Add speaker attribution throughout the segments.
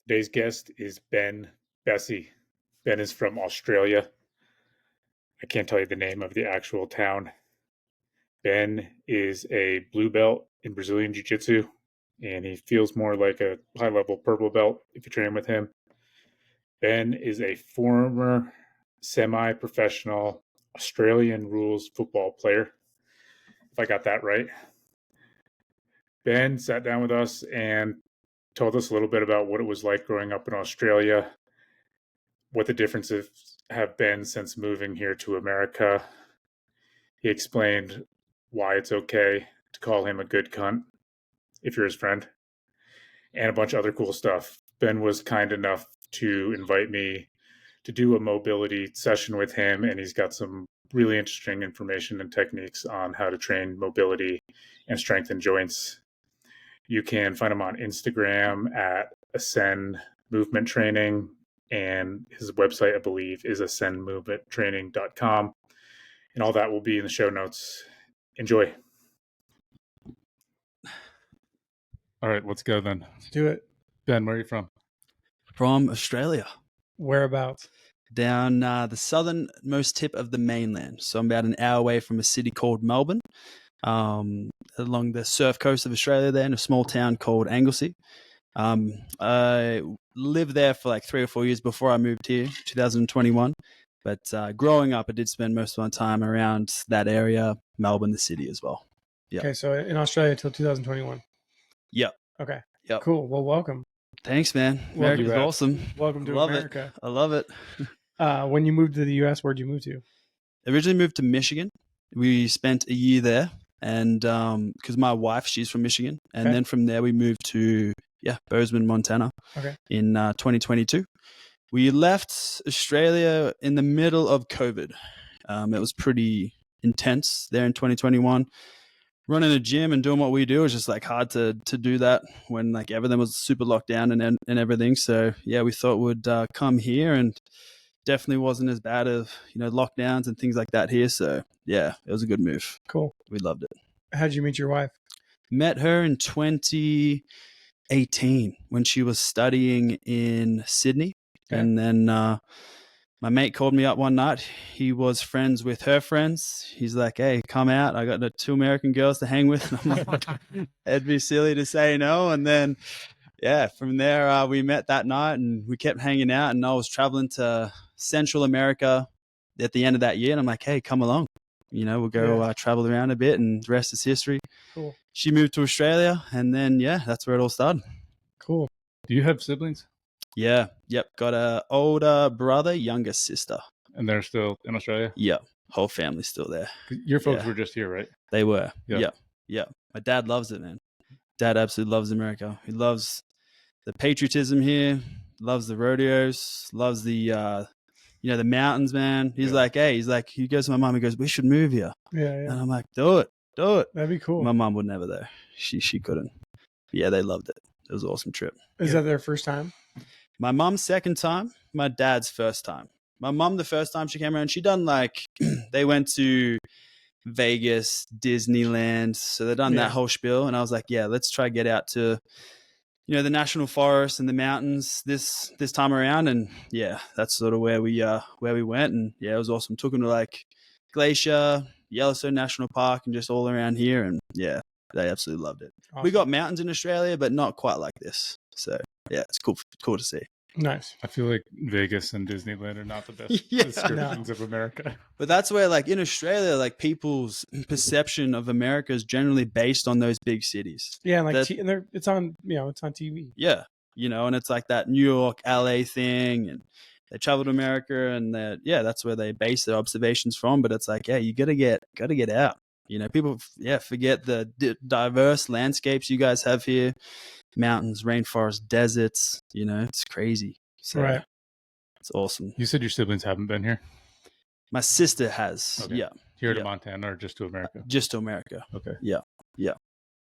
Speaker 1: Today's guest is Ben Bese. Ben is from Australia. I can't tell you the name of the actual town. Ben is a blue belt in Brazilian Jiu Jitsu, and he feels more like a high level purple belt if you train with him. Ben is a former semi professional Australian rules football player, if I got that right. Ben sat down with us and told us a little bit about what it was like growing up in Australia, what the differences have been since moving here to America. He explained why it's okay to call him a good cunt if you're his friend, and a bunch of other cool stuff. Ben was kind enough to invite me to do a mobility session with him, and he's got some really interesting information and techniques on how to train mobility and strengthen joints. You can find him on Instagram at Ascend Movement Training, and his website, I believe, is ascendmovementtraining.com. And all that will be in the show notes. Enjoy. All right, let's go then.
Speaker 2: Let's do it.
Speaker 1: Ben, where are you from?
Speaker 3: From Australia.
Speaker 2: Whereabouts?
Speaker 3: Down the southernmost tip of the mainland. So I'm about an hour away from a city called Melbourne, along the surf coast of Australia there in a small town called Anglesey. I lived there for like 3 or 4 years before I moved here, 2021. But growing up, I did spend most of my time around that area, Melbourne, the city as well. Yeah.
Speaker 2: Okay, so in Australia till 2021.
Speaker 3: Yep.
Speaker 2: Okay.
Speaker 3: Yep.
Speaker 2: Cool. Well, welcome.
Speaker 3: Thanks, man. America's awesome.
Speaker 2: Welcome to America.
Speaker 3: I love it.
Speaker 2: When you moved to the U.S., where'd you move to?
Speaker 3: Originally moved to Michigan. We spent a year there, and because my wife, she's from Michigan, and then from there we moved to Bozeman, Montana.
Speaker 2: Okay.
Speaker 3: In 2022. We left Australia in the middle of COVID. It was pretty intense there in 2021. Running a gym and doing what we do is just like hard to do that when like everything was super locked down and everything. So yeah, we thought we'd come here, and definitely wasn't as bad as lockdowns and things like that here. So yeah, it was a good move.
Speaker 2: Cool.
Speaker 3: We loved it.
Speaker 2: How'd you meet your wife?
Speaker 3: Met her in 2018 when she was studying in Sydney. Okay. And then my mate called me up one night. He was friends with her friends. He's like, hey, come out. I got the 2 American girls to hang with. And I'm like, it'd be silly to say no. And then, from there, we met that night and we kept hanging out. And I was traveling to Central America at the end of that year. And I'm like, hey, come along. We'll go travel around a bit, and the rest is history.
Speaker 2: Cool.
Speaker 3: She moved to Australia, and then, that's where it all started.
Speaker 2: Cool.
Speaker 1: Do you have siblings?
Speaker 3: Yeah. Yep. Got an older brother, younger sister.
Speaker 1: And they're still in Australia?
Speaker 3: Yeah. Whole family's still there.
Speaker 1: Your folks were just here, right?
Speaker 3: They were.
Speaker 1: Yeah.
Speaker 3: Yeah. My dad loves it, man. Dad absolutely loves America. He loves the patriotism here, loves the rodeos, loves the the mountains, man. He's like, hey, he goes to my mom, he goes, we should move here.
Speaker 2: Yeah.
Speaker 3: And I'm like, do it.
Speaker 2: That'd be cool.
Speaker 3: My mom would never though. She couldn't. But yeah, they loved it. It was an awesome trip.
Speaker 2: Is that their first time?
Speaker 3: My mom's second time, my dad's first time. My mom, the first time she came around, she done they went to Vegas, Disneyland. So they done that whole spiel. And I was like, let's try get out to, the national forest and the mountains this time around. And that's sort of where we went. And it was awesome. Took them to Glacier, Yellowstone National Park, and just all around here. And they absolutely loved it. Awesome. We got mountains in Australia, but not quite like this. So it's cool to see.
Speaker 2: Nice.
Speaker 1: I feel like Vegas and Disneyland are not the best descriptions of America.
Speaker 3: But that's where, in Australia, people's perception of America is generally based on those big cities.
Speaker 2: Yeah, and it's on TV.
Speaker 3: Yeah, and it's like that New York, LA thing, and they travel to America, and that's where they base their observations from. But it's like, you gotta get out. People forget the diverse landscapes you guys have here. Mountains, rainforests, deserts, it's crazy. So,
Speaker 2: right.
Speaker 3: It's awesome.
Speaker 1: You said your siblings haven't been here?
Speaker 3: My sister has. Okay. Yeah.
Speaker 1: Here to Montana or just to America?
Speaker 3: Just to America.
Speaker 1: Okay.
Speaker 3: Yeah.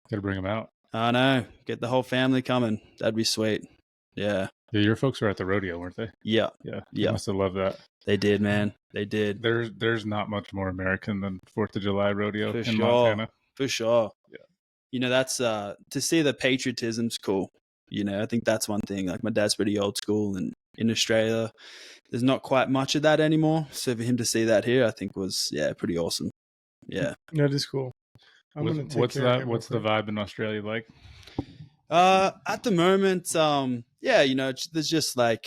Speaker 1: Gotta bring them out.
Speaker 3: I know. Get the whole family coming. That'd be sweet. Yeah.
Speaker 1: Yeah, your folks were at the rodeo, weren't they?
Speaker 3: Yeah.
Speaker 1: They must have loved that.
Speaker 3: They did, man. They did.
Speaker 1: There's not much more American than 4th of July rodeo in Montana.
Speaker 3: For sure.
Speaker 1: Yeah.
Speaker 3: That's to see the patriotism's cool. I think that's one thing. Like, my dad's pretty old school, and in Australia, there's not quite much of that anymore. So for him to see that here, I think was pretty awesome. Yeah.
Speaker 2: That is cool. I'm gonna take
Speaker 1: What's
Speaker 2: care of
Speaker 1: that?
Speaker 2: him
Speaker 1: What's
Speaker 2: real
Speaker 1: the vibe in Australia like?
Speaker 3: At the moment, there's just like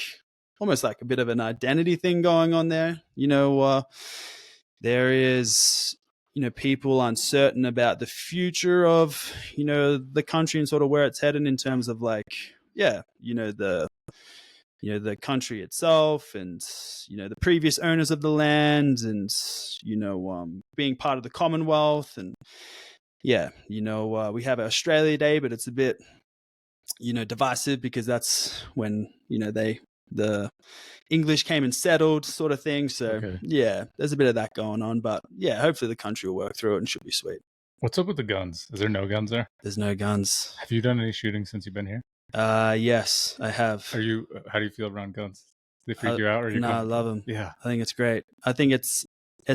Speaker 3: almost like a bit of an identity thing going on there. There is, people uncertain about the future of, the country and sort of where it's headed in terms of like, the country itself and, the previous owners of the land and, being part of the Commonwealth. And we have Australia Day, but it's a bit, divisive because that's when, the English came and settled sort of thing. So there's a bit of that going on, but hopefully the country will work through it and should be sweet.
Speaker 1: What's up with the guns? Is there no guns there?
Speaker 3: There's no guns.
Speaker 1: Have you done any shooting since you've been here?
Speaker 3: Yes, I have.
Speaker 1: How do you feel around guns? Do they freak you out? Or
Speaker 3: I love them.
Speaker 1: Yeah.
Speaker 3: I think it's great. I think it's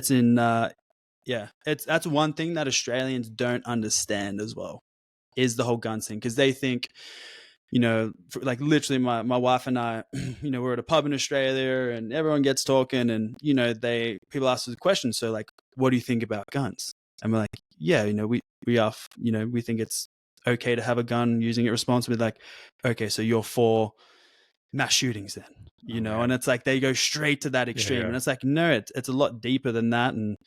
Speaker 3: in, that's one thing that Australians don't understand as well, is the whole guns thing. Because they think, like literally my wife and I, we're at a pub in Australia and everyone gets talking and, people ask us a question. So like, what do you think about guns? And we're like, we think it's okay to have a gun, using it responsibly. Like, okay, so you're for mass shootings then, and it's like, they go straight to that extreme. And it's like, no, it's a lot deeper than that. And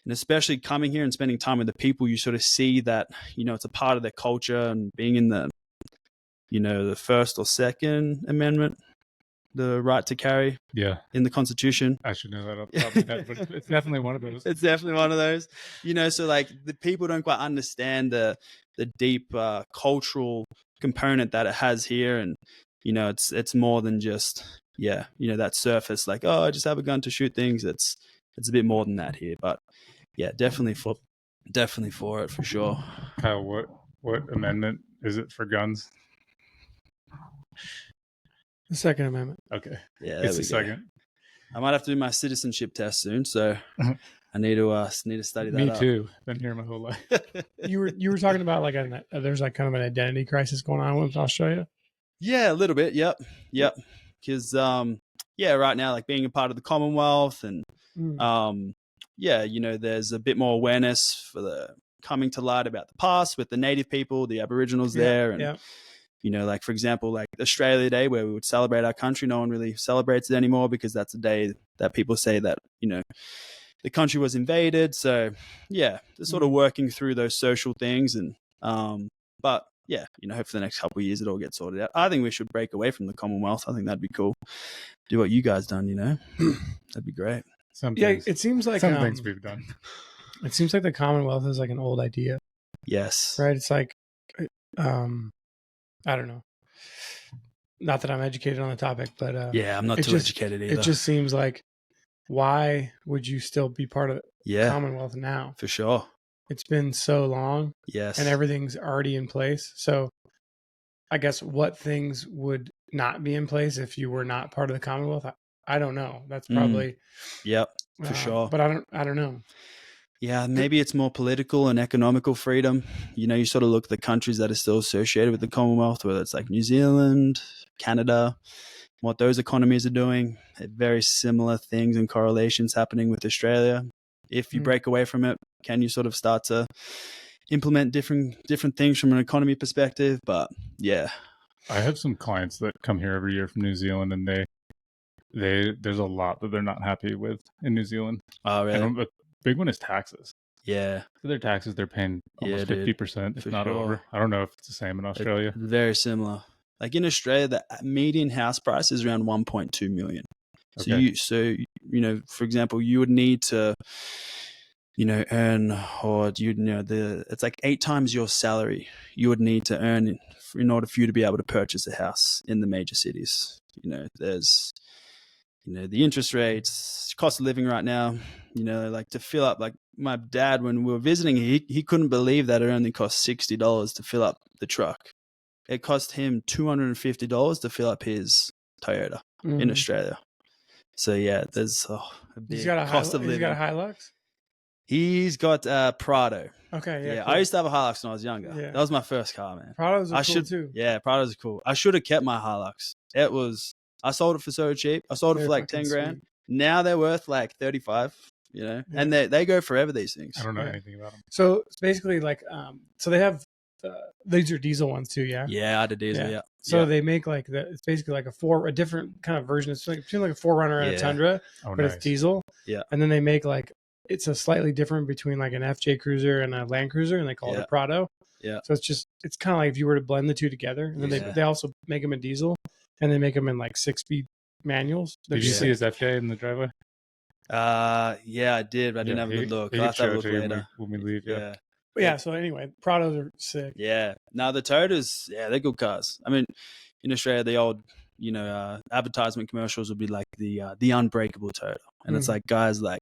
Speaker 3: especially coming here and spending time with the people, you sort of see that, it's a part of their culture, and being in the, the First or Second Amendment, the right to carry in the Constitution.
Speaker 1: I should know that off the top of my head, but it's definitely one of those.
Speaker 3: It's definitely one of those. So like the people don't quite understand the deep cultural component that it has here. And, it's more than just, that surface, like, oh, I just have a gun to shoot things. It's a bit more than that here. But definitely for it, for sure.
Speaker 1: Kyle, what amendment is it for guns?
Speaker 2: The Second Amendment.
Speaker 1: Okay.
Speaker 3: Yeah,
Speaker 1: it's the second.
Speaker 3: I might have to do my citizenship test soon, so I need to study that.
Speaker 1: Me too. Been here my whole life.
Speaker 2: You were talking about like there's like kind of an identity crisis going on with Australia.
Speaker 3: Yeah, a little bit. Yep. Because right now, like being a part of the Commonwealth and there's a bit more awareness for the coming to light about the past with the native people, the Aboriginals there, and like for example, like Australia Day, where we would celebrate our country, no one really celebrates it anymore because that's a day that people say that the country was invaded. So they're sort of working through those social things, and but hopefully the next couple of years it all gets sorted out. I think we should break away from the Commonwealth. I think that'd be cool. Do what you guys done, that'd be great.
Speaker 2: It seems like
Speaker 1: some things we've done.
Speaker 2: It seems like the Commonwealth is like an old idea.
Speaker 3: Yes.
Speaker 2: Right. It's like, I don't know. Not that I'm educated on the topic, but
Speaker 3: I'm not too educated either.
Speaker 2: It just seems like, why would you still be part of the Commonwealth now?
Speaker 3: For sure.
Speaker 2: It's been so long.
Speaker 3: Yes.
Speaker 2: And everything's already in place. So I guess what things would not be in place if you were not part of the Commonwealth? I don't know. That's probably
Speaker 3: for sure.
Speaker 2: But I don't know.
Speaker 3: Yeah, maybe it's more political and economical freedom. You sort of look at the countries that are still associated with the Commonwealth, whether it's like New Zealand, Canada, what those economies are doing. Very similar things and correlations happening with Australia. If you break away from it, can you sort of start to implement different things from an economy perspective? But
Speaker 1: I have some clients that come here every year from New Zealand, and there's a lot that they're not happy with in New Zealand.
Speaker 3: Oh, really?
Speaker 1: And the big one is taxes.
Speaker 3: Yeah.
Speaker 1: For their taxes, they're paying almost 50%, if not over. I don't know if it's the same in Australia.
Speaker 3: It's very similar. Like in Australia, the median house price is around 1.2 million.
Speaker 1: Okay.
Speaker 3: So for example, you would need to, earn, or it's like 8 times your salary you would need to earn in order for you to be able to purchase a house in the major cities. There's, the interest rates, cost of living right now, like to fill up, like my dad, when we were visiting, he couldn't believe that it only cost $60 to fill up the truck. It cost him $250 to fill up his Toyota in Australia. So there's a big cost of living.
Speaker 2: He's got a Hilux?
Speaker 3: He's got Prado.
Speaker 2: Okay, yeah.
Speaker 3: Yeah,
Speaker 2: Cool.
Speaker 3: I used to have a Hilux when I was younger.
Speaker 2: Yeah.
Speaker 3: That was my first car, man.
Speaker 2: Prados are cool too.
Speaker 3: Yeah, Prados are cool. I should have kept my Hilux. I sold it for so cheap. I sold it for like 10 grand.
Speaker 2: Sweet.
Speaker 3: Now they're worth like 35, you know,
Speaker 2: Yeah.
Speaker 3: and they go forever, these things.
Speaker 1: I don't know anything about them.
Speaker 2: So it's basically like, so they have, these are diesel ones too, yeah?
Speaker 3: Yeah, I did diesel, yeah.
Speaker 2: So they make like it's basically like a different kind of version. It's like between like a 4Runner and a Tundra, but it's diesel.
Speaker 3: Yeah.
Speaker 2: And then they make like, it's a slightly different between like an FJ Cruiser and a Land Cruiser, and they call it a Prado. Yeah. So it's kind of like if you were to blend the two together, and then they also make them in diesel, and they make them in like 6-speed manuals.
Speaker 1: Did you see his FJ in the driveway?
Speaker 3: Yeah, I did, but I didn't have a good look. I'll have to have a look later.
Speaker 1: When we leave,
Speaker 2: But yeah, so anyway, Prados are sick.
Speaker 3: Yeah. Now the Toyotas, they're good cars. I mean, in Australia, the old, advertisement commercials would be like the unbreakable Toyota. And it's like guys like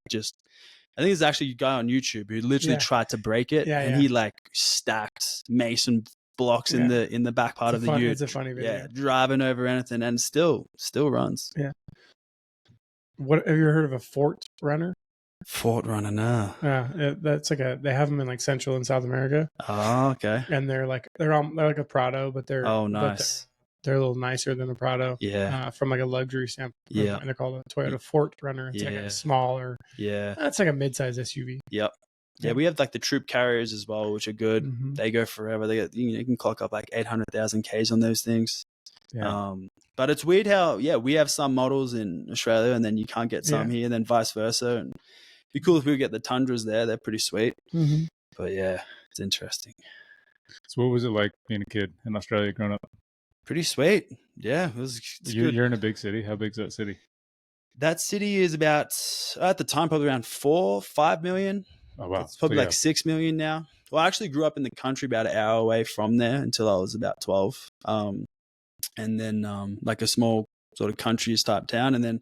Speaker 3: I think there's actually a guy on YouTube who literally tried to break it, and he like stacked mason blocks in the back part of the ute.
Speaker 2: It's a funny video.
Speaker 3: Yeah, driving over anything, and still runs.
Speaker 2: Yeah. What have you ever heard of a Fort Runner?
Speaker 3: Fort Runner, no.
Speaker 2: Yeah, that's like they have them in like Central and South America.
Speaker 3: Oh, okay.
Speaker 2: And they're like a Prado, but they're
Speaker 3: nice.
Speaker 2: They're a little nicer than a Prado.
Speaker 3: Yeah.
Speaker 2: From like a luxury standpoint.
Speaker 3: Yeah.
Speaker 2: And they're called a Toyota Fort Runner. It's like a smaller.
Speaker 3: Yeah.
Speaker 2: It's like a mid-size SUV.
Speaker 3: Yep. Yeah, we have like the troop carriers as well, which are good. Mm-hmm. They go forever. You can clock up like 800,000 Ks on those things. Yeah. But it's weird how we have some models in Australia, and then you can't get some here, and then vice versa. And it'd be cool if we could get the Tundras there. They're pretty sweet. Mm-hmm. But yeah, it's interesting.
Speaker 1: So what was it like being a kid in Australia growing up?
Speaker 3: Pretty sweet. Yeah, it's good.
Speaker 1: You're in a big city. How big's that city?
Speaker 3: That city is about, at the time, probably around 4-5 million.
Speaker 1: Oh, wow.
Speaker 3: It's probably like 6 million now. Well, I actually grew up in the country about an hour away from there until I was about 12. And then like a small sort of country type town. And then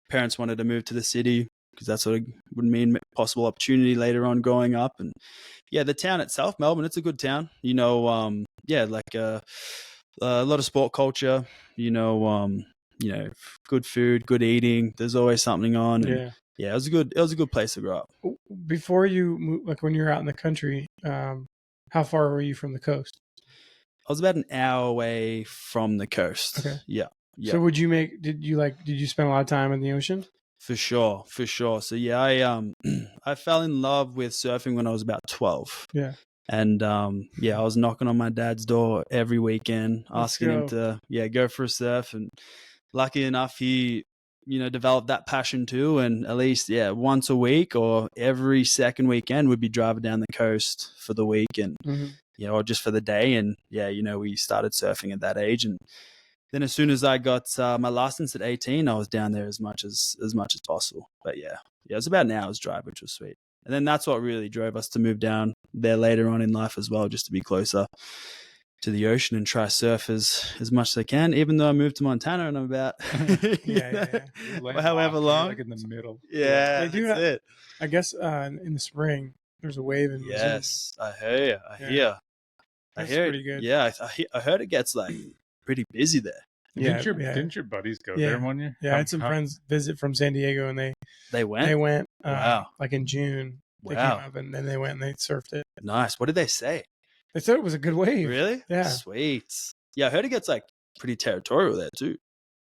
Speaker 3: parents wanted to move to the city because that sort of would mean possible opportunity later on growing up. And yeah, the town itself, Melbourne, it's a good town. Like a lot of sport culture, good food, good eating. There's always something on. And it was a good place to grow up.
Speaker 2: Before you moved, like when you were out in the country, how far were you from the coast?
Speaker 3: I was about an hour away from the coast.
Speaker 2: Okay.
Speaker 3: Yeah.
Speaker 2: So did you spend a lot of time in the ocean?
Speaker 3: For sure. So I fell in love with surfing when I was about 12.
Speaker 2: Yeah.
Speaker 3: And I was knocking on my dad's door every weekend, asking him to go for a surf. And lucky enough, he developed that passion too. And at least once a week or every second weekend, we'd be driving down the coast for the week and or just for the day. And we started surfing at that age. And then as soon as I got my license at 18, I was down there as much as possible. But it was about an hour's drive, which was sweet. And then that's what really drove us to move down there later on in life as well, just to be closer to the ocean and try surf as much as I can, even though I moved to Montana and I'm about however long.
Speaker 1: Like in the middle.
Speaker 3: Yeah,
Speaker 2: they do it. I guess in the spring, there's a wave in Missouri.
Speaker 3: Yes, I hear.
Speaker 2: That's pretty good.
Speaker 3: Yeah, I heard it gets like pretty busy there.
Speaker 1: Didn't your buddies go there one year?
Speaker 2: Yeah, I had some friends visit from San Diego, and they went.
Speaker 3: Wow.
Speaker 2: Like in June. They came up, and then they went and they surfed it.
Speaker 3: Nice. What did they say?
Speaker 2: They said it was a good wave.
Speaker 3: Really?
Speaker 2: Yeah.
Speaker 3: Sweet. Yeah, I heard it gets like pretty territorial there too.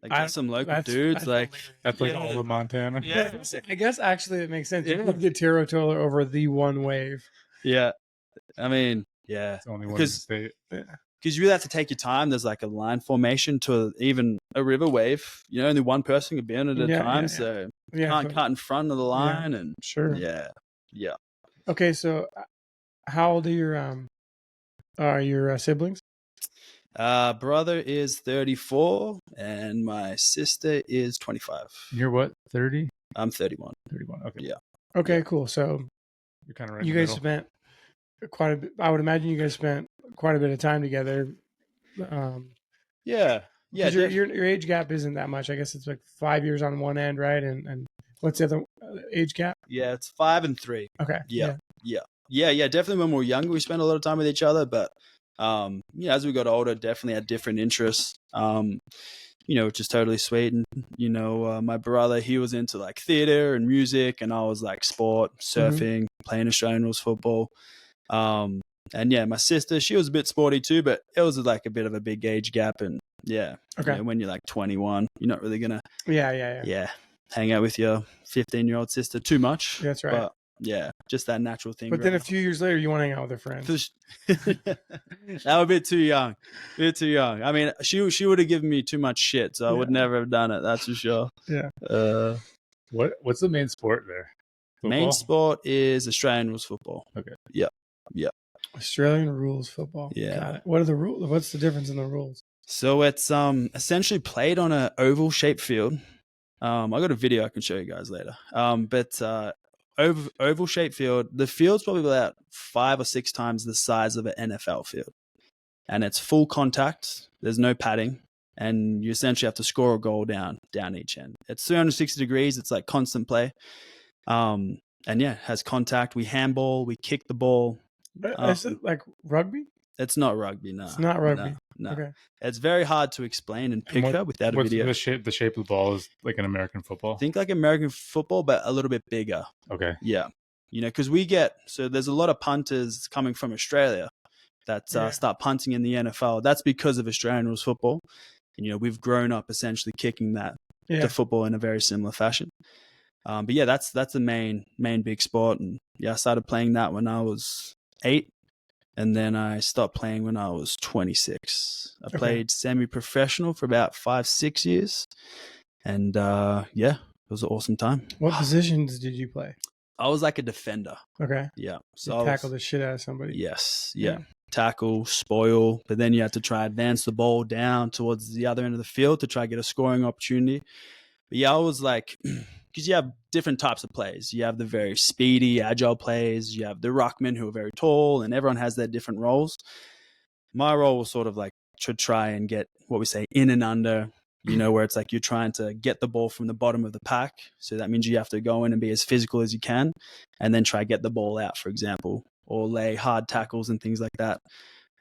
Speaker 3: Like some local dudes.
Speaker 1: That's like all of Montana.
Speaker 2: Yeah. I guess actually it makes sense. You could get territorial over the one wave.
Speaker 3: Yeah. I mean, yeah.
Speaker 1: It's the only one in the state.
Speaker 3: Because you really have to take your time. There's like a line formation to even a river wave. Only one person can be on it at a time. So you can't cut in front of the line. And
Speaker 2: sure.
Speaker 3: Yeah.
Speaker 2: Okay, so how old are your siblings?
Speaker 3: Brother is 34 and my sister is 25.
Speaker 1: You're what, 30?
Speaker 3: I'm 31.
Speaker 1: 31, okay.
Speaker 3: Yeah.
Speaker 2: Okay, cool. So
Speaker 1: you're kind of right.
Speaker 2: You guys spent quite a bit. I would imagine you guys spent quite a bit of time together.
Speaker 3: Yeah.
Speaker 2: Your age gap isn't that much. I guess it's like 5 years on one end, right? And what's the other age gap?
Speaker 3: Yeah, it's 5 and 3.
Speaker 2: Okay.
Speaker 3: Yeah. Definitely when we were younger, we spent a lot of time with each other. But as we got older, definitely had different interests. which is totally sweet. And, my brother, he was into like theater and music, and I was like sport, surfing, playing Australian rules football. And yeah, my sister, she was a bit sporty too, but it was like a bit of a big age gap. And yeah, when you're like 21, you're not really going to hang out with your 15-year-old sister too much.
Speaker 2: That's right.
Speaker 3: But yeah, just that natural thing.
Speaker 2: But then a few years later, you want to hang out with her friends.
Speaker 3: That was a bit too young. I mean, she would have given me too much shit, so I would never have done it. That's for sure.
Speaker 2: Yeah.
Speaker 1: What's the main sport there? Football?
Speaker 3: Main sport is Australian rules football.
Speaker 1: Okay.
Speaker 3: Yeah.
Speaker 2: Australian rules football.
Speaker 3: Yeah.
Speaker 2: Got it. What are the rules? What's the difference in the rules?
Speaker 3: So it's essentially played on an oval shaped field. I got a video I can show you guys later. But oval shaped field. The field's probably about 5 or 6 times the size of an NFL field, and it's full contact. There's no padding, and you essentially have to score a goal down each end. It's 360 degrees. It's like constant play. And yeah, it has contact. We handball. We kick the ball.
Speaker 2: Is it like rugby?
Speaker 3: It's not rugby. No,
Speaker 2: it's not rugby.
Speaker 3: No.
Speaker 2: Okay.
Speaker 3: It's very hard to explain and picture without a video.
Speaker 1: The shape of the ball is like an American football.
Speaker 3: Think like American football, but a little bit bigger.
Speaker 1: Okay.
Speaker 3: Yeah. Because there's a lot of punters coming from Australia that start punting in the NFL. That's because of Australian rules football. And, we've grown up essentially kicking the football in a very similar fashion. But yeah, that's the main big sport. And yeah, I started playing that when I was 8. And then I stopped playing when I was 26. I played semi-professional for about 5-6 years. And it was an awesome time.
Speaker 2: What positions did you play?
Speaker 3: I was like a defender.
Speaker 2: Okay.
Speaker 3: Yeah.
Speaker 2: So you tackle the shit out of somebody.
Speaker 3: Yes. Yeah. Tackle, spoil, but then you have to try advance the ball down towards the other end of the field to try get a scoring opportunity. But yeah, I was like, because you have different types of plays. You have the very speedy, agile plays. You have the ruckmen who are very tall, and everyone has their different roles. My role was sort of like to try and get what we say in and under, where it's like you're trying to get the ball from the bottom of the pack. So that means you have to go in and be as physical as you can, and then try get the ball out, for example, or lay hard tackles and things like that.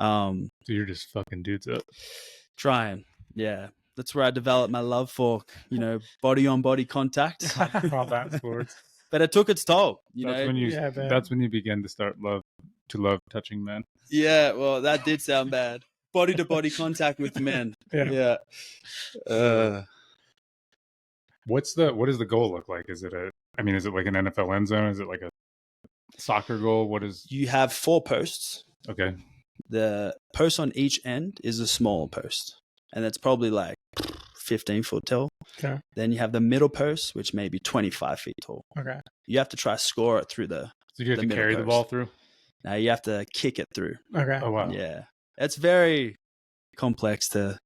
Speaker 1: So you're just fucking dudes up.
Speaker 3: Trying, yeah. That's where I developed my love for, body on body contact.
Speaker 1: Combat sports.
Speaker 3: But it took its toll.
Speaker 1: That's when you begin to love touching men.
Speaker 3: Yeah, well, that did sound bad. Body to body contact with men. Yeah.
Speaker 1: What does the goal look like? Is it like an NFL end zone? Is it like a soccer goal?
Speaker 3: You have 4 posts.
Speaker 1: Okay.
Speaker 3: The post on each end is a small post, and it's probably like 15 foot tall.
Speaker 2: Okay.
Speaker 3: Then you have the middle post, which may be 25 feet tall.
Speaker 2: Okay.
Speaker 3: You have to try to score it through the.
Speaker 1: So you have to carry the ball through?
Speaker 3: No, you have to kick it through.
Speaker 2: Okay.
Speaker 1: Oh, wow.
Speaker 3: Yeah. It's very complex to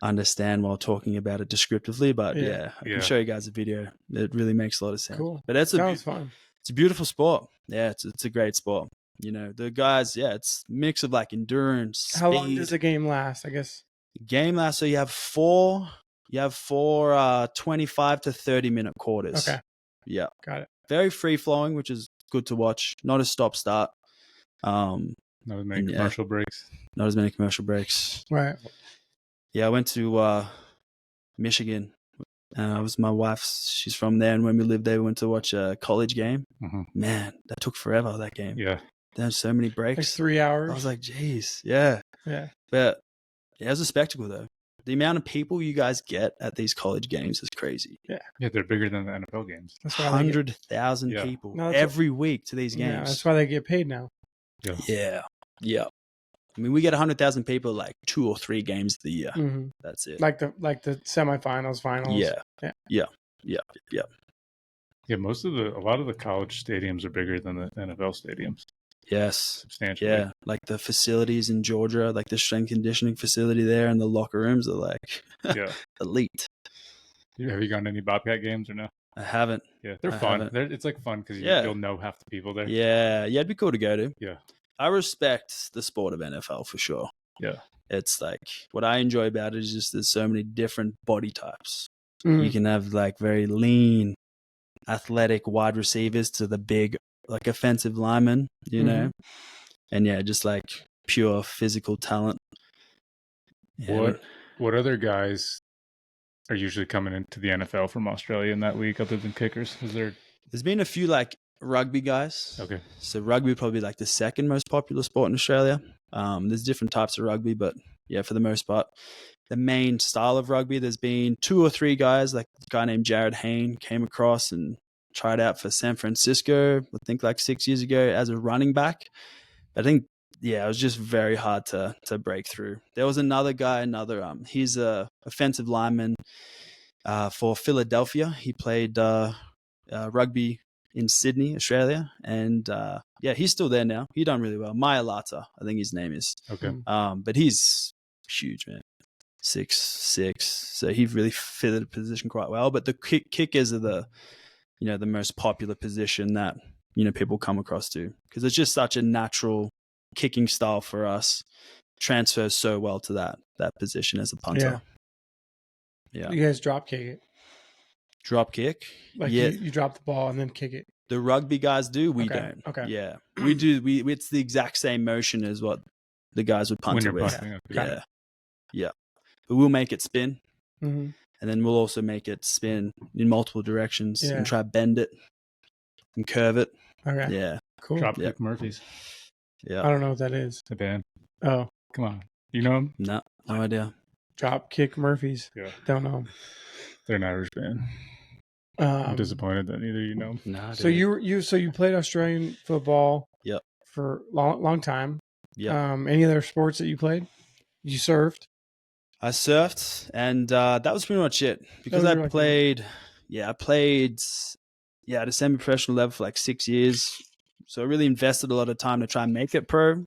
Speaker 3: understand while talking about it descriptively, but I can show you guys a video. It really makes a lot of sense.
Speaker 2: Cool.
Speaker 3: But
Speaker 2: sounds fun.
Speaker 3: It's a beautiful sport. Yeah, it's a great sport. The guys, it's a mix of like endurance, speed.
Speaker 2: How long does a game last, I guess?
Speaker 3: Game lasts, so you have four 25 to 30 minute quarters.
Speaker 2: Okay.
Speaker 3: Yeah.
Speaker 2: Got it.
Speaker 3: Very free flowing, which is good to watch. Not a stop start.
Speaker 1: Not as many commercial breaks.
Speaker 3: Not as many commercial breaks.
Speaker 2: Right.
Speaker 3: Yeah, I went to Michigan. It was my wife's. She's from there, and when we lived there, we went to watch a college game.
Speaker 1: Mm-hmm.
Speaker 3: Man, that took forever, that game.
Speaker 1: Yeah.
Speaker 3: There's so many breaks.
Speaker 2: Like 3 hours.
Speaker 3: I was like, geez. Yeah.
Speaker 2: Yeah.
Speaker 3: But it was a spectacle, though. The amount of people you guys get at these college games is crazy.
Speaker 2: Yeah.
Speaker 1: Yeah, they're bigger than the NFL games.
Speaker 3: 100,000 people every week to these games.
Speaker 2: Yeah, that's why they get paid now.
Speaker 3: Yeah. Yeah. I mean, we get 100,000 people like 2 or 3 games a year.
Speaker 2: Mm-hmm.
Speaker 3: That's it.
Speaker 2: Like the semifinals, finals.
Speaker 3: Yeah. Yeah.
Speaker 1: Yeah, a lot of the college stadiums are bigger than the NFL stadiums.
Speaker 3: Yes.
Speaker 1: Substantially.
Speaker 3: Yeah. Like the facilities in Georgia, like the strength conditioning facility there and the locker rooms are like elite.
Speaker 1: Have you gone to any Bobcat games or no?
Speaker 3: I haven't.
Speaker 1: Yeah, they're fun. It's like fun because you'll know half the people there.
Speaker 3: Yeah. Yeah, it'd be cool to go to.
Speaker 1: Yeah.
Speaker 3: I respect the sport of NFL for sure.
Speaker 1: Yeah.
Speaker 3: It's like what I enjoy about it is just there's so many different body types.
Speaker 2: Mm.
Speaker 3: You can have like very lean, athletic wide receivers to the big, like offensive linemen, know? And just like pure physical talent. Yeah.
Speaker 1: What other guys are usually coming into the NFL from Australia in that league, other than kickers?
Speaker 3: There's been a few like rugby guys.
Speaker 1: Okay.
Speaker 3: So rugby would probably be like the second most popular sport in Australia. There's different types of rugby, but yeah, for the most part, the main style of rugby, there's been 2 or 3 guys, like a guy named Jared Hayne came across and tried out for San Francisco, I think like 6 years ago as a running back. I think, yeah, it was just very hard to break through. There was another guy, he's a offensive lineman for Philadelphia. He played rugby in Sydney, Australia, and yeah, he's still there now. He done really well. Mailata, I think his name is.
Speaker 1: Okay.
Speaker 3: But he's huge, man. 6'6", so he really fitted the position quite well. But the kickers are the most popular position that people come across to, because it's just such a natural kicking style for us. Transfers so well to that position as a punter. Yeah.
Speaker 2: You guys drop kick it.
Speaker 3: Drop kick?
Speaker 2: Like you drop the ball and then kick it.
Speaker 3: The rugby guys do. We don't.
Speaker 2: Okay.
Speaker 3: Yeah. We do. It's the exact same motion as what the guys would punt it with.
Speaker 1: Punting,
Speaker 3: Yeah. Yeah. But we'll make it spin.
Speaker 2: Mm-hmm.
Speaker 3: And then we'll also make it spin in multiple directions and try to bend it and curve it.
Speaker 2: Okay.
Speaker 3: Yeah.
Speaker 2: Cool.
Speaker 1: Dropkick Murphys.
Speaker 3: Yeah.
Speaker 2: I don't know what that is.
Speaker 1: The band.
Speaker 2: Oh.
Speaker 1: Come on. You know them?
Speaker 3: No idea.
Speaker 2: Dropkick Murphys.
Speaker 1: Yeah.
Speaker 2: Don't know them.
Speaker 1: They're an Irish band. I'm disappointed that neither you know.
Speaker 3: No.
Speaker 2: So you played Australian football.
Speaker 3: Yep.
Speaker 2: For long time.
Speaker 3: Yeah.
Speaker 2: Any other sports that you played? You surfed.
Speaker 3: I surfed, and that was pretty much it. Because I played at a semi-professional level for like 6 years. So I really invested a lot of time to try and make it pro,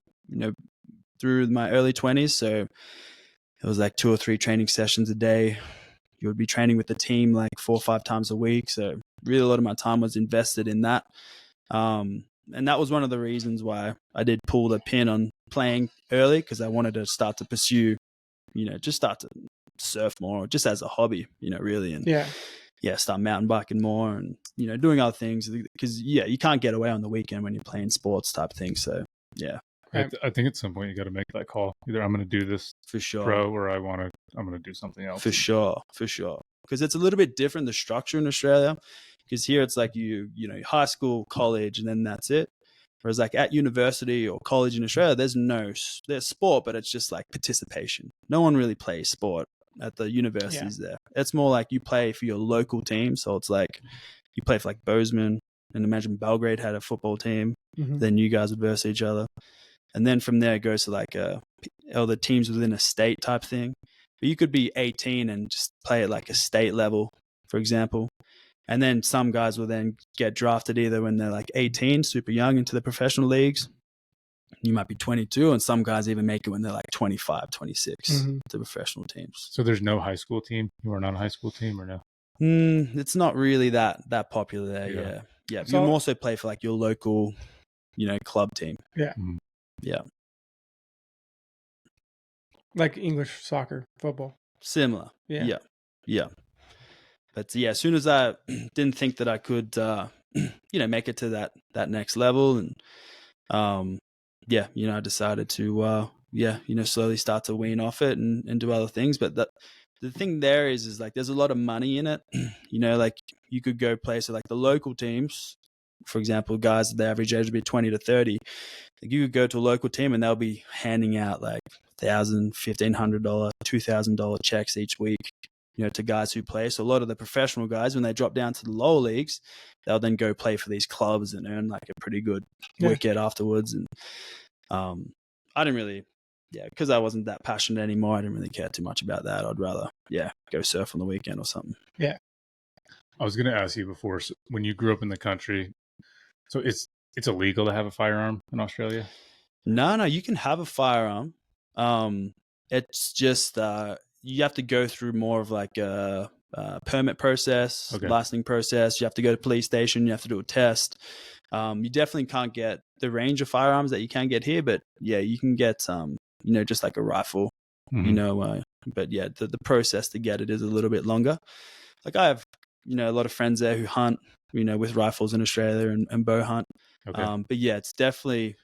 Speaker 3: through my early 20s. So it was like 2 or 3 training sessions a day. You would be training with the team like 4 or 5 times a week. So really a lot of my time was invested in that. And that was one of the reasons why I did pull the pin on playing early, because I wanted to start to pursue, just start to surf more, just as a hobby, really. And start mountain biking more and, doing other things, because you can't get away on the weekend when you're playing sports type things. So yeah.
Speaker 1: I think at some point you got to make that call. Either I'm going to do this
Speaker 3: for sure
Speaker 1: pro, or I'm going to do something else.
Speaker 3: For sure. Because it's a little bit different, the structure in Australia. Because here it's like high school, college, and then that's it. Whereas like at university or college in Australia, there's sport, but it's just like participation. No one really plays sport at the universities there. It's more like you play for your local team. So it's like you play for like Bozeman, and imagine Belgrade had a football team. Mm-hmm. Then you guys would verse each other. And then from there it goes to like other teams within a state type thing. But you could be 18 and just play at like a state level, for example. And then some guys will then get drafted either when they're like 18, super young, into the professional leagues. You might be 22, and some guys even make it when they're like 25, 26 to professional teams.
Speaker 1: So there's no high school team? You are not a high school team, or no?
Speaker 3: It's not really that popular there, yeah. So, you can also play for like your local, club team.
Speaker 2: Yeah.
Speaker 1: Mm-hmm.
Speaker 3: Yeah.
Speaker 2: Like English soccer, football.
Speaker 3: Similar. Yeah. But yeah, as soon as I didn't think that I could, make it to that next level, and I decided to, slowly start to wean off it and do other things. But the thing there is like there's a lot of money in it. Like you could go play, so like the local teams, for example, guys, the average age would be 20 to 30. Like you could go to a local team and they'll be handing out like $1,000, $1,500, $2,000 checks each week, to guys who play. So a lot of the professional guys, when they drop down to the lower leagues, they'll then go play for these clubs and earn like a pretty good wicket afterwards. And I didn't really, because I wasn't that passionate anymore, I didn't really care too much about that. I'd rather, go surf on the weekend or something.
Speaker 2: Yeah.
Speaker 1: I was going to ask you before, so when you grew up in the country, so it's illegal to have a firearm in Australia?
Speaker 3: No, you can have a firearm. It's just you have to go through more of like a permit process, licensing process. You have to go to police station. You have to do a test. You definitely can't get the range of firearms that you can get here, but you can get just like a rifle. But the process to get it is a little bit longer. Like I have a lot of friends there who hunt with rifles in Australia and bow hunt. But it's definitely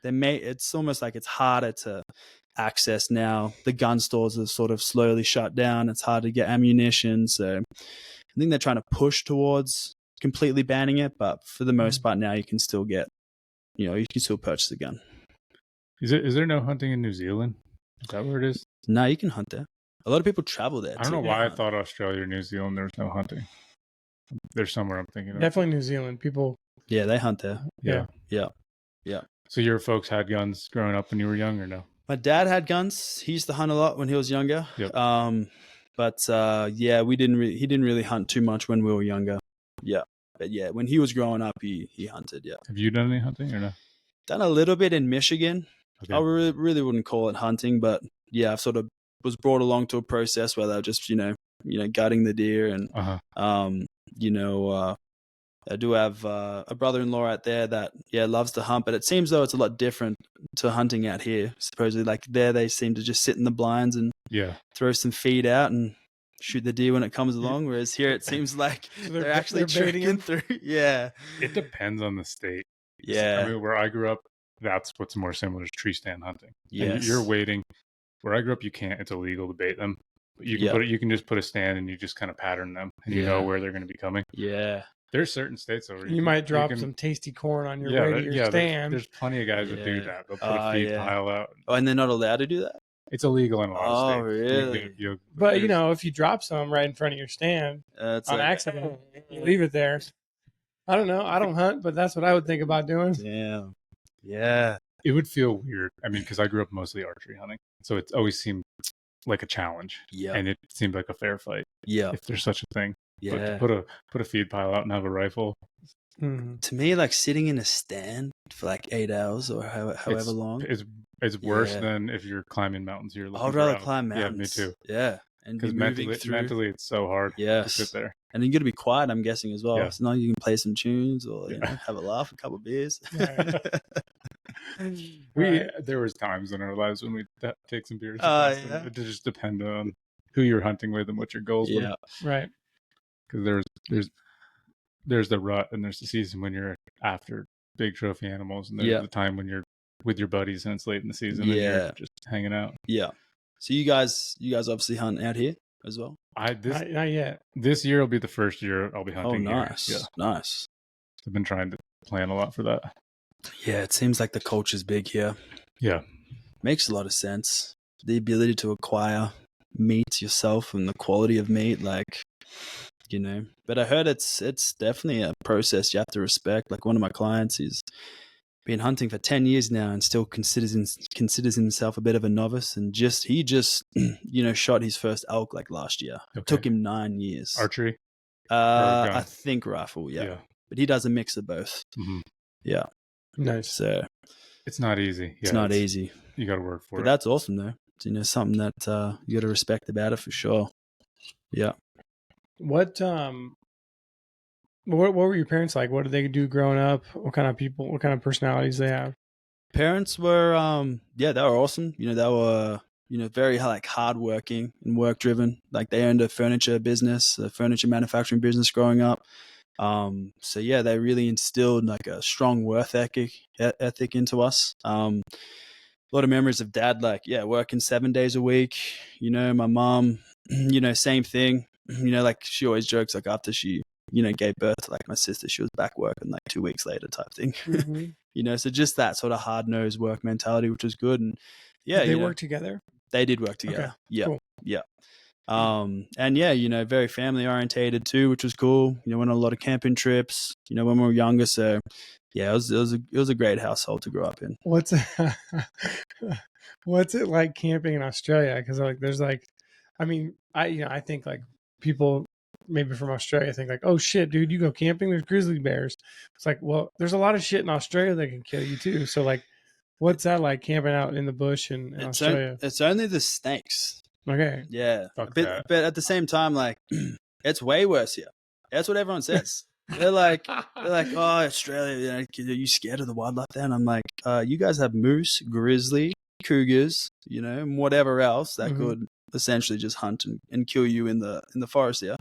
Speaker 3: it's almost like it's harder to access now. The gun stores are sort of slowly shut down. It's hard to get ammunition. So I think they're trying to push towards completely banning it. But for the most part now, you can still get, you can still purchase a gun.
Speaker 1: Is there no hunting in New Zealand? Is that where it is?
Speaker 3: No, you can hunt there. A lot of people travel there.
Speaker 1: I don't know why I thought Australia or New Zealand there was no hunting. There's somewhere I'm thinking of.
Speaker 2: Definitely New Zealand. People.
Speaker 3: Yeah, they hunt there.
Speaker 1: Yeah. So your folks had guns growing up when you were young, or no?
Speaker 3: My dad had guns. He used to hunt a lot when he was younger.
Speaker 1: Yep.
Speaker 3: But he didn't really hunt too much when we were younger. Yeah. But yeah, when he was growing up, he hunted. Yeah.
Speaker 1: Have you done any hunting or no?
Speaker 3: Done a little bit in Michigan.
Speaker 1: Okay.
Speaker 3: I really wouldn't call it hunting, but yeah, I've sort of was brought along to a process where they're just gutting the deer, and I do have a brother-in-law out there that loves to hunt, but it seems though it's a lot different to hunting out here. Supposedly, like there they seem to just sit in the blinds and throw some feed out and shoot the deer when it comes along, whereas here it seems like they're actually trekking through. Yeah,
Speaker 1: it depends on the state.
Speaker 3: Yeah,
Speaker 1: I mean, where I grew up, that's what's more similar to tree stand hunting.
Speaker 3: Yes,
Speaker 1: you're waiting. Where I grew up, you can't. It's illegal to bait them. But you can you can just put a stand and you just kind of pattern them, and you know where they're going to be coming.
Speaker 3: Yeah.
Speaker 1: There's certain states over
Speaker 2: you might drop some tasty corn on your way to your stand.
Speaker 1: There's plenty of guys that do that. They'll put a feed pile out.
Speaker 3: Oh, and they're not allowed to do that?
Speaker 1: It's illegal in a lot of states.
Speaker 3: Really?
Speaker 2: But if you drop some right in front of your stand on accident, you leave it there. I don't know. I don't hunt, but that's what I would think about doing.
Speaker 3: Damn. Yeah.
Speaker 1: It would feel weird. I mean, because I grew up mostly archery hunting, so it always seemed like a challenge.
Speaker 3: Yeah.
Speaker 1: And it seemed like a fair fight.
Speaker 3: Yeah.
Speaker 1: If there's such a thing.
Speaker 3: Yeah.
Speaker 1: But to put a feed pile out and have a rifle.
Speaker 3: To me, like sitting in a stand for like 8 hours or however long.
Speaker 1: It's worse than if you're climbing mountains.
Speaker 3: I'd rather climb mountains.
Speaker 1: Yeah, me too.
Speaker 3: Yeah. And
Speaker 1: because mentally it's so hard to sit there.
Speaker 3: And you got to be quiet, I'm guessing, as well. Yeah. So now you can play some tunes or have a laugh, a couple of beers.
Speaker 1: There was times in our lives when we take some beers. It just depended on who you're hunting with and what your goals were.
Speaker 2: Right.
Speaker 1: Because there's the rut and there's the season when you're after big trophy animals, and there's the time when you're with your buddies and it's late in the season and you're just hanging out.
Speaker 3: Yeah. So you guys obviously hunt out here as well?
Speaker 2: Not yet.
Speaker 1: This year will be the first year I'll be hunting.
Speaker 3: Oh, nice.
Speaker 1: Here. Yeah.
Speaker 3: Nice.
Speaker 1: I've been trying to plan a lot for that.
Speaker 3: Yeah, it seems like the culture's big here.
Speaker 1: Yeah.
Speaker 3: Makes a lot of sense. The ability to acquire meat yourself and the quality of meat, but I heard it's definitely a process you have to respect. Like one of my clients, he's been hunting for 10 years now and still considers himself a bit of a novice, and he just shot his first elk like last year. Okay. It took him 9 years.
Speaker 1: Archery?
Speaker 3: I think rifle, yeah. But he does a mix of both.
Speaker 1: Mm-hmm.
Speaker 3: Yeah.
Speaker 2: Nice.
Speaker 3: So
Speaker 1: it's not easy.
Speaker 3: It's not easy.
Speaker 1: You got to work for it.
Speaker 3: But that's awesome though. It's, something that you got to respect about it for sure. Yeah.
Speaker 2: What were your parents like? What did they do growing up? What kind of people, what kind of personalities they have?
Speaker 3: Parents were they were awesome. They were very hardworking and work driven. Like they owned a furniture manufacturing business growing up. They really instilled like a strong work ethic into us. A lot of memories of dad working 7 days a week. My mom, same thing. She always jokes after she gave birth to my sister, she was back working 2 weeks later type thing.
Speaker 2: Mm-hmm.
Speaker 3: So just that sort of hard-nosed work mentality, which was good. And
Speaker 2: did they work together?
Speaker 3: They did work together.
Speaker 2: Okay.
Speaker 3: Yeah.
Speaker 2: Cool.
Speaker 3: Yeah. And very family orientated too, which was cool. Went on a lot of camping trips, when we were younger. So yeah, it was a great household to grow up in.
Speaker 2: What's it like camping in Australia? Because I think people maybe from Australia think oh shit, dude, you go camping, there's grizzly bears. It's well, there's a lot of shit in Australia that can kill you too. So what's that like camping out in the bush in Australia?
Speaker 3: It's only the snakes.
Speaker 2: Okay.
Speaker 3: Yeah. But at the same time, it's way worse here. That's what everyone says. They're like, oh, Australia, are you scared of the wildlife there? And I'm like, you guys have moose, grizzly, cougars, and whatever else that could essentially just hunt and kill you in the forest here.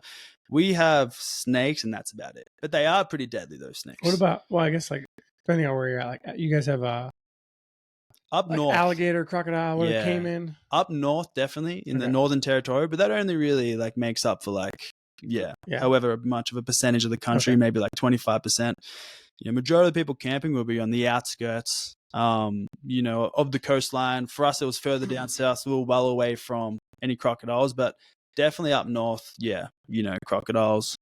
Speaker 3: We have snakes, and that's about it. But they are pretty deadly, those snakes.
Speaker 2: What about, I guess depending on where you're at, you guys have
Speaker 3: Up
Speaker 2: like
Speaker 3: north,
Speaker 2: alligator, crocodile, what it came in.
Speaker 3: Up north, definitely in the Northern Territory, but that only really like makes up for like however much of a percentage of the country, maybe like 25%. Majority of the people camping will be on the outskirts, of the coastline. For us, it was further down south, so we were well away from any crocodiles, but definitely up north, crocodiles.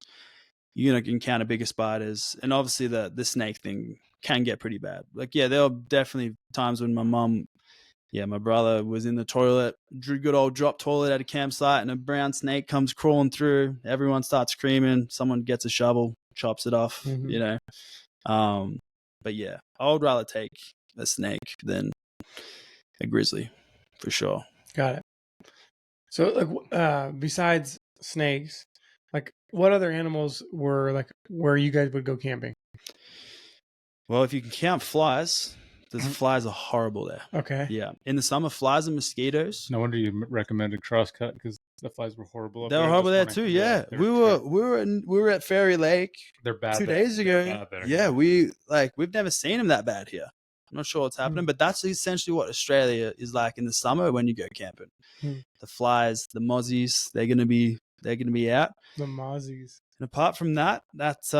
Speaker 3: You're going to encounter bigger spiders, and obviously the snake thing can get pretty bad. Like, there were definitely times when my brother was in the toilet, good old drop toilet at a campsite, and a brown snake comes crawling through. Everyone starts screaming. Someone gets a shovel, chops it off, But I would rather take a snake than a grizzly, for sure.
Speaker 2: Got it. So, like, besides snakes, like, what other animals were like where you guys would go camping?
Speaker 3: Well, if you can count flies, the flies are horrible there.
Speaker 2: Okay.
Speaker 3: Yeah. In the summer, flies and mosquitoes.
Speaker 1: No wonder you recommended crosscut, because the flies were horrible.
Speaker 3: They were horrible there too. Yeah. We were at Fairy Lake.
Speaker 1: They're bad
Speaker 3: 2 days ago. Yeah. We've never seen them that bad here. I'm not sure what's happening, but that's essentially what Australia is like in the summer when you go camping. The flies, the mozzies, they're gonna be out.
Speaker 2: The mozzies.
Speaker 3: And apart from that, that's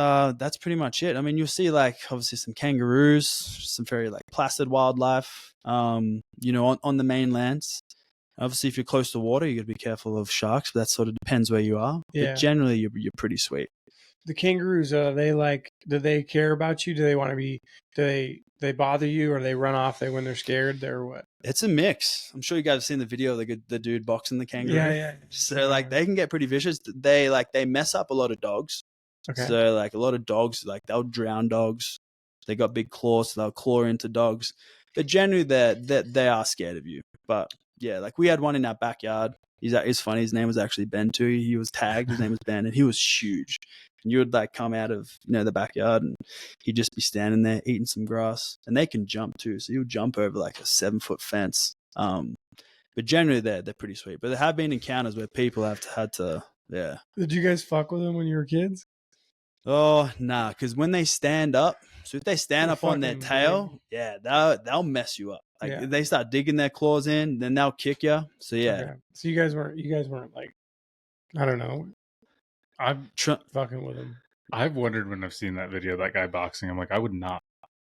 Speaker 3: pretty much it. I mean, you'll see like obviously some kangaroos, some very like placid wildlife, on the mainlands. Obviously, if you're close to water, you got to be careful of sharks. But that sort of depends where you are.
Speaker 2: Yeah.
Speaker 3: But generally, you're pretty sweet.
Speaker 2: The kangaroos, do they care about you? Do they want to be? Do they bother you, or they run off? When they're scared, they're what?
Speaker 3: It's a mix. I'm sure you guys have seen the video of the dude boxing the kangaroo.
Speaker 2: Yeah.
Speaker 3: So like they can get pretty vicious. They mess up a lot of dogs.
Speaker 2: Okay.
Speaker 3: So like a lot of dogs, like they'll drown dogs. They got big claws, so they'll claw into dogs. But generally, they are scared of you. But yeah, like we had one in our backyard. He's funny. His name was actually Ben too. He was tagged. His name was Ben, and he was huge. And you would like come out of the backyard, and he'd just be standing there eating some grass. And they can jump too, so he would jump over like a 7-foot fence. But generally they're pretty sweet. But there have been encounters where people had to.
Speaker 2: Did you guys fuck with them when you were kids?
Speaker 3: Oh nah, because when they stand up, so if they stand up on their tail, they'll mess you up. Like if they start digging their claws in, then they'll kick you. So
Speaker 2: Okay. So you guys weren't like, I don't know, fucking with them.
Speaker 1: I've wondered when I've seen that video of that guy boxing. I'm like, I would not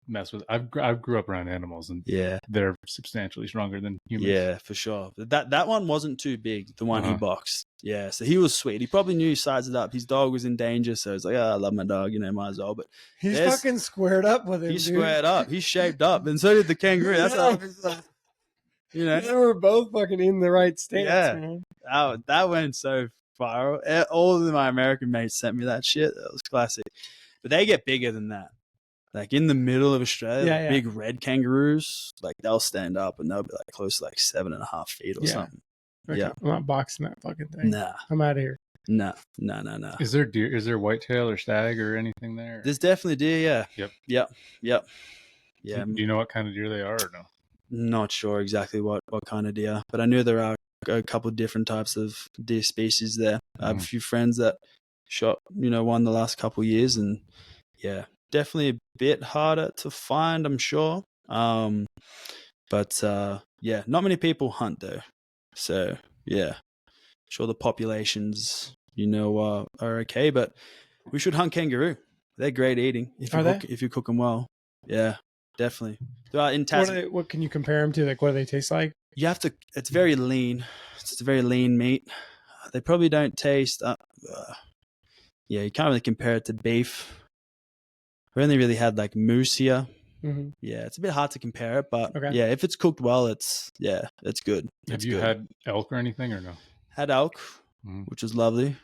Speaker 1: mess with. I grew up around animals, and they're substantially stronger than humans.
Speaker 3: Yeah, for sure. That one wasn't too big. The one he boxed. Yeah, so he was sweet. He probably knew he sized it up. His dog was in danger, so he's like, I love my dog, might as well. But
Speaker 2: he's fucking squared up with him.
Speaker 3: He's squared up. He's shaped up, and so did the kangaroo. That's how.
Speaker 2: They were both fucking in the right stance. Man.
Speaker 3: That went so viral. All of my American mates sent me that shit. That was classic. But they get bigger than that. Like in the middle of Australia, big red kangaroos, like they'll stand up and they'll be like close to like 7.5 feet or something.
Speaker 2: Okay.
Speaker 3: Yeah,
Speaker 2: I'm not boxing that fucking thing.
Speaker 3: Nah,
Speaker 2: I'm out of here.
Speaker 3: No.
Speaker 1: Is there deer? Is there whitetail or stag or anything there?
Speaker 3: There's definitely deer.
Speaker 1: Yeah.
Speaker 3: Yep. Yeah.
Speaker 1: Do you know what kind of deer they are or no?
Speaker 3: Not sure exactly what kind of deer, but I knew there are a couple of different types of deer species there. I have a few friends that shot, one the last couple of years, and definitely a bit harder to find, I'm sure. But not many people hunt though. So sure the populations, are okay, but we should hunt kangaroo. They're great eating if you cook them well. Yeah, definitely.
Speaker 2: What can you compare them to? Like, what do they taste like?
Speaker 3: You have to. It's very lean. It's a very lean meat. They probably don't taste. You can't really compare it to beef. We only really had like moose here.
Speaker 2: Mm-hmm.
Speaker 3: Yeah, it's a bit hard to compare it, but if it's cooked well, it's good.
Speaker 1: Have you had elk or anything or no?
Speaker 3: Had elk, which was lovely.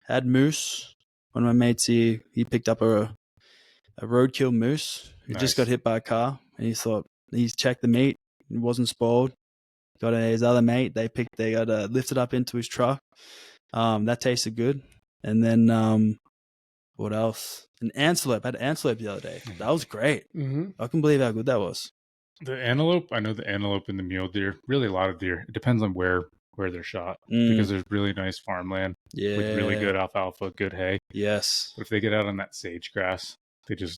Speaker 3: Had moose. One of my mates, he picked up a roadkill moose. He just got hit by a car, and he checked the meat. It wasn't spoiled. Got his other mate. They got lifted up into his truck. That tasted good. And then what else? An antelope. I had antelope the other day. That was great.
Speaker 2: Mm-hmm.
Speaker 3: I can believe how good that was.
Speaker 1: The antelope. I know the antelope and the mule deer. Really, a lot of deer. It depends on where they're shot, because there's really nice farmland with really good alfalfa, good hay.
Speaker 3: Yes.
Speaker 1: But if they get out on that sage grass, they just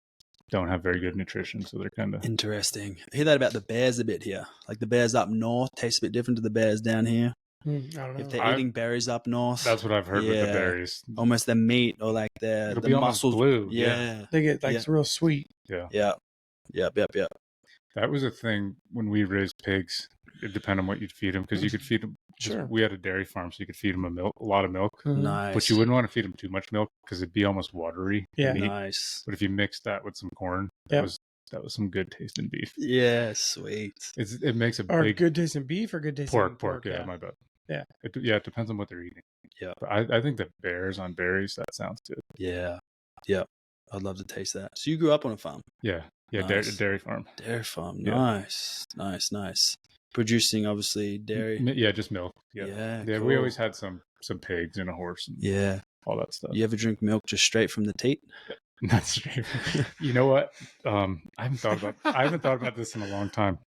Speaker 1: don't have very good nutrition, so they're kind of
Speaker 3: interesting. I hear that about the bears a bit here. Like the bears up north taste a bit different to the bears down here.
Speaker 2: I don't know.
Speaker 3: If they're eating berries up north,
Speaker 1: that's what I've heard with the berries.
Speaker 3: Almost the meat or like the muscles.
Speaker 1: Blue.
Speaker 3: Yeah.
Speaker 2: They get like real sweet.
Speaker 1: Yeah.
Speaker 3: Yep.
Speaker 1: That was a thing when we raised pigs. It depended on what you'd feed them, because you could feed them.
Speaker 2: Sure.
Speaker 1: We had a dairy farm, so you could feed them a lot of milk.
Speaker 3: Nice.
Speaker 1: But you wouldn't want to feed them too much milk because it'd be almost watery.
Speaker 2: Yeah.
Speaker 3: Nice.
Speaker 1: But if you mixed that with some corn, that was some good tasting beef.
Speaker 3: Yeah, sweet.
Speaker 1: It makes a
Speaker 2: or
Speaker 1: big
Speaker 2: good tasting beef or good tasting
Speaker 1: pork. Yeah, my bad.
Speaker 2: Yeah.
Speaker 1: It depends on what they're eating.
Speaker 3: Yeah.
Speaker 1: But I think the bears on berries, that sounds good.
Speaker 3: Yeah. I'd love to taste that. So you grew up on a farm?
Speaker 1: Yeah.
Speaker 3: Nice.
Speaker 1: Dairy farm.
Speaker 3: Dairy farm.
Speaker 1: Yeah.
Speaker 3: Nice. Producing obviously dairy.
Speaker 1: Yeah, just milk. Yeah.
Speaker 3: Cool.
Speaker 1: We always had some pigs and a horse and all that stuff.
Speaker 3: You ever drink milk just straight from the teat?
Speaker 1: Not straight. You know what? I haven't thought about this in a long time.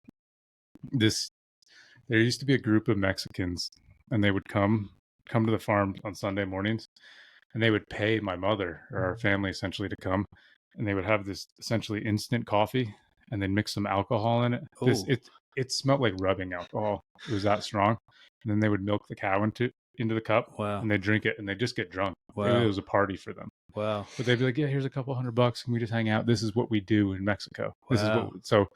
Speaker 1: There used to be a group of Mexicans, and they would come to the farm on Sunday mornings, and they would pay my mother or our family essentially to come, and they would have this essentially instant coffee, and they'd mix some alcohol in it. It smelled like rubbing alcohol. It was that strong. And then they would milk the cow into the cup.
Speaker 3: Wow.
Speaker 1: And they'd drink it, and they'd just get drunk.
Speaker 3: Wow.
Speaker 1: It was a party for them.
Speaker 3: Wow.
Speaker 1: But they'd be like, yeah, here's a couple $100 and we just hang out. This is what we do in Mexico.
Speaker 3: Wow.
Speaker 1: So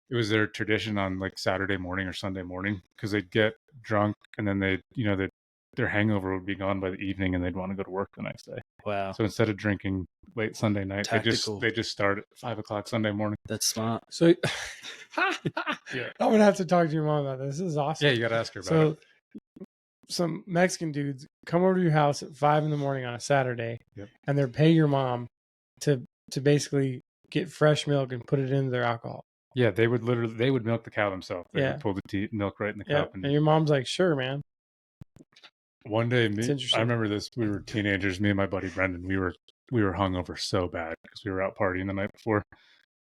Speaker 1: it was their tradition on like Saturday morning or Sunday morning, because they'd get drunk, and then their hangover would be gone by the evening, and they'd want to go to work the next day.
Speaker 3: Wow.
Speaker 1: So instead of drinking late Sunday night, they just start at 5:00 Sunday morning.
Speaker 3: That's smart.
Speaker 2: So
Speaker 1: Yeah.
Speaker 2: I'm gonna have to talk to your mom about this. This is awesome.
Speaker 1: Yeah, you got to ask her about it.
Speaker 2: Some Mexican dudes come over to your house at 5 a.m. on a Saturday,
Speaker 1: Yep.
Speaker 2: and they're paying your mom to basically get fresh milk and put it into their alcohol.
Speaker 1: Yeah, they would milk the cow themselves. They would pull the milk right in the cup.
Speaker 2: And your mom's like, sure, man.
Speaker 1: One day, I remember this. We were teenagers. Me and my buddy Brendan. We were hungover so bad because we were out partying the night before,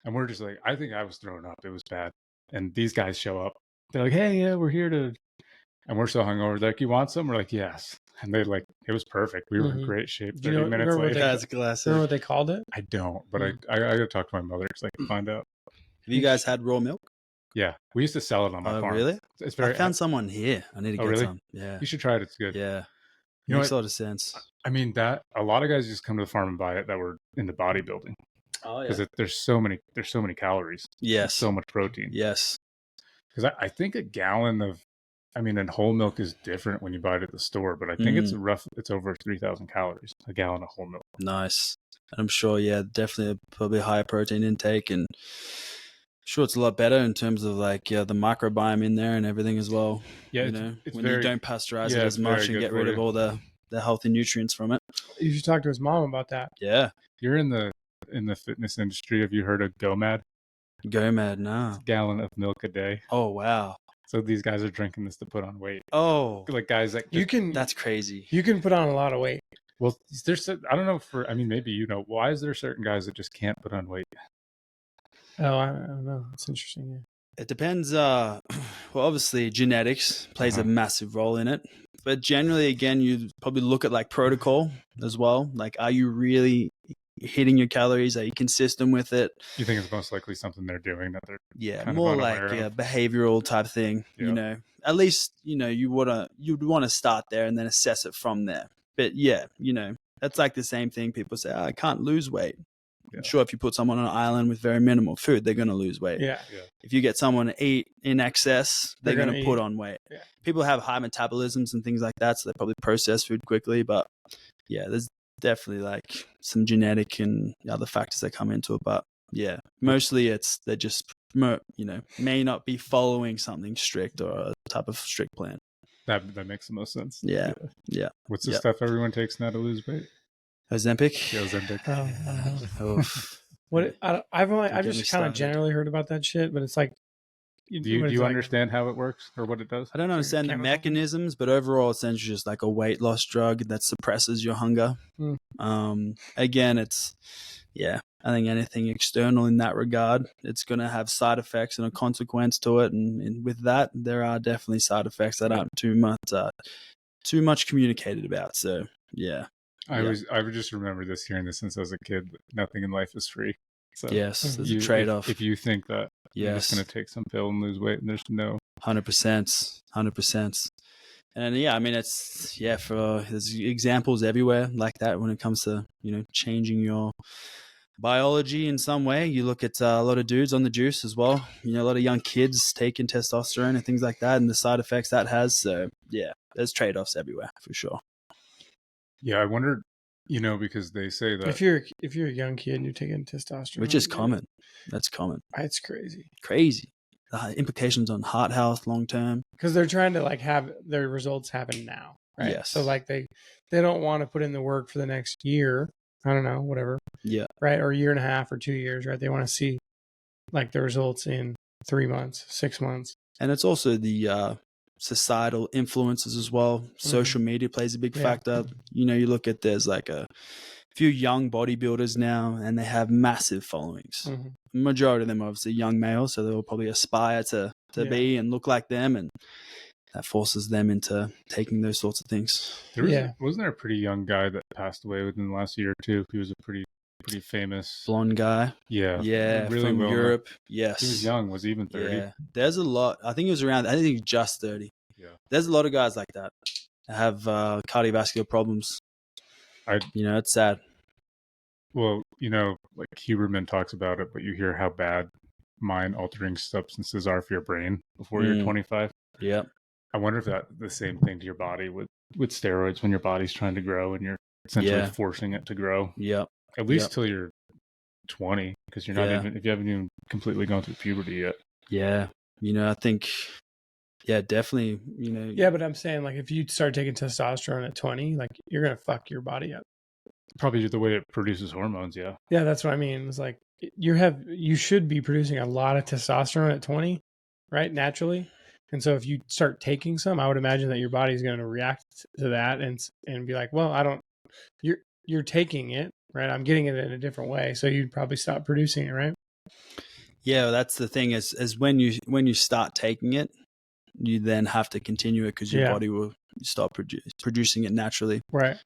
Speaker 1: and we're just like, I think I was throwing up. It was bad. And these guys show up. They're like, hey, yeah, we're here to, and we're so hungover. They're like, you want some? We're like, yes. And they it was perfect. We were in great shape. 30 minutes later.
Speaker 3: That's classic.
Speaker 2: Remember what they called it?
Speaker 1: I don't, but I got to talk to my mother because I can find out.
Speaker 3: Have you guys had raw milk?
Speaker 1: Yeah, we used to sell it on my farm.
Speaker 3: Really?
Speaker 1: It's
Speaker 3: I found someone here. I need to get some. Yeah,
Speaker 1: you should try it. It's good.
Speaker 3: Yeah,
Speaker 1: Makes
Speaker 3: a lot of sense.
Speaker 1: I mean, that a lot of guys just come to the farm and buy it that were into bodybuilding.
Speaker 3: Oh yeah,
Speaker 1: because there's so many calories.
Speaker 3: Yes,
Speaker 1: so much protein.
Speaker 3: Yes,
Speaker 1: because I think a gallon of, and whole milk is different when you buy it at the store, but I think it's over 3,000 calories a gallon of whole milk.
Speaker 3: Nice. I'm sure, definitely probably a higher protein intake, and sure it's a lot better in terms of like the microbiome in there and everything as well.
Speaker 1: Yeah,
Speaker 3: it's when you don't pasteurize it as much and get rid of all the healthy nutrients from it.
Speaker 2: You should talk to his mom about that.
Speaker 3: Yeah.
Speaker 1: You're in the fitness industry. Have you heard of GoMad?
Speaker 3: GoMad, no.
Speaker 1: It's a gallon of milk a day.
Speaker 3: Oh wow.
Speaker 1: So these guys are drinking this to put on weight.
Speaker 3: Oh,
Speaker 1: like guys that
Speaker 3: that's crazy.
Speaker 2: You can put on a lot of weight.
Speaker 1: Well, I don't know maybe why is there certain guys that just can't put on weight?
Speaker 2: Oh, I don't know. It's interesting. Yeah.
Speaker 3: It depends. Well, obviously genetics plays a massive role in it, but generally, again, you probably look at like protocol as well. Like, are you really hitting your calories? Are you consistent with it?
Speaker 1: You think it's most likely something they're doing that they're kind
Speaker 3: more
Speaker 1: of
Speaker 3: like a behavioral type thing.
Speaker 1: Yeah.
Speaker 3: At least you'd want to start there and then assess it from there. But that's like the same thing. People say, I can't lose weight. Yeah. Sure, if you put someone on an island with very minimal food, they're going to lose weight.
Speaker 2: Yeah.
Speaker 3: If you get someone to eat in excess, they're going to put on weight.
Speaker 2: Yeah.
Speaker 3: People have high metabolisms and things like that, so they probably process food quickly. But there's definitely like some genetic and other factors that come into it. But mostly they're just may not be following something strict or a type of strict plan.
Speaker 1: That makes the most sense.
Speaker 3: Yeah.
Speaker 1: What's the stuff everyone takes now to lose weight?
Speaker 3: Ozempic.
Speaker 1: Yeah, Ozempic.
Speaker 2: I've just kind of generally heard about that shit, but it's like,
Speaker 3: do
Speaker 1: you understand how it works or what it does?
Speaker 3: I don't understand the mechanisms, but overall, it's essentially just like a weight loss drug that suppresses your hunger. Again, I think anything external in that regard, it's going to have side effects and a consequence to it. And with that, there are definitely side effects that aren't too much communicated about. So, yeah.
Speaker 1: I would just remember hearing this since I was a kid. Nothing in life is free. So
Speaker 3: yes, there's a trade-off.
Speaker 1: If you think that you're just going to take some pill and lose weight, and there's no
Speaker 3: 100%. And yeah, I mean, there's examples everywhere like that when it comes to, changing your biology in some way. You look at a lot of dudes on the juice as well, a lot of young kids taking testosterone and things like that and the side effects that has. So yeah, there's trade-offs everywhere for sure.
Speaker 1: Yeah, I wondered, because they say that
Speaker 2: if you're a young kid and you're taking testosterone,
Speaker 3: which is common. That's common.
Speaker 2: It's crazy.
Speaker 3: The implications on heart health long term,
Speaker 2: because they're trying to like have their results happen now, right?
Speaker 3: Yes.
Speaker 2: So like they don't want to put in the work for the next year, I don't know, whatever, right, or a year and a half or 2 years, right? They want to see like the results in 3 months, 6 months.
Speaker 3: And it's also the societal influences as well. Social media plays a big factor. You look at, there's like a few young bodybuilders now and they have massive followings. Majority of them are obviously young males, so they'll probably aspire to be and look like them, and that forces them into taking those sorts of things.
Speaker 1: Wasn't there a pretty young guy that passed away within the last year or two? He was a pretty famous
Speaker 3: blonde guy.
Speaker 1: Yeah,
Speaker 3: really from Europe. Yes,
Speaker 1: he was young. Was he even 30?
Speaker 3: Yeah, there's a lot. I think he was around. I think he was just 30.
Speaker 1: Yeah,
Speaker 3: there's a lot of guys like that have cardiovascular problems. It's sad.
Speaker 1: Well, like Huberman talks about it, but you hear how bad mind-altering substances are for your brain before you're 25.
Speaker 3: Yeah.
Speaker 1: I wonder if that's the same thing to your body with steroids when your body's trying to grow and you're essentially forcing it to grow.
Speaker 3: Yep.
Speaker 1: At least till you're 20, because you're not even, if you haven't even completely gone through puberty yet.
Speaker 3: Yeah. I think, definitely,
Speaker 2: Yeah, but I'm saying, like, if you start taking testosterone at 20, like, you're going to fuck your body up.
Speaker 1: Probably the way it produces hormones, yeah.
Speaker 2: Yeah, that's what I mean. It's like, you should be producing a lot of testosterone at 20, right? Naturally. And so if you start taking some, I would imagine that your body's going to react to that and be like, well, you're taking it, right? I'm getting it in a different way. So you'd probably stop producing it, right?
Speaker 3: Yeah, well, that's the thing is when you start taking it, you then have to continue it because your body will stop producing it naturally.
Speaker 2: Right.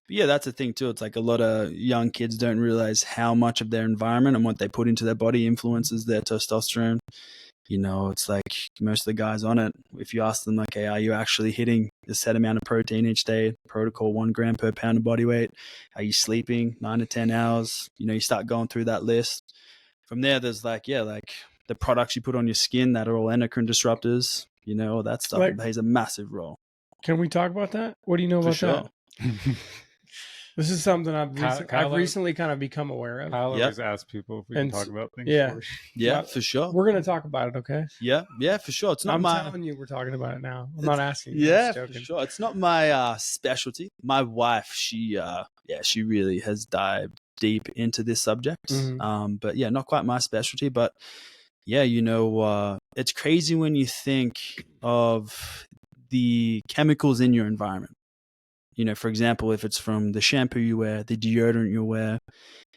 Speaker 3: But yeah, that's the thing too. It's like a lot of young kids don't realize how much of their environment and what they put into their body influences their testosterone. It's like most of the guys on it, if you ask them, like, hey, are you actually hitting a set amount of protein each day? Protocol 1 gram per pound of body weight. Are you sleeping 9 to 10 hours? You start going through that list. From there, there's like the products you put on your skin that are all endocrine disruptors, all that stuff plays a massive role.
Speaker 2: Can we talk about that? What do you know about that? This is something I've recently kind of become aware of.
Speaker 1: Kyle always asks people if we can talk about things.
Speaker 3: Yeah, for sure.
Speaker 2: We're going to talk about it, okay?
Speaker 3: Yeah, for sure.
Speaker 2: I'm telling you, we're talking about it now. I'm not asking you.
Speaker 3: Yeah, for sure. It's not my specialty. My wife, she really has dived deep into this subject. But yeah, not quite my specialty. But yeah, it's crazy when you think of the chemicals in your environment. For example, if it's from the shampoo you wear, the deodorant you wear,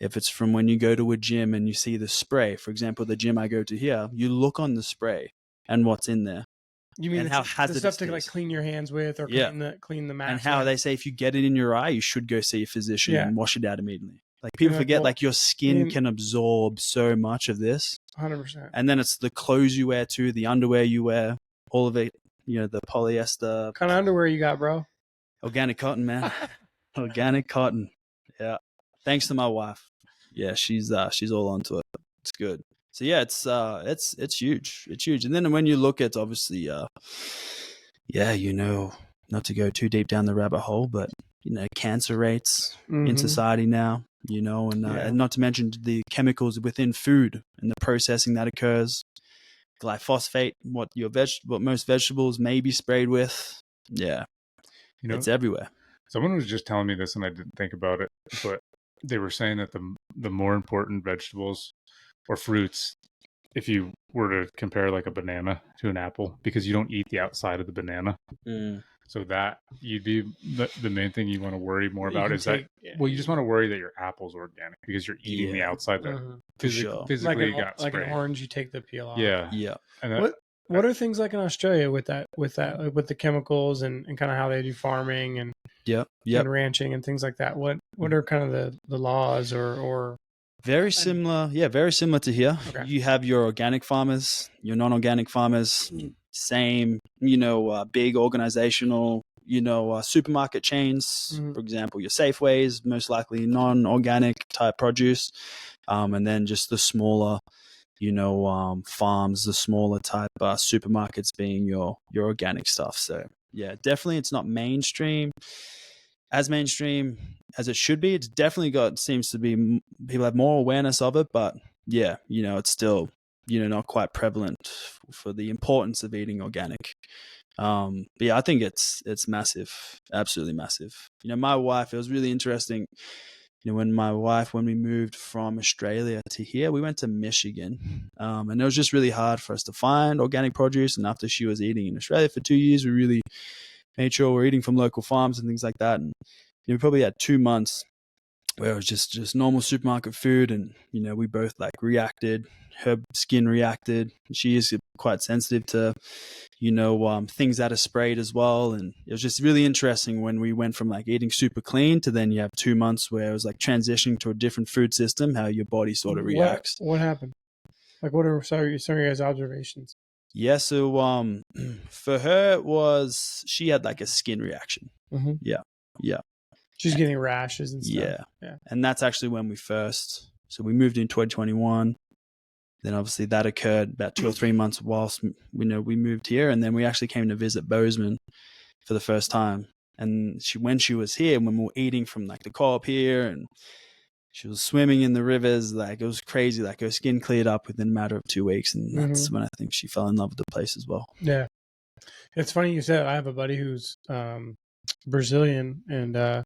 Speaker 3: if it's from when you go to a gym and you see the spray, for example, the gym I go to here, you look on the spray and what's in there.
Speaker 2: You mean
Speaker 3: and how hazardous
Speaker 2: the stuff to like clean your hands with or clean the mask?
Speaker 3: And how they say if you get it in your eye, you should go see a physician and wash it out immediately. Like people forget, like your skin can absorb so much of this.
Speaker 2: 100%.
Speaker 3: And then it's the clothes you wear too, the underwear you wear, all of it, the polyester.
Speaker 2: What kind of underwear you got, bro?
Speaker 3: Organic cotton, man. Organic cotton. Yeah. Thanks to my wife. Yeah, she's all onto it. It's good. So yeah, it's huge. It's huge. And then when you look at obviously not to go too deep down the rabbit hole, but cancer rates in society now, and not to mention the chemicals within food and the processing that occurs. Glyphosate, what most vegetables may be sprayed with. Yeah. It's everywhere.
Speaker 1: Someone was just telling me this and I didn't think about it, but they were saying that the more important vegetables or fruits, if you were to compare like a banana to an apple, because you don't eat the outside of the banana. So that you'd be the main thing you want to worry more about is that, you just want to worry that your apple's organic because you're eating the outside that physically got sprayed.
Speaker 2: Like an orange, you take the peel off.
Speaker 1: Yeah. And
Speaker 2: what are things like in Australia with the chemicals and kind of how they do farming and and ranching and things like that? What are kind of the laws or
Speaker 3: Very similar. Yeah, very similar to here.
Speaker 2: Okay.
Speaker 3: You have your organic farmers, your non-organic farmers, same, big organizational, supermarket chains, for example, your Safeways, most likely non-organic type produce. And then just the smaller, farms, the smaller type supermarkets being your organic stuff. So yeah, definitely it's not mainstream as it should be. It's definitely seems to be, people have more awareness of it, but yeah, it's still, not quite prevalent for the importance of eating organic. But yeah, I think it's massive, absolutely massive. My wife, it was really interesting. When we moved from Australia to here, we went to Michigan, and it was just really hard for us to find organic produce. And after she was eating in Australia for 2 years, we really made sure we're eating from local farms and things like that. And we probably had 2 months where it was just normal supermarket food, and we both reacted. Her skin reacted. She is quite sensitive to things that are sprayed as well, and it was just really interesting when we went from eating super clean to then you have 2 months where it was transitioning to a different food system, how your body sort of reacts.
Speaker 2: What happened? What are some of your guys' observations?
Speaker 3: Yeah, so for her it was, she had a skin reaction.
Speaker 2: Mm-hmm.
Speaker 3: Yeah.
Speaker 2: She's getting rashes and stuff.
Speaker 3: Yeah. And that's actually when we moved in 2021. Then obviously that occurred about 2 or 3 months whilst we moved here, and then we actually came to visit Bozeman for the first time. And when she was here, when we were eating from the co-op here, and she was swimming in the rivers, it was crazy. Her skin cleared up within a matter of 2 weeks, and that's when I think she fell in love with the place as well.
Speaker 2: Yeah, it's funny you said. I have a buddy who's Brazilian, and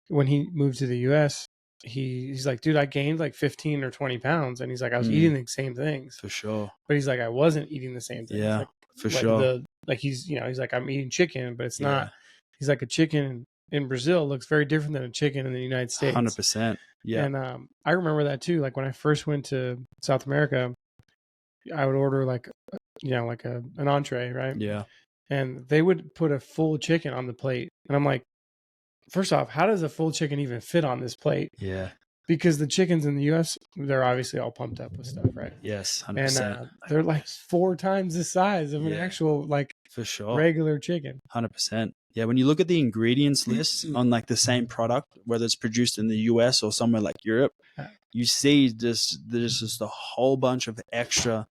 Speaker 2: when he moved to the U.S., he's like, dude, I gained 15 or 20 pounds, and he's like, I was eating the same things
Speaker 3: for sure,
Speaker 2: but he's like, I wasn't eating the same things.
Speaker 3: Yeah, for sure.
Speaker 2: He's like, I'm eating chicken, but it's not. He's like, a chicken in Brazil looks very different than a chicken in the United States.
Speaker 3: 100%. Yeah,
Speaker 2: and I remember that too. When I first went to South America, I would order an entree, right?
Speaker 3: Yeah,
Speaker 2: and they would put a full chicken on the plate, and I'm like, first off, how does a full chicken even fit on this plate?
Speaker 3: Yeah.
Speaker 2: Because the chickens in the U.S., they're obviously all pumped up with stuff, right?
Speaker 3: Yes, 100%.
Speaker 2: And they're 4 times the size of an actual
Speaker 3: for sure
Speaker 2: regular chicken.
Speaker 3: 100%. Yeah, when you look at the ingredients list on the same product, whether it's produced in the U.S. or somewhere like Europe, you see there's just a whole bunch of extra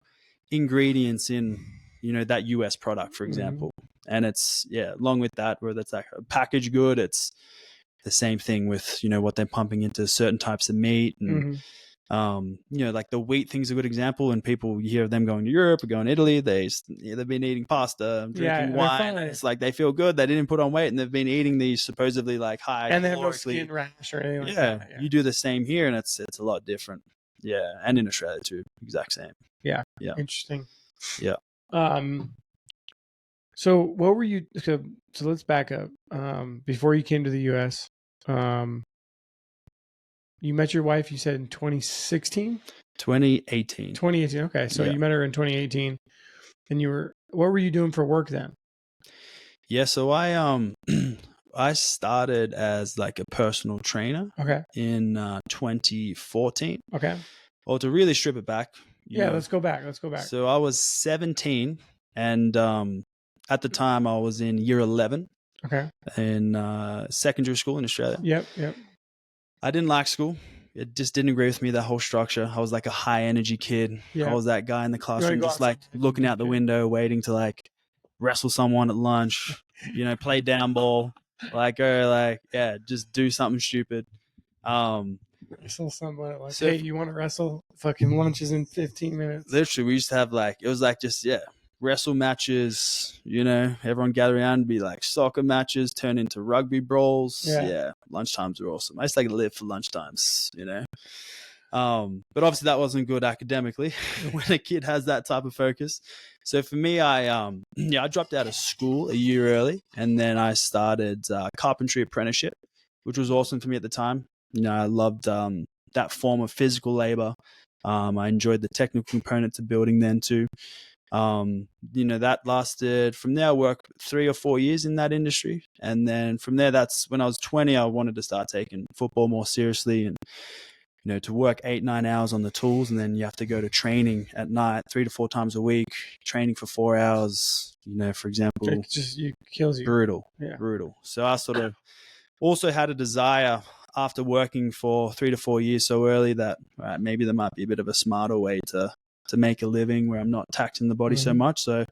Speaker 3: ingredients in that U.S. product, for example. And it's along with that, whether it's a packaged good, it's the same thing with what they're pumping into certain types of meat, and the wheat thing's a good example. And people, you hear them going to Europe or going to Italy, they've been eating pasta, drinking wine. It's they feel good, they didn't put on weight, and they've been eating these supposedly high,
Speaker 2: and they have no skin rash or anything like that.
Speaker 3: You do the same here, and it's a lot different. And in Australia too, exact same. Yeah
Speaker 2: Interesting.
Speaker 3: Yeah.
Speaker 2: So what were you, so let's back up. Before you came to the US, you met your wife, you said in 2016?
Speaker 3: 2018.
Speaker 2: 2018. Okay. So you met her in 2018, and what were you doing for work then?
Speaker 3: Yeah. So I started as a personal trainer.
Speaker 2: Okay.
Speaker 3: In 2014.
Speaker 2: Okay.
Speaker 3: Well, to really strip it back.
Speaker 2: Let's go back.
Speaker 3: So I was 17, and at the time I was in year 11.
Speaker 2: Okay.
Speaker 3: In secondary school in Australia.
Speaker 2: Yep.
Speaker 3: I didn't like school. It just didn't agree with me, that whole structure. I was a high energy kid. I was that guy in the classroom just looking out the window, waiting to wrestle someone at lunch, play down ball, just do something stupid.
Speaker 2: Wrestle someone hey, you want to wrestle? Fucking lunch is in 15 minutes.
Speaker 3: Literally, we used to have it was wrestle matches, everyone gather around and be soccer matches turn into rugby brawls. Yeah. Lunchtimes are awesome. I used to live for lunchtimes, but obviously that wasn't good academically when a kid has that type of focus. So for me, I dropped out of school a year early, and then I started carpentry apprenticeship, which was awesome for me at the time. I loved that form of physical labor. I enjoyed the technical component to building then too. That lasted, from there I worked 3 or 4 years in that industry, and then from there, that's when I was 20, I wanted to start taking football more seriously, and to work 8-9 hours on the tools, and then you have to go to training at night 3 to 4 times a week, training for 4 hours, for example.
Speaker 2: It just kills you.
Speaker 3: Brutal.
Speaker 2: Yeah.
Speaker 3: Brutal. So I sort of also had a desire after working for 3 to 4 years so early that maybe there might be a bit of a smarter way to make a living where I'm not taxing the body so much. So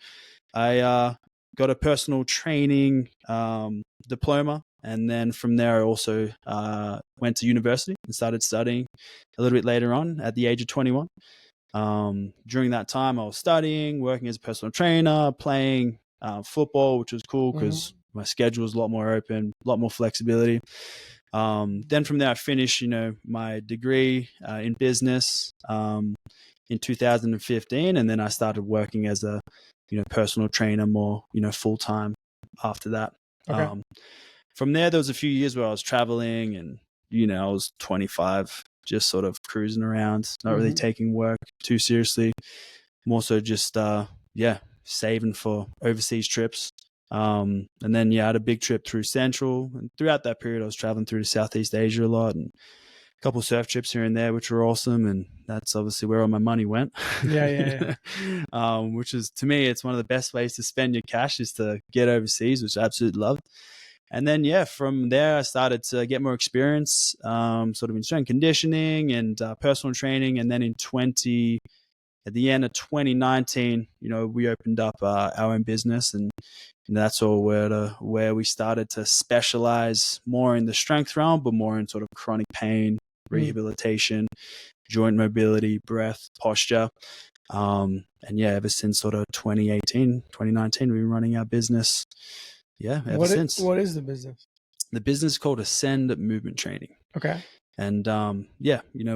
Speaker 3: I got a personal training diploma. And then from there, I also went to university and started studying a little bit later on at the age of 21. During that time, I was studying, working as a personal trainer, playing football, which was cool because my schedule was a lot more open, a lot more flexibility. Then from there, I finished, my degree in business in 2015, and then I started working as a, personal trainer more, full-time after that.
Speaker 2: Okay.
Speaker 3: From there was a few years where I was traveling and, I was 25, just sort of cruising around, not really taking work too seriously, more so just, saving for overseas trips. And then, I had a big trip through Central, and throughout that period, I was traveling through Southeast Asia a lot and a couple of surf trips here and there, which were awesome. And that's obviously where all my money went.
Speaker 2: Yeah.
Speaker 3: Which is, to me, it's one of the best ways to spend your cash is to get overseas, which I absolutely loved. And then, from there, I started to get more experience, sort of in strength conditioning and personal training. And then at the end of 2019, we opened up our own business, and that's all where we started to specialize more in the strength realm, but more in sort of chronic pain, rehabilitation, joint mobility, breath, posture. And ever since sort of 2019, we've been running our business. Ever since.
Speaker 2: What is the business?
Speaker 3: The business is called Ascend Movement Training.
Speaker 2: Okay.
Speaker 3: And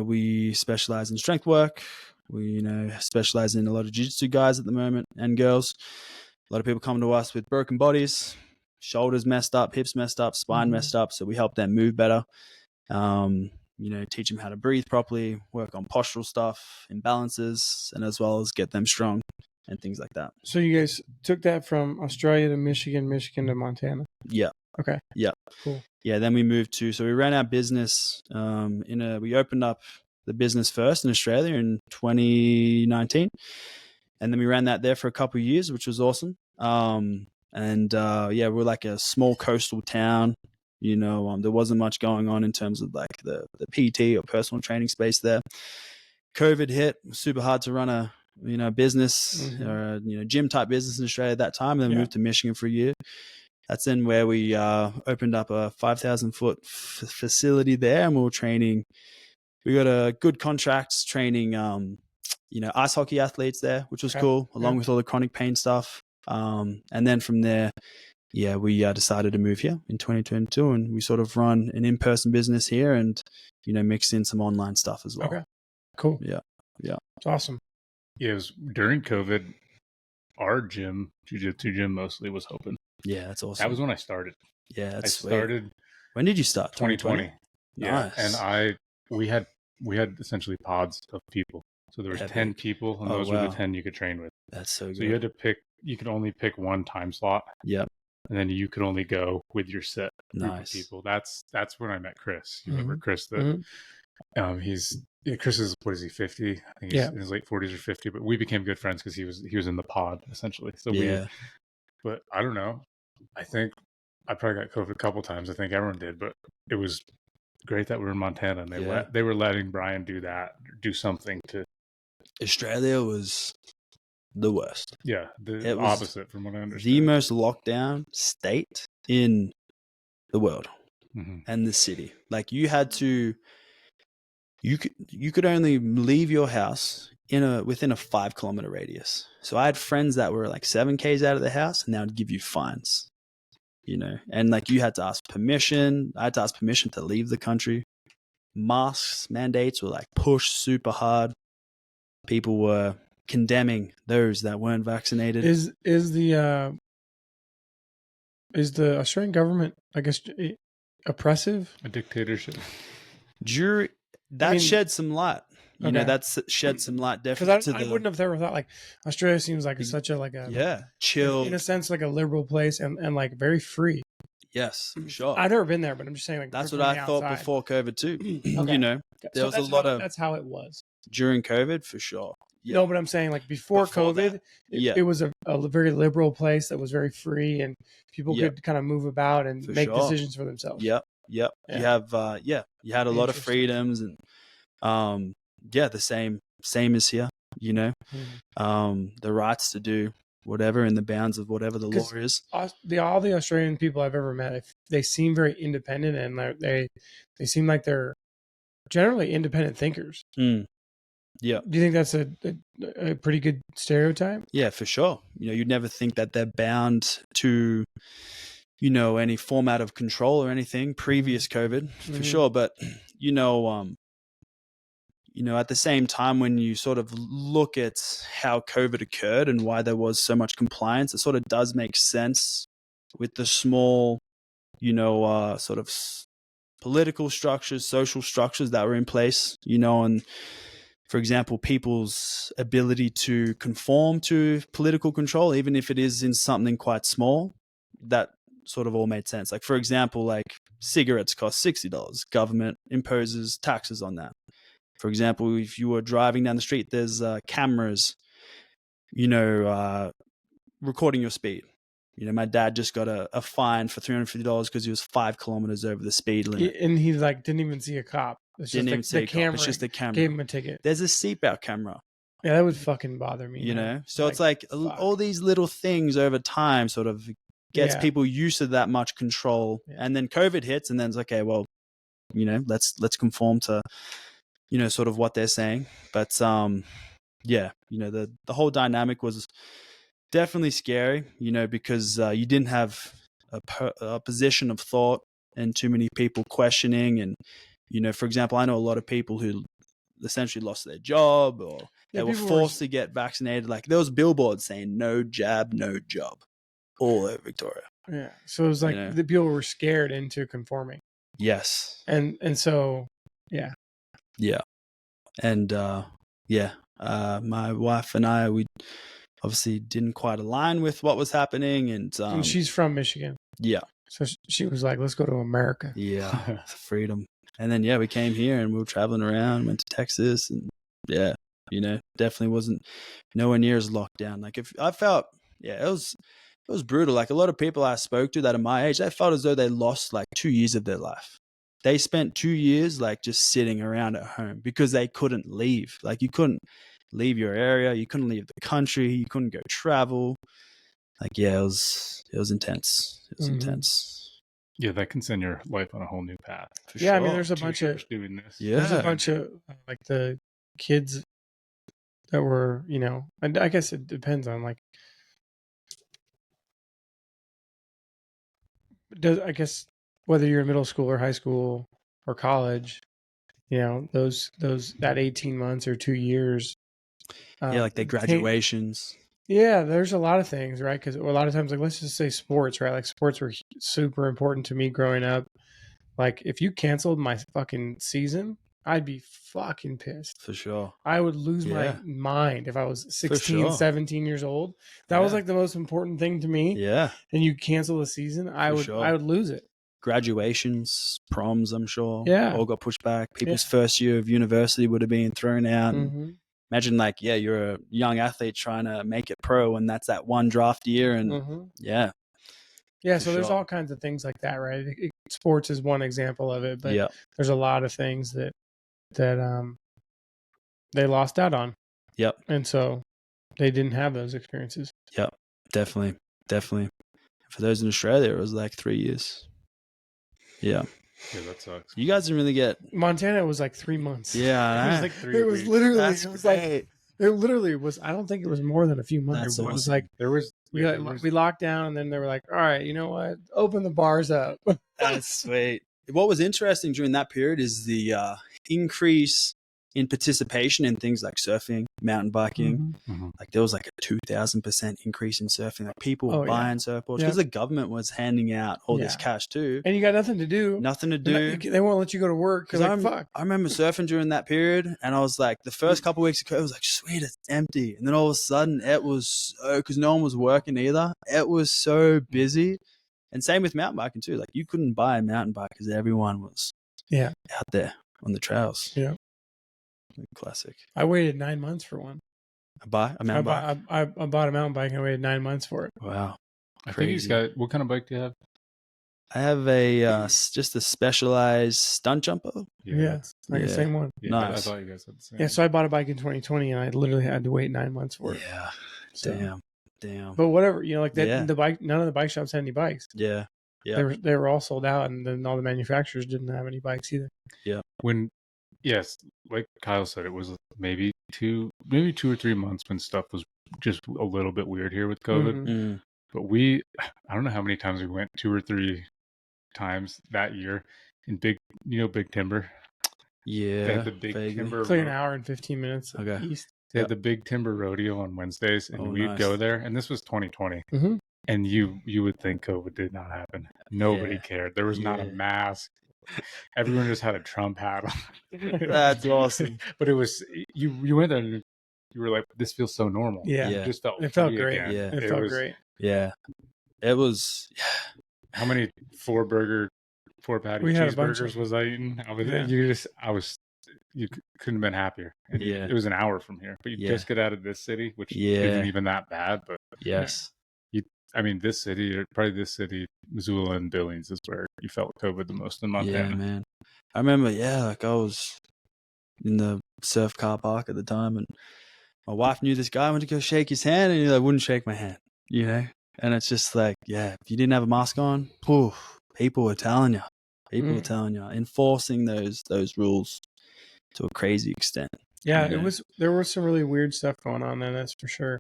Speaker 3: we specialize in strength work. We, specialize in a lot of jiu-jitsu guys at the moment and girls. A lot of people come to us with broken bodies, shoulders messed up, hips messed up, spine messed up. So we help them move better. Teach them how to breathe properly, work on postural stuff, imbalances, and as well as get them strong and things like that.
Speaker 2: So you guys took that from Australia to Michigan to Montana?
Speaker 3: Yeah.
Speaker 2: Okay.
Speaker 3: Yeah.
Speaker 2: Cool.
Speaker 3: Yeah. Then we moved so we ran our business we opened up the business first in Australia in 2019. And then we ran that there for a couple of years, which was awesome. We're like a small coastal town. There wasn't much going on in terms of like the PT or personal training space there. COVID hit, super hard to run a business or gym type business in Australia at that time. And then we moved to Michigan for a year. That's then where we opened up a 5,000 foot facility there, and we were training. We got a good contracts training, ice hockey athletes there, which was cool, along with all the chronic pain stuff. And then from there, we decided to move here in 2022, and we sort of run an in-person business here and, mix in some online stuff as well.
Speaker 2: Okay, cool.
Speaker 3: Yeah.
Speaker 2: It's awesome.
Speaker 1: Yeah, it was during COVID, our gym, jiu-jitsu gym mostly, was open.
Speaker 3: Yeah, that's awesome.
Speaker 1: That was when I started.
Speaker 3: Yeah, that's
Speaker 1: sweet. I started.
Speaker 3: When did you start?
Speaker 1: 2020. Yeah,
Speaker 3: nice.
Speaker 1: And we had essentially pods of people. So there was 10 people, and those were the 10 you could train with.
Speaker 3: That's so good.
Speaker 1: So you had to pick. You could only pick one time slot.
Speaker 3: Yeah.
Speaker 1: And then you could only go with your set group of
Speaker 3: Nice.
Speaker 1: people. That's when I met Chris. You remember Chris? Chris is, what is he, 50? I think he's in his late 40s or 50. But we became good friends because he was in the pod essentially. So but I don't know. I think I probably got COVID a couple times. I think everyone did, but it was great that we were in Montana and they were letting Brian do something to.
Speaker 3: Australia was the worst.
Speaker 1: Yeah, the opposite from what I understand.
Speaker 3: The most lockdown state in the world and the city. Like you could only leave your house within a 5 kilometer radius. So I had friends that were like 7 Ks out of the house, and they would give you fines, and like you had to ask permission. I had to ask permission to leave the country. Masks mandates were like pushed super hard. People were condemning those that weren't vaccinated.
Speaker 2: Is the Australian government, I guess, oppressive?
Speaker 1: A dictatorship.
Speaker 3: Shed some light. That's shed some light definitely.
Speaker 2: Because I wouldn't have ever thought, like, Australia seems like such a
Speaker 3: chill,
Speaker 2: in a sense, like a liberal place and like very free.
Speaker 3: Yes, sure.
Speaker 2: I've never been there, but I'm just saying, like,
Speaker 3: that's what I thought before COVID too. there was a lot of
Speaker 2: that's how it was
Speaker 3: during COVID for sure.
Speaker 2: Yeah. No, but I'm saying like before COVID, it was a very liberal place that was very free and people could kind of move about and make decisions for themselves.
Speaker 3: Yep. You have you had a lot of freedoms and the same as here, you know. The rights to do whatever in the bounds of whatever the law is.
Speaker 2: All the Australian people I've ever met, they seem very independent and they seem like they're generally independent thinkers.
Speaker 3: Yeah.
Speaker 2: Do you think that's a pretty good stereotype?
Speaker 3: Yeah, for sure. You know, you'd never think that they're bound to, you know, any format of control or anything previous COVID, for sure. But, you know, at the same time, when you sort of look at how COVID occurred and why there was so much compliance, it sort of does make sense with the small, you know, sort of political structures, social structures that were in place, you know, and for example, people's ability to conform to political control, even if it is in something quite small, that sort of all made sense. Like, for example, like cigarettes cost $60. Government imposes taxes on that. For example, if you were driving down the street, there's cameras, you know, recording your speed. You know, my dad just got a fine for $350 because he was 5 kilometers over the speed limit.
Speaker 2: And he like didn't even see a cop. It's
Speaker 3: didn't even see
Speaker 2: the camera.
Speaker 3: It's just the camera.
Speaker 2: Gave him a ticket.
Speaker 3: There's a seatbelt camera.
Speaker 2: Yeah, that would fucking bother me.
Speaker 3: You know? So it's like all these little things over time sort of gets people used to that much control. Yeah. And then COVID hits and then it's okay, well, you know, let's conform to, you know, sort of what they're saying. But you know, the whole dynamic was definitely scary, you know, because you didn't have a position of thought and too many people questioning. And, you know, for example, I know a lot of people who essentially lost their job or they were forced to get vaccinated. Like there was billboards saying no jab, no job all over Victoria.
Speaker 2: Yeah. So it was like, you know, the people were scared into conforming.
Speaker 3: Yes.
Speaker 2: And so, yeah.
Speaker 3: Yeah. And my wife and I, we obviously didn't quite align with what was happening. And
Speaker 2: she's from Michigan.
Speaker 3: Yeah.
Speaker 2: So she was like, let's go to America.
Speaker 3: Yeah. Freedom. And then, we came here and we were traveling around, went to Texas and you know, definitely wasn't nowhere near as locked down. Like if I felt, it was brutal. Like a lot of people I spoke to that are my age, they felt as though they lost like 2 years of their life. They spent 2 years like just sitting around at home because they couldn't leave. Like you couldn't leave your area. You couldn't leave the country. You couldn't go travel. Like, it was intense. It was intense.
Speaker 1: Yeah, that can send your life on a whole new path.
Speaker 2: For sure. I mean, there's a bunch of
Speaker 1: doing this.
Speaker 2: Yeah, there's a bunch of like the kids that were, you know, and I guess it depends on like. I guess whether you're in middle school or high school or college, you know, that 18 months or 2 years.
Speaker 3: Like the graduations.
Speaker 2: Yeah, there's a lot of things, right? Because a lot of times, like, let's just say sports, right? Like, sports were super important to me growing up. Like, if you canceled my fucking season, I'd be fucking pissed.
Speaker 3: For sure.
Speaker 2: I would lose my mind if I was 16, 17 years old. That was like the most important thing to me.
Speaker 3: Yeah.
Speaker 2: And you cancel the season, I would lose it.
Speaker 3: Graduations, proms, I'm sure.
Speaker 2: Yeah.
Speaker 3: All got pushed back. People's first year of university would have been thrown out.
Speaker 2: Mm-hmm.
Speaker 3: Imagine like, you're a young athlete trying to make it pro and that's that one draft year. And
Speaker 2: Yeah, so there's all kinds of things like that, right? Sports is one example of it, but there's a lot of things that they lost out on.
Speaker 3: Yep.
Speaker 2: And so they didn't have those experiences.
Speaker 3: Yep. Definitely. For those in Australia, it was like 3 years. Yeah.
Speaker 1: Yeah, that sucks.
Speaker 3: You guys didn't really get
Speaker 2: Montana was like 3 months.
Speaker 3: Yeah,
Speaker 1: it was like 3 weeks.
Speaker 2: It was literally.
Speaker 3: That's
Speaker 2: it was
Speaker 3: great.
Speaker 2: like it literally was. I don't think it was more than a few months. It was like we locked down, and then they were like, "All right, you know what? Open the bars up."
Speaker 3: That's sweet. What was interesting during that period is the increase in participation in things like surfing, mountain biking.
Speaker 1: Mm-hmm.
Speaker 3: Like there was like a 2,000% increase in surfing. Like people were buying surfboards because the government was handing out all this cash too.
Speaker 2: And you got nothing to do. They won't let you go to work because
Speaker 3: I remember surfing during that period, and I was like, the first couple of weeks it was like, sweet, it's empty. And then all of a sudden it was because no one was working either. It was so busy. And same with mountain biking too. Like you couldn't buy a mountain bike because everyone was out there. on the trails.
Speaker 2: Yeah.
Speaker 3: Classic.
Speaker 2: I waited 9 months for one.
Speaker 3: A mountain bike?
Speaker 2: I bought a mountain bike and I waited 9 months for it.
Speaker 3: Wow.
Speaker 1: I think he's got, what kind of bike do you have?
Speaker 3: I have a just a specialized stunt jumper.
Speaker 2: Yeah, like the same one.
Speaker 1: Yeah,
Speaker 3: nice.
Speaker 1: I thought you guys had the same.
Speaker 2: Yeah, so I bought a bike in 2020 and I literally had to wait 9 months for it.
Speaker 3: Yeah.
Speaker 2: So,
Speaker 3: Damn.
Speaker 2: but whatever, like that. The bike. None of the bike shops had any bikes.
Speaker 3: Yeah.
Speaker 2: They were all sold out, and then all the manufacturers didn't have any bikes either.
Speaker 3: Yeah.
Speaker 1: Yes, like Kyle said, it was maybe 2 or 3 months when stuff was just a little bit weird here with COVID.
Speaker 2: Mm-hmm.
Speaker 1: But I don't know how many times we went, 2 or 3 times that year in Big Timber.
Speaker 3: Yeah.
Speaker 1: They had the Big Timber.
Speaker 2: It's like an hour and 15 minutes east.
Speaker 1: They had the Big Timber Rodeo on Wednesdays, and we'd go there. And this was 2020.
Speaker 2: Mm-hmm.
Speaker 1: And you would think COVID did not happen. Nobody cared. There was not a mask. Everyone just had a Trump hat on.
Speaker 3: That's awesome.
Speaker 1: But it was you went there and you were like, this feels so normal.
Speaker 2: Yeah.
Speaker 1: It just felt
Speaker 2: great.
Speaker 1: Again.
Speaker 3: Yeah.
Speaker 2: It felt great.
Speaker 3: Yeah. It was.
Speaker 1: How many 4-patty cheeseburgers was I eating? You couldn't have been happier. And it was an hour from here, but you just get out of this city, which isn't even that bad. But
Speaker 3: yes,
Speaker 1: this city, Missoula and Billings is where you felt COVID the most in Montana.
Speaker 3: Yeah, man. I remember, like I was in the surf car park at the time, and my wife knew this guy. I went to go shake his hand, and he wouldn't shake my hand, And it's just like, if you didn't have a mask on, people were telling you. People were telling you, enforcing those rules to a crazy extent.
Speaker 2: Yeah, there was some really weird stuff going on there, that's for sure.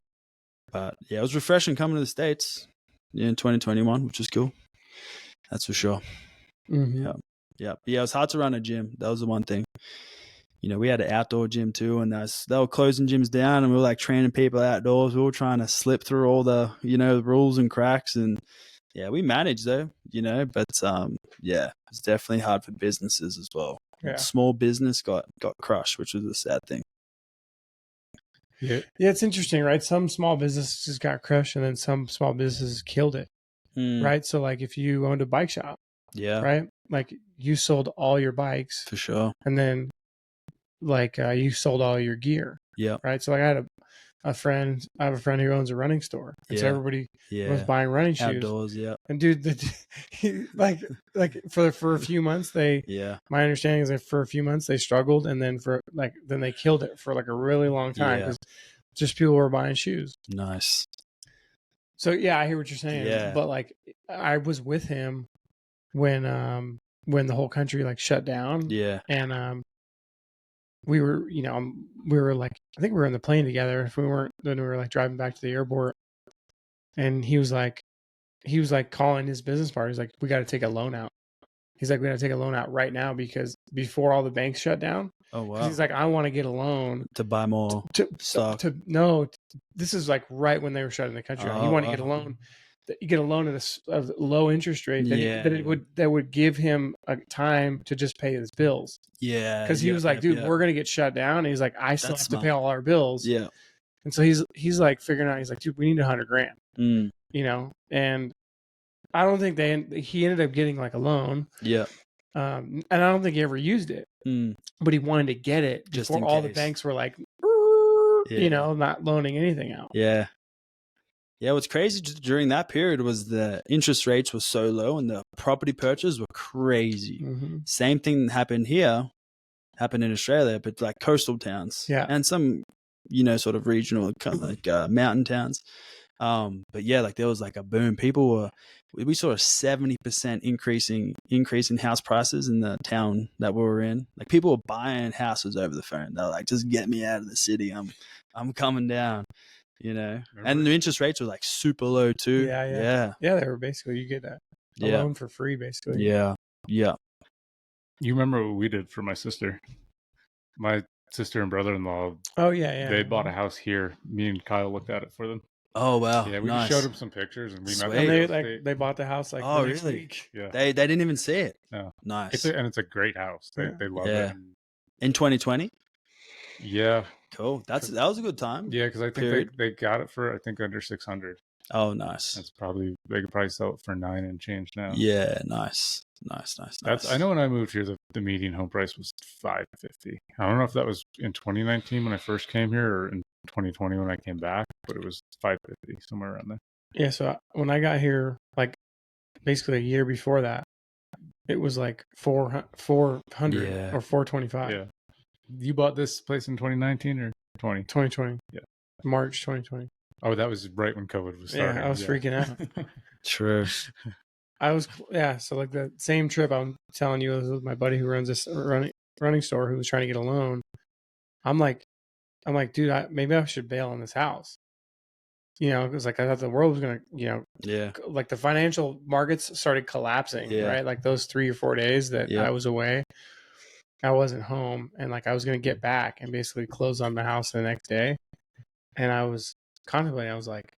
Speaker 3: But it was refreshing coming to the States in 2021, which was cool. That's for sure.
Speaker 2: Mm-hmm.
Speaker 3: Yeah. It was hard to run a gym. That was the one thing. We had an outdoor gym too, and they were closing gyms down, and we were like training people outdoors. We were trying to slip through all the, rules and cracks, and we managed though, but it's definitely hard for businesses as well.
Speaker 2: Yeah.
Speaker 3: Small business got crushed, which was a sad thing.
Speaker 2: Yeah, it's interesting, right? Some small businesses got crushed, and then some small businesses killed it, right? So, like, if you owned a bike shop, right, like you sold all your bikes
Speaker 3: for sure,
Speaker 2: and then like you sold all your gear, right? So, like, I have a friend who owns a running store, and so everybody was buying running shoes
Speaker 3: outdoors,
Speaker 2: and dude, like for a few months my understanding is that for a few months they struggled, and then then they killed it for like a really long time because just people were buying shoes.
Speaker 3: Nice.
Speaker 2: So I hear what you're saying, but like I was with him when the whole country like shut down, and we were like, I think we were in the plane together. If we weren't, then we were like driving back to the airport, and he was like calling his business partner. He's like, we got to take a loan out. He's like, we got to take a loan out right now because before all the banks shut down.
Speaker 3: Oh wow.
Speaker 2: He's like, I want to get a loan
Speaker 3: to buy more stock.
Speaker 2: This is like right when they were shutting the country down. You want to get a loan. You get a loan at a low interest rate that would give him a time to just pay his bills.
Speaker 3: Yeah,
Speaker 2: because he was like, dude, we're gonna get shut down. And he's like, I still have to pay all our bills. Yeah, and so he's like figuring out. He's like, dude, we need $100,000. And I don't think he ended up getting like a loan. Yeah, and I don't think he ever used it. But he wanted to get it just before all the banks were like, not loaning anything out.
Speaker 3: Yeah. Yeah, what's crazy during that period was the interest rates were so low and the property purchases were crazy. Mm-hmm. Same thing happened in Australia, but like coastal towns. Yeah. And some, sort of regional, like mountain towns. But like there was like a boom. We saw a 70% increase in house prices in the town that we were in. Like people were buying houses over the phone. They're like, just get me out of the city. I'm coming down. And the interest rates were like super low too.
Speaker 2: Yeah. They were basically, you get a loan for free basically.
Speaker 3: Yeah.
Speaker 1: You remember what we did for my sister? My sister and brother-in-law.
Speaker 2: Oh yeah.
Speaker 1: They bought a house here. Me and Kyle looked at it for them.
Speaker 3: Oh wow.
Speaker 1: Yeah, we just showed them some pictures and we met them.
Speaker 2: And they bought the house like
Speaker 3: the
Speaker 2: next
Speaker 3: really?
Speaker 2: week.
Speaker 3: Yeah. They didn't even see it.
Speaker 1: No.
Speaker 3: Nice.
Speaker 1: It's a great house. They love it.
Speaker 3: In 2020?
Speaker 1: Yeah.
Speaker 3: Cool. That was a good time.
Speaker 1: Yeah, because I think they got it for under 600.
Speaker 3: Oh, nice.
Speaker 1: They could probably sell it for 9 and change now.
Speaker 3: Yeah, nice. Nice.
Speaker 1: I know when I moved here, the median home price was $550. I don't know if that was in 2019 when I first came here or in 2020 when I came back, but it was $550, somewhere around there.
Speaker 2: Yeah. So when I got here, like basically a year before that, it was like 400 or 425.
Speaker 1: Yeah. You bought this place in 2019 or
Speaker 2: 2020.
Speaker 1: Yeah.
Speaker 2: March 2020.
Speaker 1: Oh, that was right when COVID was starting.
Speaker 2: Yeah, I was freaking out.
Speaker 3: True.
Speaker 2: So like the same trip I'm telling you was with my buddy who runs this running store who was trying to get a loan. I'm like, dude, maybe I should bail on this house. You know, because like I thought the world was gonna, like the financial markets started collapsing, right? Like those 3 or 4 days that I was away, I wasn't home, and like I was gonna get back and basically close on the house the next day. And I was contemplating, I was like,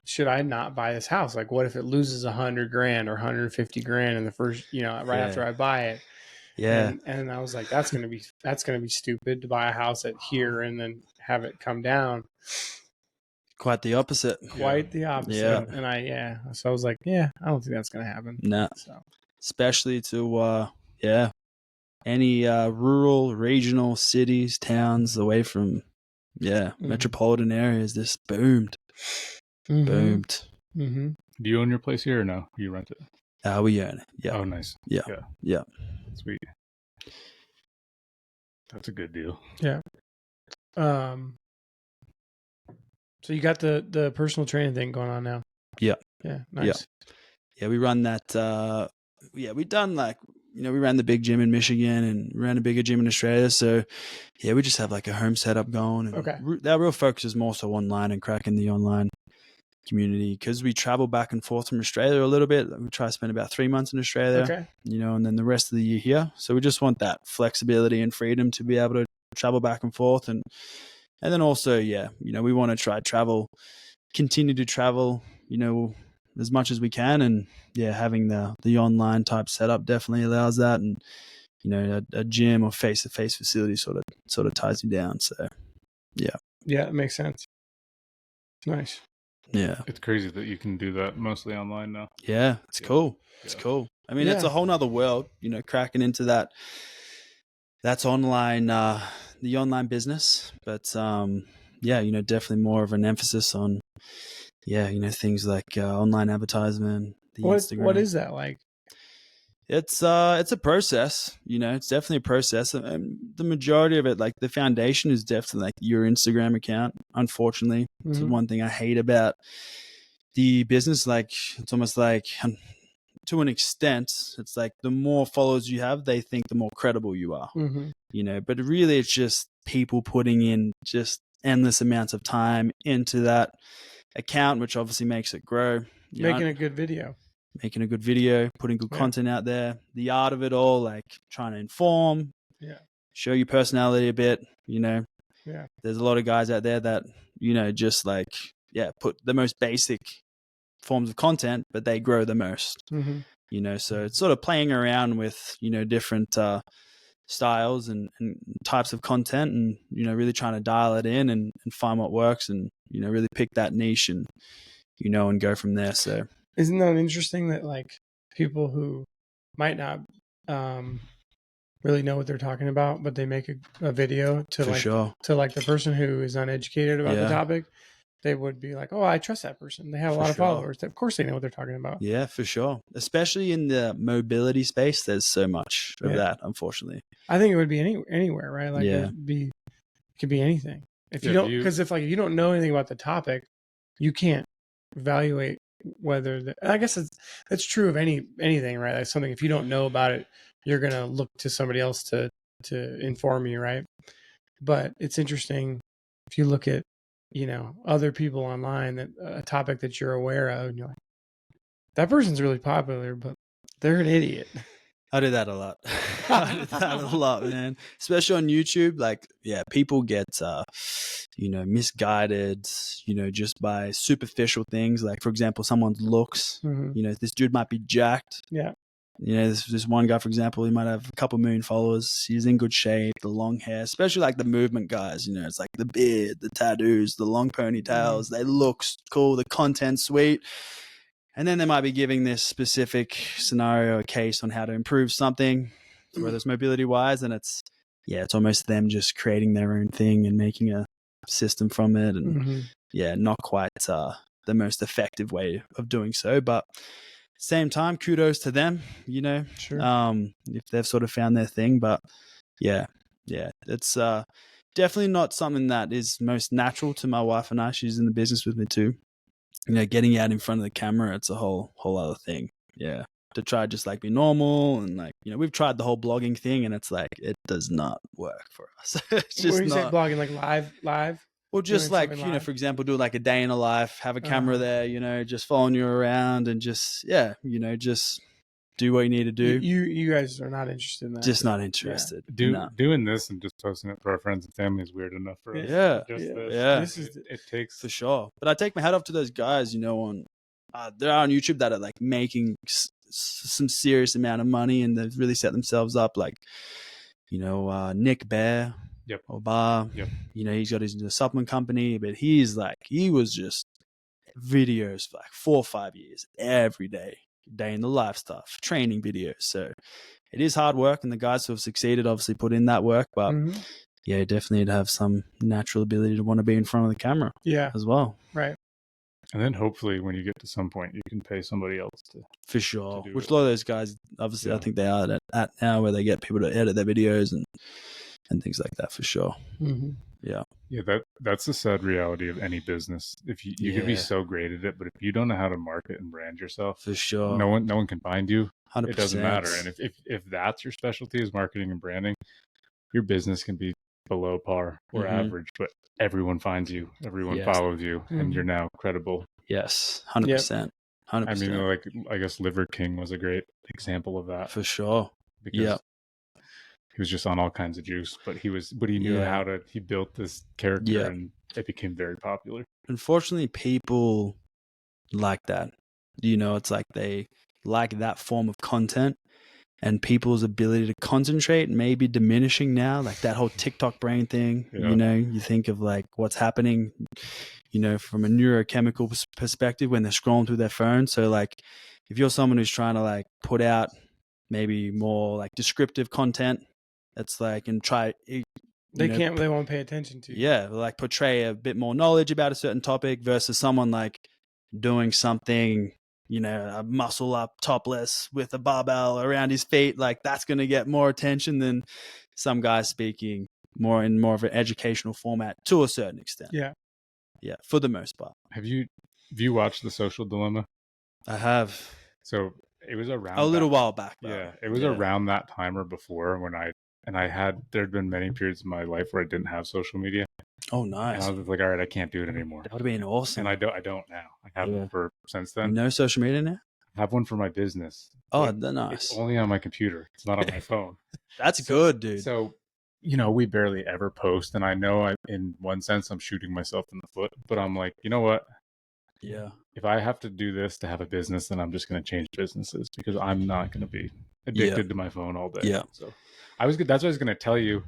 Speaker 2: should I not buy this house? Like, what if it loses $100,000 or $150,000 in the first, after I buy it?
Speaker 3: Yeah.
Speaker 2: And I was like, that's gonna be stupid to buy a house at here and then have it come down.
Speaker 3: Quite the opposite.
Speaker 2: The opposite. Yeah. And so I was like, I don't think that's gonna happen.
Speaker 3: No.
Speaker 2: So.
Speaker 3: Especially to any rural, regional cities, towns away from metropolitan areas. This boomed. Boomed.
Speaker 2: Mm-hmm.
Speaker 1: Do you own your place here or no? You rent it?
Speaker 3: We own it. Yeah.
Speaker 1: Oh, nice.
Speaker 3: Yeah.
Speaker 1: Sweet. That's a good deal.
Speaker 2: Yeah. So you got the personal training thing going on now.
Speaker 3: Yeah.
Speaker 2: Yeah. Nice.
Speaker 3: Yeah. We run that. We done like, we ran the big gym in Michigan and ran a bigger gym in Australia. So yeah, we just have like a home setup going. And
Speaker 2: okay.
Speaker 3: Our real focus is more so online and cracking the online community, because we travel back and forth from Australia a little bit. We try to spend about 3 months in Australia,
Speaker 2: okay,
Speaker 3: and then the rest of the year here. So we just want that flexibility and freedom to be able to travel back and forth. And then also, we want to continue to travel, as much as we can. And having the online type setup definitely allows that. And, a gym or face-to-face facility sort of ties you down. So, yeah.
Speaker 2: Yeah, it makes sense. Nice.
Speaker 3: Yeah.
Speaker 1: It's crazy that you can do that mostly online now.
Speaker 3: Yeah, it's cool. It's cool. I mean, it's a whole nother world, cracking into that. That's online, the online business. But, definitely more of an emphasis on, things like online advertisement, Instagram.
Speaker 2: What is that like?
Speaker 3: It's a process, it's definitely a process. And the majority of it, like the foundation is definitely like your Instagram account. Unfortunately, it's the one thing I hate about the business. Like, it's almost like, to an extent, it's like the more followers you have, they think the more credible you are, but really it's just people putting in just endless amounts of time into that account, which obviously makes it grow.
Speaker 2: Making a good video, putting good content out there, the art of it all, like trying to inform, show your personality a bit, there's a lot of guys out there that, just like, put the most basic forms of content, but they grow the most, so it's sort of playing around with, different styles and types of content, and, really trying to dial it in and find what works, and, really pick that niche and, and go from there. So isn't that interesting that like people who might not really know what they're talking about, but they make a video to to like the person who is uneducated about the topic, they would be like, oh, I trust that person. They have a lot of followers. Of course they know what they're talking about. Yeah,
Speaker 3: for sure. Especially in the mobility space, there's so much of that, unfortunately.
Speaker 2: I think it would be anywhere, right? Like it could be anything. If you don't, because if you don't know anything about the topic, you can't evaluate whether I guess it's true of anything, right? Like something, if you don't know about it, you're gonna look to somebody else to inform you, right? But it's interesting if you look at other people online, that a topic that you're aware of, and you're like, that person's really popular, but they're an idiot.
Speaker 3: I do that a lot. I do that a lot, man. Especially on YouTube. Like, people get, misguided, just by superficial things. Like, for example, someone's looks. This dude might be jacked.
Speaker 2: Yeah.
Speaker 3: This one guy, for example, he might have a couple million followers. He's in good shape, the long hair, especially like the movement guys. It's like the beard, the tattoos, the long ponytails. They look cool. The content's sweet. And then they might be giving this specific scenario, a case on how to improve something, whether it's mobility wise, and it's almost them just creating their own thing and making a system from it, and not quite the most effective way of doing so. But same time, kudos to them, if they've sort of found their thing. But it's definitely not something that is most natural to my wife and I. She's in the business with me too. Getting out in front of the camera, it's a whole other thing. Yeah. To try just like be normal and like, we've tried the whole blogging thing and it's like, it does not work for us. It's just
Speaker 2: when you say blogging, like live?
Speaker 3: Or just like, for example, do like a day in a life, have a camera there, just following you around and just, just do what you need to do.
Speaker 2: You guys are not interested in that.
Speaker 3: Just not interested.
Speaker 1: Yeah. Doing this and just posting it for our friends and family is weird enough for us.
Speaker 3: Yeah.
Speaker 1: It takes.
Speaker 3: For sure. But I take my hat off to those guys, they're on YouTube that are like making some serious amount of money and they've really set themselves up, like, Nick Bear.
Speaker 1: Yep.
Speaker 3: Or Bar.
Speaker 1: Yep.
Speaker 3: He's got his supplement company, but he was just videos for like 4 or 5 years every day in the life stuff, training videos. So it is hard work, and the guys who have succeeded obviously put in that work, but definitely to have some natural ability to want to be in front of the camera as well.
Speaker 2: Right.
Speaker 1: And then hopefully when you get to some point, you can pay somebody else to.
Speaker 3: For sure. Which a lot of those guys, obviously, I think they are at now, where they get people to edit their videos and things like that, for sure. Yeah.
Speaker 1: That's the sad reality of any business. If you could be so great at it, but if you don't know how to market and brand yourself,
Speaker 3: for sure,
Speaker 1: no one can find you.
Speaker 3: 100%.
Speaker 1: It doesn't matter. And if that's your specialty is marketing and branding, your business can be below par or average, but everyone finds you, everyone follows you, and you're now credible.
Speaker 3: Yes, 100%. 100%.
Speaker 1: I mean, like, I guess Liver King was a great example of that.
Speaker 3: For sure.
Speaker 1: Because he was just on all kinds of juice, but he knew he built this character and it became very popular.
Speaker 3: Unfortunately, people like that. It's like they like that form of content, and people's ability to concentrate may be diminishing now. Like that whole TikTok brain thing, you think of like what's happening, from a neurochemical perspective when they're scrolling through their phone. So like if you're someone who's trying to like put out maybe more like descriptive content, it's like, and try,
Speaker 2: they won't pay attention to you.
Speaker 3: Yeah. Like portray a bit more knowledge about a certain topic versus someone like doing something, a muscle up topless with a barbell around his feet. Like that's going to get more attention than some guy speaking more in more of an educational format to a certain extent.
Speaker 2: Yeah.
Speaker 3: Yeah. For the most part.
Speaker 1: Have you watched The Social Dilemma?
Speaker 3: I have.
Speaker 1: So it was around
Speaker 3: a little while back. Though.
Speaker 1: Yeah. It was around that time or before when there'd been many periods in my life where I didn't have social media.
Speaker 3: Oh, nice.
Speaker 1: And I was just like, all right, I can't do it anymore.
Speaker 3: That would have been awesome.
Speaker 1: And I don't now. I haven't for since then.
Speaker 3: No social media now?
Speaker 1: I have one for my business.
Speaker 3: Oh, nice.
Speaker 1: It's only on my computer. It's not on my phone.
Speaker 3: That's good, dude.
Speaker 1: So, we barely ever post. And I know in one sense, I'm shooting myself in the foot. But I'm like, you know what?
Speaker 3: Yeah.
Speaker 1: If I have to do this to have a business, then I'm just going to change businesses because I'm not going to be addicted to my phone all day.
Speaker 3: Yeah.
Speaker 1: So that's what I was going to tell you.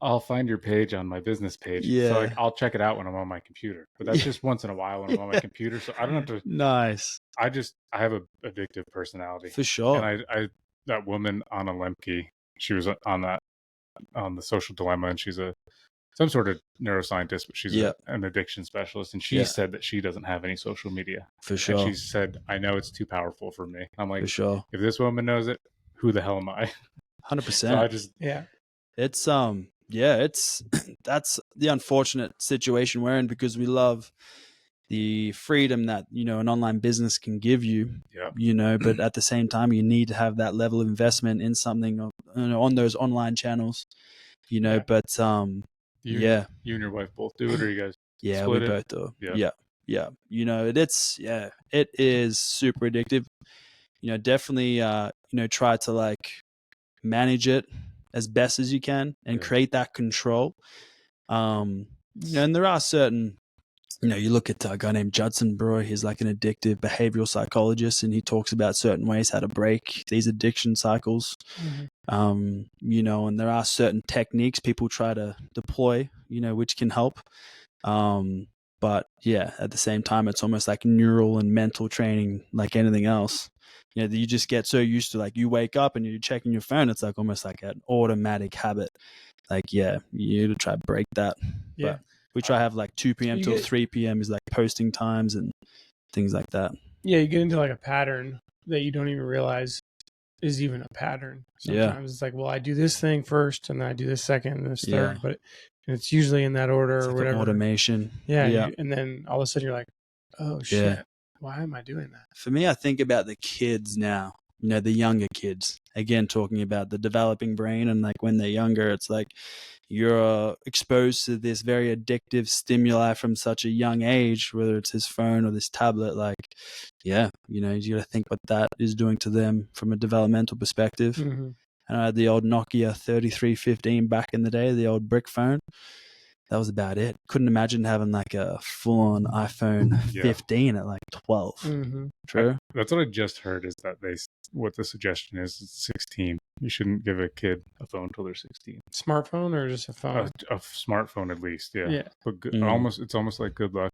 Speaker 1: I'll find your page on my business page.
Speaker 3: Yeah.
Speaker 1: So I'll check it out when I'm on my computer. But that's just once in a while when I'm on my computer. So I don't have to.
Speaker 3: Nice.
Speaker 1: I have an addictive personality.
Speaker 3: For sure.
Speaker 1: And I that woman, Anna Lemke, she was on The Social Dilemma, and she's some sort of neuroscientist, but she's an addiction specialist. And she said that she doesn't have any social media.
Speaker 3: For sure.
Speaker 1: And she said, I know it's too powerful for me. I'm like,
Speaker 3: for sure.
Speaker 1: If this woman knows it, who the hell am I?
Speaker 3: 100%.
Speaker 1: So I just,
Speaker 3: it's, it's that's the unfortunate situation we're in because we love the freedom that an online business can give you. But at the same time, you need to have that level of investment in something on those online channels. But
Speaker 1: you and your wife both do it, or you guys?
Speaker 3: Yeah, we both do. Yeah. It is super addictive. Definitely try to like manage it as best as you can and create that control. And there are certain, you look at a guy named Judson Brewer, he's like an addictive behavioral psychologist, and he talks about certain ways how to break these addiction cycles. And there are certain techniques people try to deploy, which can help. But But yeah, at the same time, it's almost like neural and mental training, like anything else. You know, you just get so used to, like, you wake up and you're checking your phone. It's like almost like an automatic habit. Like, yeah, you need to try to break that.
Speaker 2: Yeah.
Speaker 3: But we try to have like 2 p.m. till 3 p.m. is like posting times and things like that.
Speaker 2: Yeah, you get into like a pattern that you don't even realize is even a pattern. Sometimes it's like, well, I do this thing first and then I do this second and this third, but it's usually in that order
Speaker 3: It's
Speaker 2: or
Speaker 3: like
Speaker 2: whatever.
Speaker 3: Automation.
Speaker 2: Yeah. And then all of a sudden you're like, oh shit, why am I doing that?
Speaker 3: For me, I think about the kids now, you know, the younger kids. Again, talking about the developing brain, and like when they're younger, it's like you're exposed to this very addictive stimuli from such a young age, whether it's his phone or this tablet. Like, yeah, you know, you got to think what that is doing to them from a developmental perspective.
Speaker 2: Mm-hmm.
Speaker 3: And I had the old Nokia 3315 back in the day, the old brick phone. That was about it. Couldn't imagine having like a full-on iPhone 15 at like 12.
Speaker 2: Mm-hmm.
Speaker 3: True.
Speaker 1: That's what I just heard, is that what the suggestion is 16. You shouldn't give a kid a phone until they're 16.
Speaker 2: Smartphone or just a phone?
Speaker 1: A smartphone at least, yeah.
Speaker 2: Yeah.
Speaker 1: But it's almost like good luck.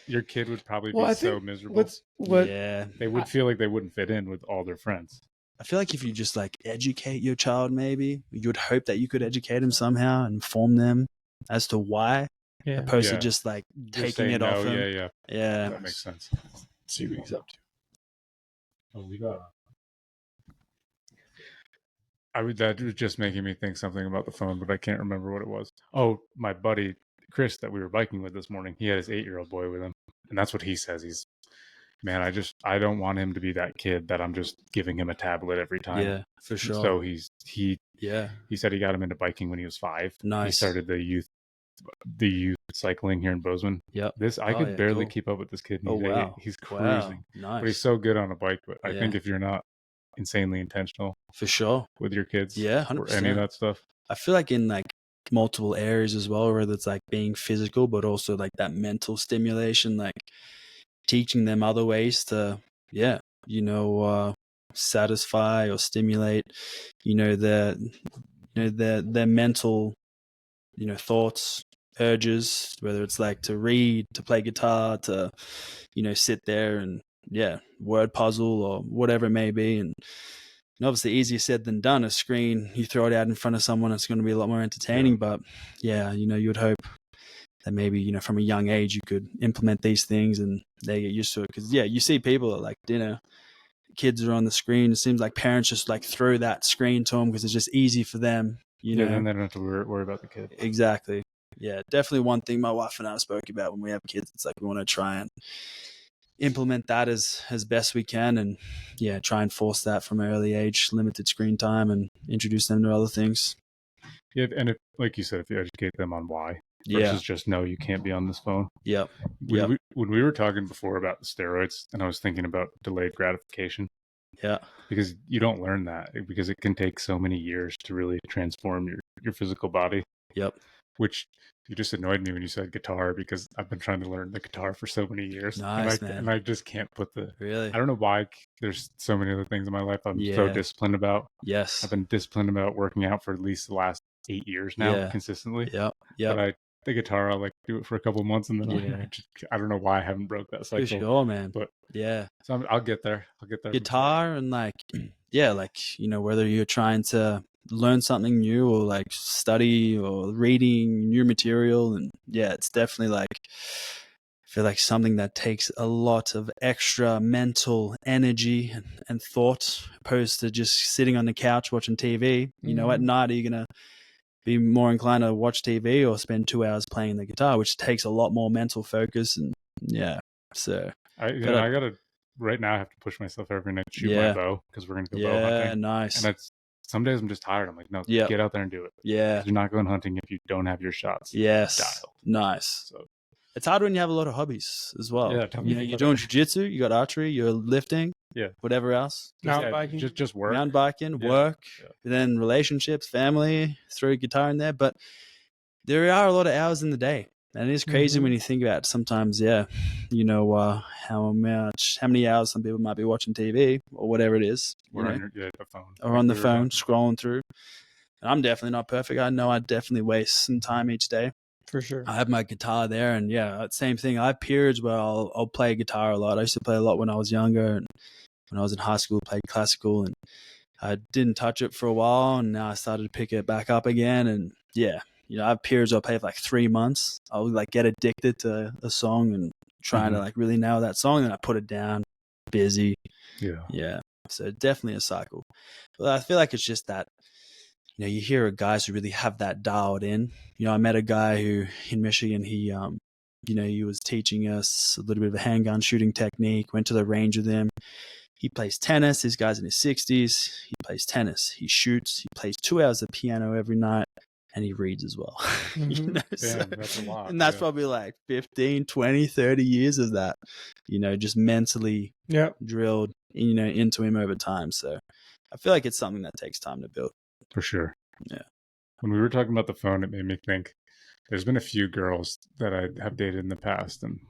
Speaker 1: Your kid would probably be so miserable. They would feel like they wouldn't fit in with all their friends.
Speaker 3: I feel like if you just like educate your child, maybe you would hope that you could educate them somehow and inform them as to why, opposed to just like taking it off him. Yeah.
Speaker 1: That makes sense.
Speaker 2: Let's see what he's up to.
Speaker 1: Oh, we got. That was just making me think something about the phone, but I can't remember what it was. Oh, my buddy Chris that we were biking with this morning, he had his 8-year-old boy with him, and that's what he says. Man, I don't want him to be that kid that I'm just giving him a tablet every time.
Speaker 3: Yeah, for sure.
Speaker 1: So he said he got him into biking when he was 5.
Speaker 3: Nice.
Speaker 1: He started the youth cycling here in Bozeman.
Speaker 3: Yep.
Speaker 1: I could barely keep up with this kid. He's cruising.
Speaker 3: Nice.
Speaker 1: But he's so good on a bike. But I think if you're not insanely intentional,
Speaker 3: for sure,
Speaker 1: with your kids,
Speaker 3: 100%.
Speaker 1: or any of that stuff,
Speaker 3: I feel like in like multiple areas as well, whether it's like being physical, but also like that mental stimulation, like teaching them other ways to, satisfy or stimulate, their mental, thoughts, urges, whether it's like to read, to play guitar, to, sit there and word puzzle or whatever it may be. And obviously easier said than done. A screen, you throw it out in front of someone, it's going to be a lot more entertaining. But you would hope that maybe, from a young age, you could implement these things and they get used to it. Because, you see people at like dinner, kids are on the screen. It seems like parents just like throw that screen to them because it's just easy for them.
Speaker 1: And then they don't have to worry about the kid.
Speaker 3: Exactly. Yeah, definitely one thing my wife and I spoke about when we have kids. It's like we want to try and implement that as best we can, and try and force that from an early age, limited screen time, and introduce them to other things.
Speaker 1: Yeah, and if, like you said, if you educate them on why versus just no, you can't be on this phone.
Speaker 3: Yep.
Speaker 1: When we were talking before about the steroids, and I was thinking about delayed gratification.
Speaker 3: Yeah.
Speaker 1: Because you don't learn that, because it can take so many years to really transform your physical body.
Speaker 3: Yep.
Speaker 1: Which you just annoyed me when you said guitar, because I've been trying to learn the guitar for so many years.
Speaker 3: Nice,
Speaker 1: and I just can't put
Speaker 3: Really?
Speaker 1: I don't know why. There's so many other things in my life I'm so disciplined about.
Speaker 3: Yes.
Speaker 1: I've been disciplined about working out for at least the last 8 years now, consistently.
Speaker 3: Yep.
Speaker 1: But the guitar, I'll like do it for a couple of months, and then I don't know why I haven't broke that cycle.
Speaker 3: For sure, man.
Speaker 1: But
Speaker 3: so
Speaker 1: I'll get there.
Speaker 3: Guitar and like whether you're trying to learn something new or like study or reading new material, and it's definitely like I feel like something that takes a lot of extra mental energy and thought, opposed to just sitting on the couch watching TV. At night, are you gonna be more inclined to watch TV or spend 2 hours playing the guitar, which takes a lot more mental focus? And so
Speaker 1: I gotta right now. I have to push myself every night to shoot my bow, because we're gonna go bow hunting.
Speaker 3: Yeah, nice.
Speaker 1: And some days I'm just tired. I'm like, no, get out there and do it.
Speaker 3: Yeah,
Speaker 1: you're not going hunting if you don't have your shots.
Speaker 3: Yes,
Speaker 1: dialed.
Speaker 3: Nice.
Speaker 1: So
Speaker 3: it's hard when you have a lot of hobbies as well.
Speaker 1: Yeah,
Speaker 3: you're doing jiu-jitsu, you got archery, you're lifting, whatever else.
Speaker 2: Mountain biking,
Speaker 1: just work.
Speaker 3: Mountain biking, work, then relationships, family. Throw a guitar in there, but there are a lot of hours in the day, and it is crazy when you think about it. Sometimes, how many hours some people might be watching TV or whatever it is,
Speaker 1: or on the phone,
Speaker 3: or on the phone scrolling through. And I'm definitely not perfect. I know I definitely waste some time each day.
Speaker 2: For sure.
Speaker 3: I have my guitar there, and yeah, same thing. I have periods where I'll play guitar a lot. I used to play a lot when I was younger, and when I was in high school, played classical, and I didn't touch it for a while, and now I started to pick it back up again. And yeah, I have periods where I play for like 3 months. I'll like get addicted to a song and trying to like really nail that song, and I put it down, busy. Yeah. So definitely a cycle. But I feel like it's just that, you hear of guys who really have that dialed in. I met a guy who in Michigan, he was teaching us a little bit of a handgun shooting technique, went to the range with him. He plays tennis. This guy's in his 60s. He plays tennis. He shoots. He plays 2 hours of piano every night, and he reads as well.
Speaker 1: That's a lot.
Speaker 3: And that's probably like 15, 20, 30 years of that, just mentally drilled, into him over time. So I feel like it's something that takes time to build.
Speaker 1: For sure.
Speaker 3: Yeah.
Speaker 1: When we were talking about the phone, it made me think there's been a few girls that I have dated in the past, and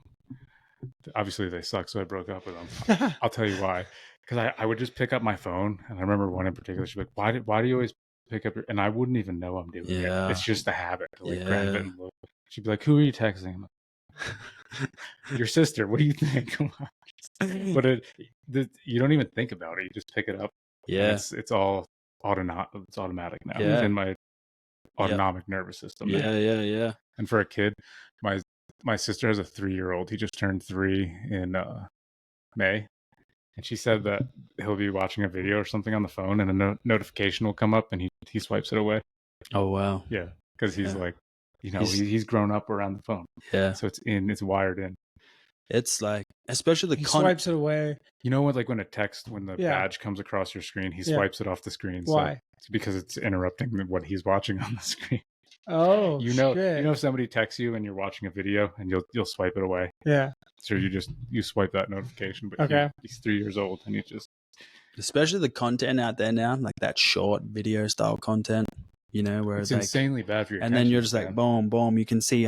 Speaker 1: obviously they suck, so I broke up with them. I'll tell you why. Because I would just pick up my phone, and I remember one in particular. She'd be like, "Why do you always pick up your?" And I wouldn't even know I'm doing it. It's just a habit to grab it and look. She'd be like, "Who are you texting?" I'm like, "Your sister. What do you think?" But you don't even think about it. You just pick it up.
Speaker 3: Yeah,
Speaker 1: it's all it's automatic now.
Speaker 3: Yeah.
Speaker 1: It's in my autonomic nervous system.
Speaker 3: Yeah.
Speaker 1: And for a kid, my sister has a 3-year-old. He just turned 3 in May, and she said that he'll be watching a video or something on the phone, and a notification will come up, and he swipes it away.
Speaker 3: Oh wow.
Speaker 1: Yeah, because he's like, he's grown up around the phone.
Speaker 3: Yeah.
Speaker 1: So it's wired in.
Speaker 3: It's like, especially
Speaker 2: he swipes it away.
Speaker 1: When the badge comes across your screen, he swipes it off the screen.
Speaker 2: Why?
Speaker 1: So it's because it's interrupting what he's watching on the screen.
Speaker 2: Oh,
Speaker 1: shit. If somebody texts you and you're watching a video and you'll swipe it away.
Speaker 2: Yeah.
Speaker 1: So you swipe that notification, but he's 3 years old and he just.
Speaker 3: Especially the content out there now, like that short video style content, where
Speaker 1: it's
Speaker 3: like,
Speaker 1: insanely bad for your
Speaker 3: and then you're just like, boom, boom. You can see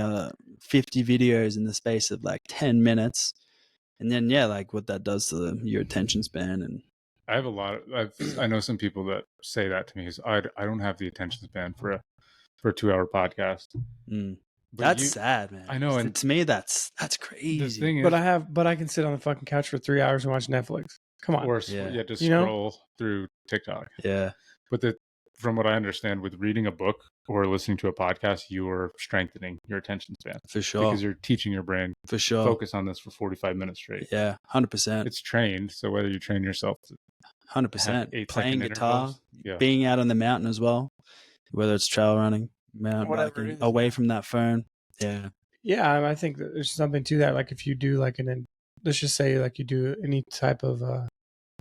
Speaker 3: 50 videos in the space of like 10 minutes. And then, like what that does to your attention span. And
Speaker 1: I have I know some people that say that to me is I don't have the attention span for a 2-hour podcast.
Speaker 3: That's sad, man.
Speaker 1: I know. And
Speaker 3: to me, that's crazy.
Speaker 1: The thing is,
Speaker 2: but I can sit on the fucking couch for 3 hours and watch Netflix. Come on.
Speaker 1: Or just scroll through TikTok.
Speaker 3: Yeah.
Speaker 1: But from what I understand, with reading a book or listening to a podcast, you are strengthening your attention span.
Speaker 3: For sure.
Speaker 1: Because you're teaching your brain
Speaker 3: for sure
Speaker 1: focus on this for 45 minutes straight.
Speaker 3: Yeah, 100%.
Speaker 1: It's trained. So whether you train yourself to
Speaker 3: 100%. Playing guitar, being out on the mountain as well, whether it's trail running, mountain biking, away from that phone. Yeah.
Speaker 2: Yeah, I think that there's something to that. Like if you do like let's just say like you do any type of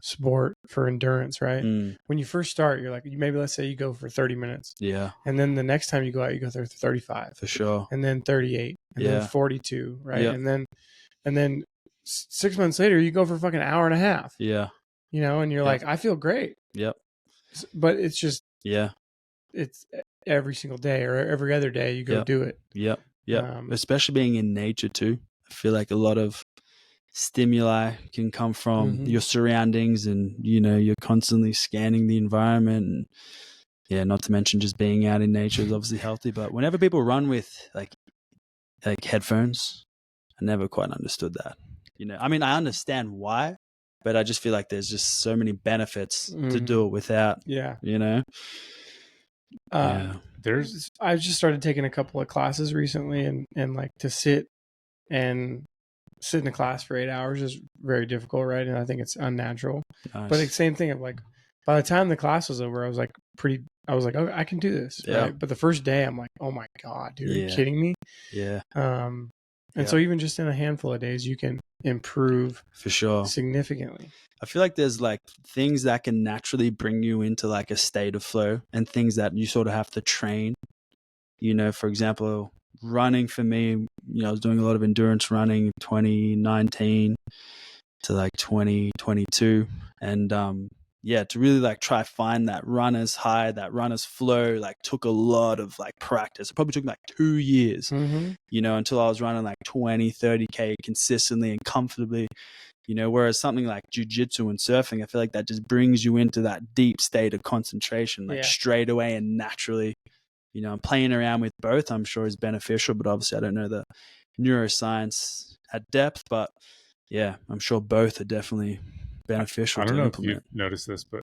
Speaker 2: sport for endurance, right? When you first start, you're like, maybe let's say you go for 30 minutes.
Speaker 3: Yeah.
Speaker 2: And then the next time you go out, you go there for 35.
Speaker 3: For sure.
Speaker 2: And then 38. And then 42, right?
Speaker 3: Yeah.
Speaker 2: And then 6 months later, you go for fucking an hour and a half.
Speaker 3: Yeah.
Speaker 2: And you're like, I feel great.
Speaker 3: Yep.
Speaker 2: But it's just,
Speaker 3: it's
Speaker 2: every single day or every other day you go do it.
Speaker 3: Yep. Especially being in nature too. I feel like a lot of stimuli can come from your surroundings, and you're constantly scanning the environment, and not to mention just being out in nature is obviously healthy. But whenever people run with like headphones, I never quite understood that. I mean, I understand why, but I just feel like there's just so many benefits to do it without.
Speaker 2: I just started taking a couple of classes recently, and like to sit in a class for 8 hours is very difficult, right? And I think it's unnatural. Nice. But it's the same thing of like, by the time the class was over, I was like, oh, I can do this. Yeah. Right? But the first day I'm like, oh my God, dude, are you kidding me?
Speaker 3: Yeah.
Speaker 2: And so even just in a handful of days, you can improve
Speaker 3: for sure
Speaker 2: significantly.
Speaker 3: I feel like there's like things that can naturally bring you into like a state of flow, and things that you sort of have to train. For example, running for me, I was doing a lot of endurance running 2019 to like 2022, and to really like try find that runner's high, that runner's flow, like took a lot of like practice. It probably took me like 2 years, until I was running like 20-30K consistently and comfortably, whereas something like jiu-jitsu and surfing, I feel like that just brings you into that deep state of concentration, like straight away and naturally, playing around with both, I'm sure is beneficial, but obviously I don't know the neuroscience at depth, but yeah, I'm sure both are definitely beneficial
Speaker 1: I don't
Speaker 3: to
Speaker 1: know
Speaker 3: implement.
Speaker 1: if you've noticed this, but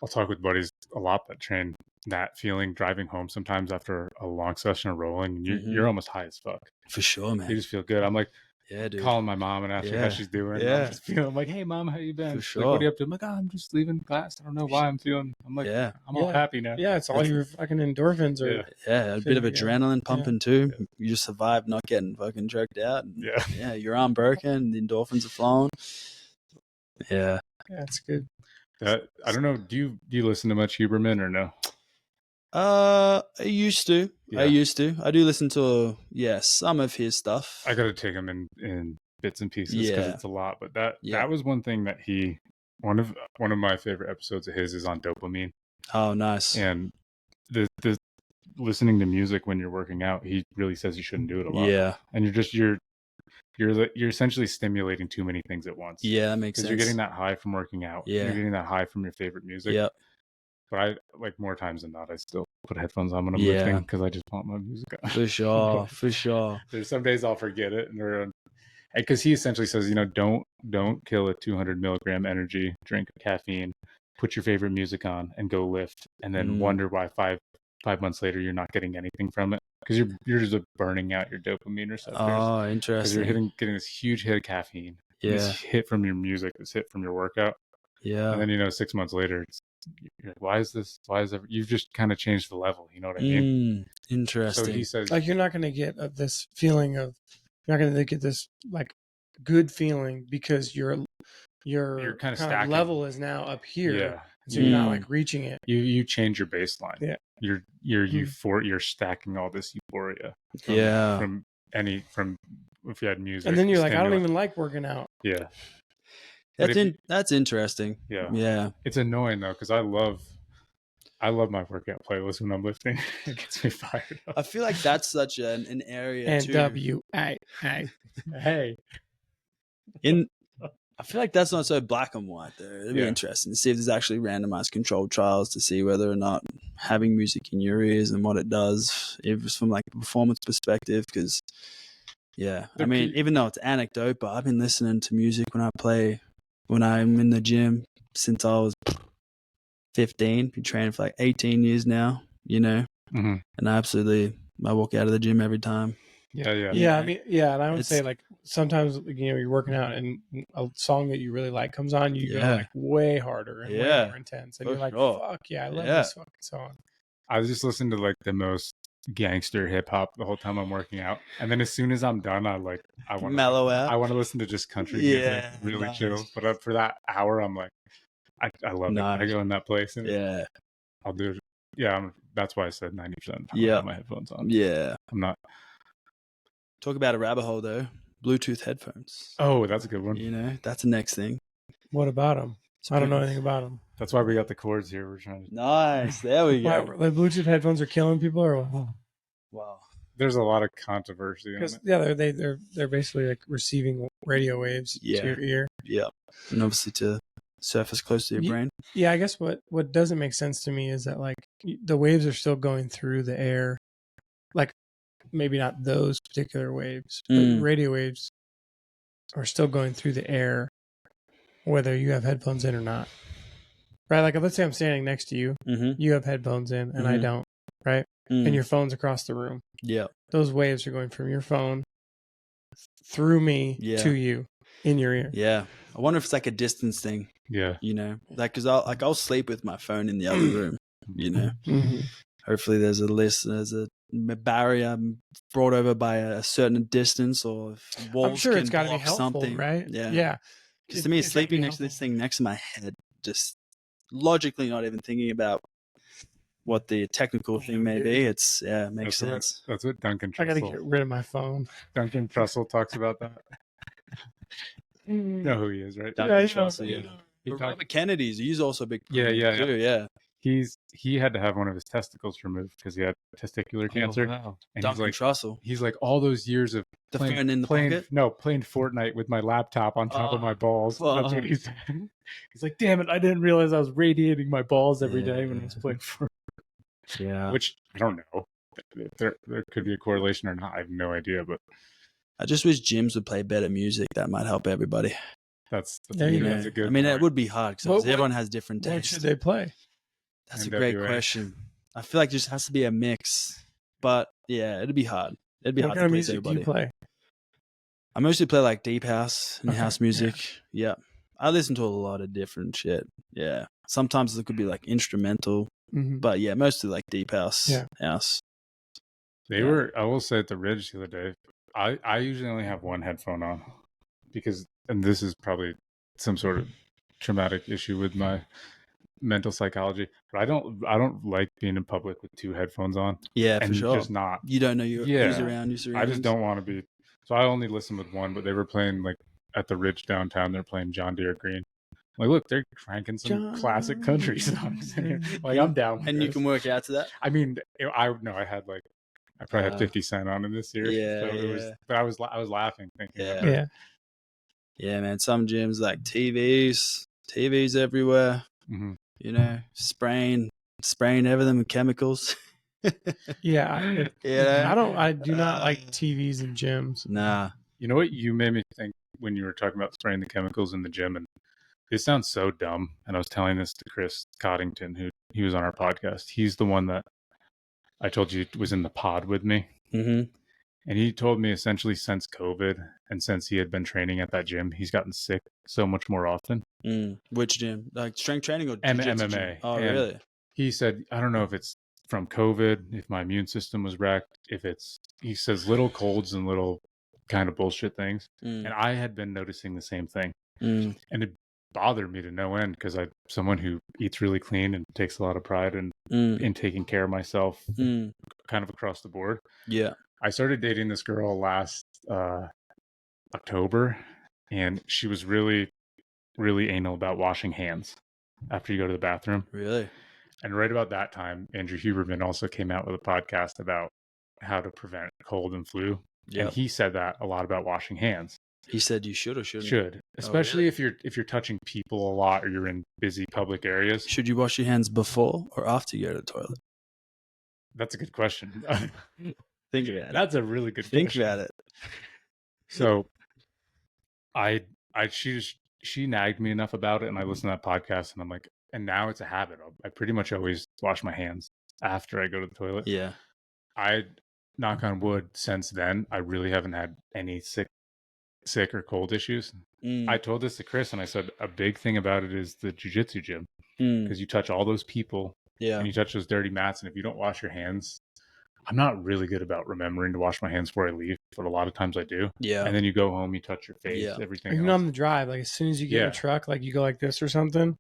Speaker 1: I'll talk with buddies a lot that train that feeling driving home sometimes after a long session of rolling, and you're almost high as fuck.
Speaker 3: For sure, man.
Speaker 1: You just feel good. I'm like,
Speaker 3: yeah, dude.
Speaker 1: calling my mom and asking how she's doing.
Speaker 3: Yeah.
Speaker 1: I'm just feeling like, hey, mom, how you been?
Speaker 3: For
Speaker 1: She's
Speaker 3: sure.
Speaker 1: like, what are you up to? I'm like, I'm just leaving class. I don't know why I'm feeling. I'm like, I'm all happy now.
Speaker 2: Yeah, it's all your fucking endorphins or
Speaker 3: a bit of adrenaline pumping too. You just survived not getting fucking jerked out. And, your arm broken. The endorphins are flowing. Yeah,
Speaker 2: it's good.
Speaker 1: I don't know. Do you listen to much Huberman or no?
Speaker 3: I used to. I do listen to some of his stuff.
Speaker 1: I got to take him in bits and pieces because it's a lot. But that was one thing that one of my favorite episodes of his is on dopamine.
Speaker 3: Oh, nice.
Speaker 1: And the listening to music when you're working out, he really says you shouldn't do it a lot.
Speaker 3: Yeah, and
Speaker 1: you're essentially stimulating too many things at once.
Speaker 3: Yeah, that makes sense.
Speaker 1: Because you're getting that high from working out.
Speaker 3: Yeah,
Speaker 1: you're getting that high from your favorite music.
Speaker 3: Yep.
Speaker 1: But I like more times than not, I still put headphones on when I'm lifting because I just want my music on.
Speaker 3: For sure, for sure.
Speaker 1: There's some days I'll forget it, and because he essentially says, don't kill a 200 milligram energy drink of caffeine. Put your favorite music on and go lift, and then wonder why five months later you're not getting anything from it because you're just burning out your dopamine receptors.
Speaker 3: Oh, interesting.
Speaker 1: Because you're getting this huge hit of caffeine.
Speaker 3: Yeah.
Speaker 1: This hit from your music, this hit from your workout.
Speaker 3: Yeah.
Speaker 1: And then 6 months later, you're like, you've just kind of changed the level. You know what I mean?
Speaker 3: Interesting.
Speaker 1: So he says,
Speaker 2: like, you're not going to get this feeling of, you're not going to get this like good feeling because your
Speaker 1: kind of
Speaker 2: level is now up here.
Speaker 1: Yeah.
Speaker 2: So you're not like reaching it.
Speaker 1: You change your baseline.
Speaker 2: Yeah.
Speaker 1: You're you're stacking all this euphoria. From if you had music.
Speaker 2: And then you're like, I don't even like working out.
Speaker 1: Yeah.
Speaker 3: That's interesting.
Speaker 1: Yeah.
Speaker 3: Yeah.
Speaker 1: It's annoying though, because I love my workout playlist when I'm lifting. It gets me fired up.
Speaker 3: I feel like that's such an area
Speaker 2: NWA.
Speaker 1: Hey.
Speaker 3: I feel like that's not so black and white though. It'd be interesting to see if there's actually randomized controlled trials to see whether or not having music in your ears and what it does, if it's from like a performance perspective, because I mean, even though it's anecdote, but I've been listening to music when I'm in the gym since I was 15, been training for like 18 years now,
Speaker 1: Mm-hmm.
Speaker 3: and I walk out of the gym every time.
Speaker 2: Yeah. I mean, and I would say like sometimes you're working out and a song that you really like comes on, you go like way harder and way more intense, and you're like, fuck yeah, I love this fucking song.
Speaker 1: I was just listening to like the most gangster hip hop the whole time I'm working out, and then as soon as I'm done, I want to
Speaker 3: mellow out.
Speaker 1: I want to listen to just country music, really chill. But for that hour, I'm like, I love it. I go in that place and I'll do it. Yeah, that's why I said 90% of the time I have my headphones on.
Speaker 3: Yeah,
Speaker 1: I'm not.
Speaker 3: Talk about a rabbit hole though. Bluetooth headphones.
Speaker 1: Oh, that's a good one.
Speaker 3: That's the next thing.
Speaker 2: What about them? I don't know anything about them.
Speaker 1: That's why we got the cords here. We're trying to.
Speaker 3: Nice. There we go.
Speaker 2: Like Bluetooth headphones are killing people, or
Speaker 3: wow.
Speaker 1: There's a lot of controversy on it.
Speaker 2: They're basically like receiving radio waves to your ear.
Speaker 3: Yeah, and obviously to surface close to your brain.
Speaker 2: Yeah, I guess what doesn't make sense to me is that like the waves are still going through the air, like maybe not those particular waves, but radio waves are still going through the air, whether you have headphones in or not. Right? Like let's say I'm standing next to you, you have headphones in, and I don't. Right? And your phone's across the room.
Speaker 3: Yeah. Those
Speaker 2: waves are going from your phone through me to you in your ear.
Speaker 3: Yeah. I wonder if it's like a distance thing.
Speaker 1: Yeah.
Speaker 3: Like, cause I'll sleep with my phone in the other room, Hopefully there's a barrier brought over by a certain distance, or walls.
Speaker 2: I'm sure it's got to be helpful,
Speaker 3: something.
Speaker 2: Right?
Speaker 3: Yeah. Because to me, sleeping next to this thing next to my head, just logically not even thinking about what the technical thing may be. It's makes sense.
Speaker 1: That's what Duncan Trussell.
Speaker 2: I got to get rid of my phone.
Speaker 1: Duncan Trussell talks about that. You know who he is, right?
Speaker 3: Duncan Trussell, yeah. Robert Kennedy's, he's also a big too. Yeah.
Speaker 1: He had to have one of his testicles removed because he had testicular cancer.
Speaker 3: Wow.
Speaker 1: And
Speaker 3: Duncan Trussell.
Speaker 1: He's like, all those years of
Speaker 3: phone in the pocket?
Speaker 1: No, playing Fortnite with my laptop on top of my balls. That's what he said. He's like, damn it, I didn't realize I was radiating my balls every day when I was playing Fortnite.
Speaker 3: Yeah.
Speaker 1: Which I don't know. There could be a correlation or not. I have no idea, but
Speaker 3: I just wish gyms would play better music. That might help everybody.
Speaker 1: that's
Speaker 2: a
Speaker 1: good
Speaker 3: I mean,
Speaker 1: point.
Speaker 3: it would be hard because everyone has different
Speaker 2: What
Speaker 3: tastes.
Speaker 2: should they play?
Speaker 3: That's a great question. I feel like there just has to be a mix. But yeah, it'd be hard. It'd be hard to please everybody.
Speaker 2: What kind of music do you play?
Speaker 3: I mostly play like deep house and house music. Yeah. I listen to a lot of different shit. Yeah. Sometimes it could be like instrumental, but yeah, mostly like deep house.
Speaker 2: Yeah.
Speaker 3: House.
Speaker 1: I will say at the Ridge the other day, I usually only have one headphone on because, and this is probably some sort of traumatic issue with my mental psychology, but I don't like being in public with two headphones on.
Speaker 3: Yeah,
Speaker 1: and
Speaker 3: for sure.
Speaker 1: Just not.
Speaker 3: You don't know who's around.
Speaker 1: I just don't want to be. So I only listen with one, but they were playing like at the Ridge downtown. They're playing John Deere Green. Like, look, they're cranking some classic country songs in here. Like, I'm down.
Speaker 3: And you can work out to that.
Speaker 1: I mean, I had like, I probably had 50 Cent on in this year.
Speaker 3: Yeah,
Speaker 1: so it was, but I was laughing thinking.
Speaker 2: Yeah.
Speaker 3: Yeah, man. Some gyms like TVs everywhere.
Speaker 1: Mm-hmm.
Speaker 3: You know, spraying everything with chemicals.
Speaker 2: Yeah. I do not like TVs in gyms.
Speaker 3: Nah.
Speaker 1: You know what you made me think when you were talking about spraying the chemicals in the gym, and this sounds so dumb. And I was telling this to Chris Coddington, he was on our podcast. He's the one that I told you was in the pod with me.
Speaker 3: Mm-hmm.
Speaker 1: And he told me essentially since COVID and since he had been training at that gym, he's gotten sick so much more often.
Speaker 3: Which gym? Like strength training or
Speaker 1: MMA?
Speaker 3: Gym? Oh,
Speaker 1: and
Speaker 3: really?
Speaker 1: He said, I don't know if it's from COVID, if my immune system was wrecked, he says little colds and little kind of bullshit things. And I had been noticing the same thing. And it bothered me to no end because I'm someone who eats really clean and takes a lot of pride in taking care of myself kind of across the board.
Speaker 3: Yeah.
Speaker 1: I started dating this girl last October, and she was really, really anal about washing hands after you go to the bathroom.
Speaker 3: Really?
Speaker 1: And right about that time, Andrew Huberman also came out with a podcast about how to prevent cold and flu. Yep. And he said that a lot about washing hands.
Speaker 3: He said you should or shouldn't?
Speaker 1: Should, especially if you're touching people a lot or you're in busy public areas.
Speaker 3: Should you wash your hands before or after you go to the toilet?
Speaker 1: That's a good question.
Speaker 3: Think about it.
Speaker 1: That's a really good
Speaker 3: question.
Speaker 1: Think about it. So she nagged me enough about it, and I listened to that podcast, and I'm like, and now it's a habit. I pretty much always wash my hands after I go to the toilet.
Speaker 3: Yeah.
Speaker 1: I, knock on wood, since then, I really haven't had any sick or cold issues. I told this to Chris, and I said, a big thing about it is the jiu-jitsu gym, because you touch all those people, and you touch those dirty mats, and if you don't wash your hands, I'm not really good about remembering to wash my hands before I leave, but a lot of times I do. Yeah. And then you go home, you touch your face, everything
Speaker 2: Even on the drive, like as soon as you get in a truck, like you go like this or something,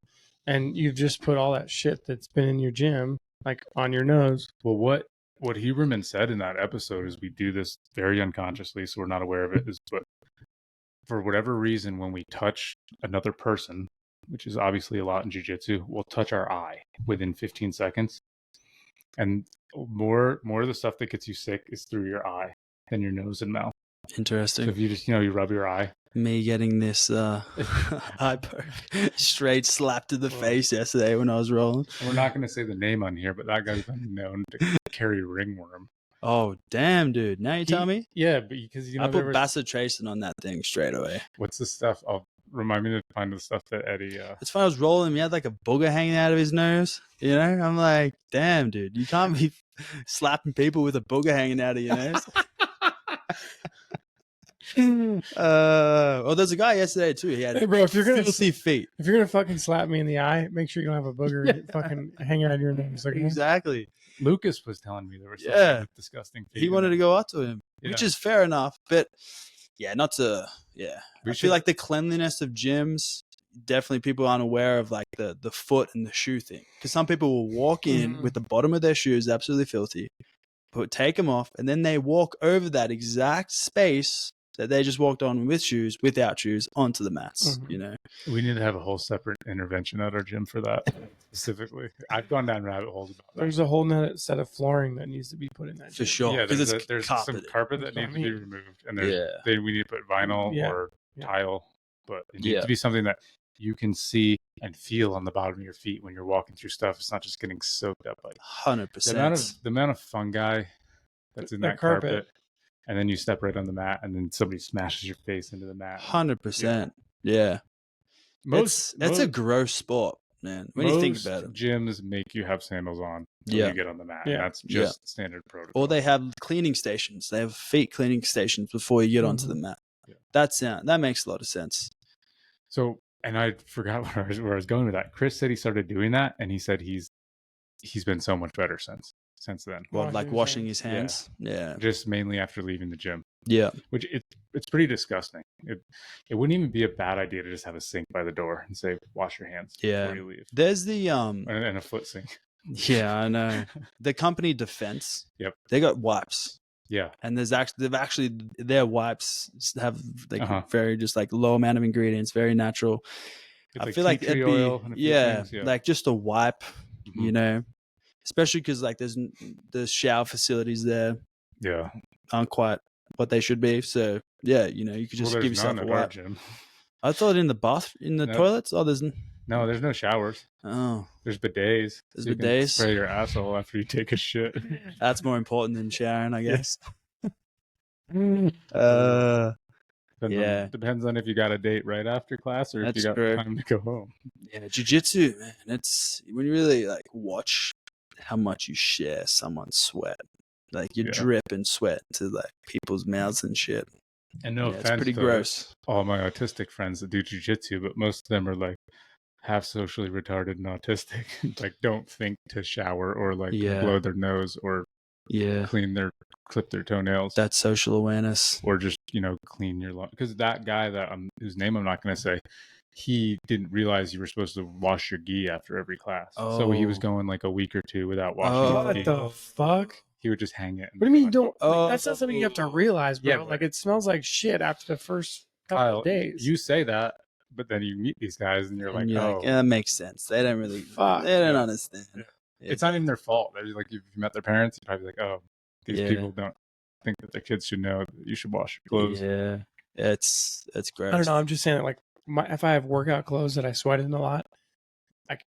Speaker 2: and you've just put all that shit that's been in your gym, like on your nose.
Speaker 1: Well, what Huberman said in that episode is we do this very unconsciously, so we're not aware of it, but for whatever reason, when we touch another person, which is obviously a lot in jiu-jitsu, we'll touch our eye within 15 seconds. And more of the stuff that gets you sick is through your eye than your nose and mouth.
Speaker 3: Interesting.
Speaker 1: So if you just, you rub your eye.
Speaker 3: Me getting this eye poke straight slap to the face yesterday when I was rolling.
Speaker 1: We're not going to say the name on here, but that guy's been known to carry ringworm.
Speaker 3: Oh, damn, dude. Now you tell me?
Speaker 1: Yeah, because
Speaker 3: I put bacitracin on that thing straight away.
Speaker 1: What's the stuff? Remind me to find the stuff that Eddie...
Speaker 3: It's when I was rolling, he had like a booger hanging out of his nose. You know? I'm like, damn, dude. You can't be slapping people with a booger hanging out of your nose. Well, there's a guy yesterday too. He had
Speaker 2: if you're gonna
Speaker 3: filthy feet.
Speaker 2: If you're gonna fucking slap me in the eye, make sure you don't have a booger fucking hanging out of your nose. Like,
Speaker 3: exactly.
Speaker 1: Lucas was telling me there was something disgusting feet.
Speaker 3: He wanted to go up to him, which is fair enough. But not to. Yeah, I feel like the cleanliness of gyms. Definitely, people aren't aware of like the foot and the shoe thing, because some people will walk in with the bottom of their shoes absolutely filthy, but take them off, and then they walk over that exact space that they just walked on with shoes, without shoes, onto the mats. You know,
Speaker 1: we need to have a whole separate intervention at our gym for that specifically. I've gone down rabbit holes about that.
Speaker 2: There's a whole set of flooring that needs to be put in that
Speaker 3: for sure.
Speaker 1: Yeah, there's some carpet that needs to be removed, and we need to put vinyl or tile, but it needs to be something that you can see and feel on the bottom of your feet when you're walking through stuff. It's not just getting soaked up. Like
Speaker 3: 100%.
Speaker 1: the amount of fungi that's in that carpet, and then you step right on the mat, and then somebody smashes your face into the mat.
Speaker 3: 100%. Yeah. That's a gross sport, man. When you think about it,
Speaker 1: gyms make you have sandals on when you get on the mat. Yeah. And that's just standard protocol.
Speaker 3: Or they have cleaning stations. They have feet cleaning stations before you get onto the mat. Yeah. That makes a lot of sense.
Speaker 1: So, and I forgot where I was going with that. Chris said he started doing that, and he said he's been so much better since then.
Speaker 3: Well, like washing his hands? Yeah.
Speaker 1: Just mainly after leaving the gym.
Speaker 3: Yeah.
Speaker 1: Which it's pretty disgusting. It wouldn't even be a bad idea to just have a sink by the door and say, wash your hands before you leave.
Speaker 3: There's the
Speaker 1: and a foot sink.
Speaker 3: Yeah, I know. The company Defense.
Speaker 1: Yep.
Speaker 3: They got wipes.
Speaker 1: Yeah.
Speaker 3: And their wipes have like very just like low amount of ingredients, very natural.
Speaker 1: It's I feel like it'd be
Speaker 3: like just a wipe, you know, especially because like the shower facilities there aren't quite what they should be. So yeah, you know, you could just give yourself a wipe. I thought in the toilets. Oh, there's
Speaker 1: no showers.
Speaker 3: Oh,
Speaker 1: there's bidets.
Speaker 3: There's bidets.
Speaker 1: You can spray your asshole after you take a shit.
Speaker 3: That's more important than showering, I guess.
Speaker 1: Depends on if you got a date right after class or if you got time to go home.
Speaker 3: Yeah, jiu-jitsu, man. It's when you really like watch how much you share someone's sweat. Like you drip and sweat to like people's mouths and shit.
Speaker 1: And no offense,
Speaker 3: it's pretty gross.
Speaker 1: All my autistic friends that do jiu-jitsu, but most of them are like half socially retarded and autistic. Like don't think to shower or like blow their nose or clip their toenails.
Speaker 3: That's social awareness.
Speaker 1: Or just, you know, clean your lungs. Because that guy that whose name I'm not going to say, he didn't realize you were supposed to wash your gi after every class. Oh. So he was going like a week or two without washing his gi.
Speaker 2: What the fuck?
Speaker 1: He would just hang it.
Speaker 2: What do you mean you don't? That's not something you have to realize, bro. Yeah, like it smells like shit after the first couple of days.
Speaker 1: You say that, but then you meet these guys and you're like,
Speaker 3: yeah, that makes sense. They don't really, they don't understand. Yeah.
Speaker 1: It's not even their fault. They're like, if you met their parents, you're probably like, oh, these people don't think that their kids should know that you should wash your clothes.
Speaker 3: Yeah, it's gross.
Speaker 2: I don't know. I'm just saying that, like, if I have workout clothes that I sweat in a lot,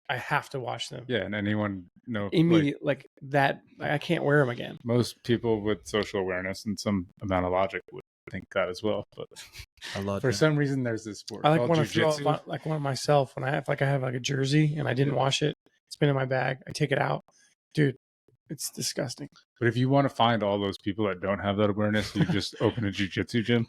Speaker 2: I have to wash them.
Speaker 1: Yeah, and anyone know
Speaker 2: immediately like that. I can't wear them again.
Speaker 1: Most people with social awareness and some amount of logic would think that as well, but for some reason there's this sport.
Speaker 2: I like want to throw like one myself when I have like a jersey and I didn't wash it. It's been in my bag. I take it out, dude. It's disgusting.
Speaker 1: But if you want to find all those people that don't have that awareness, you just open a jiu-jitsu gym.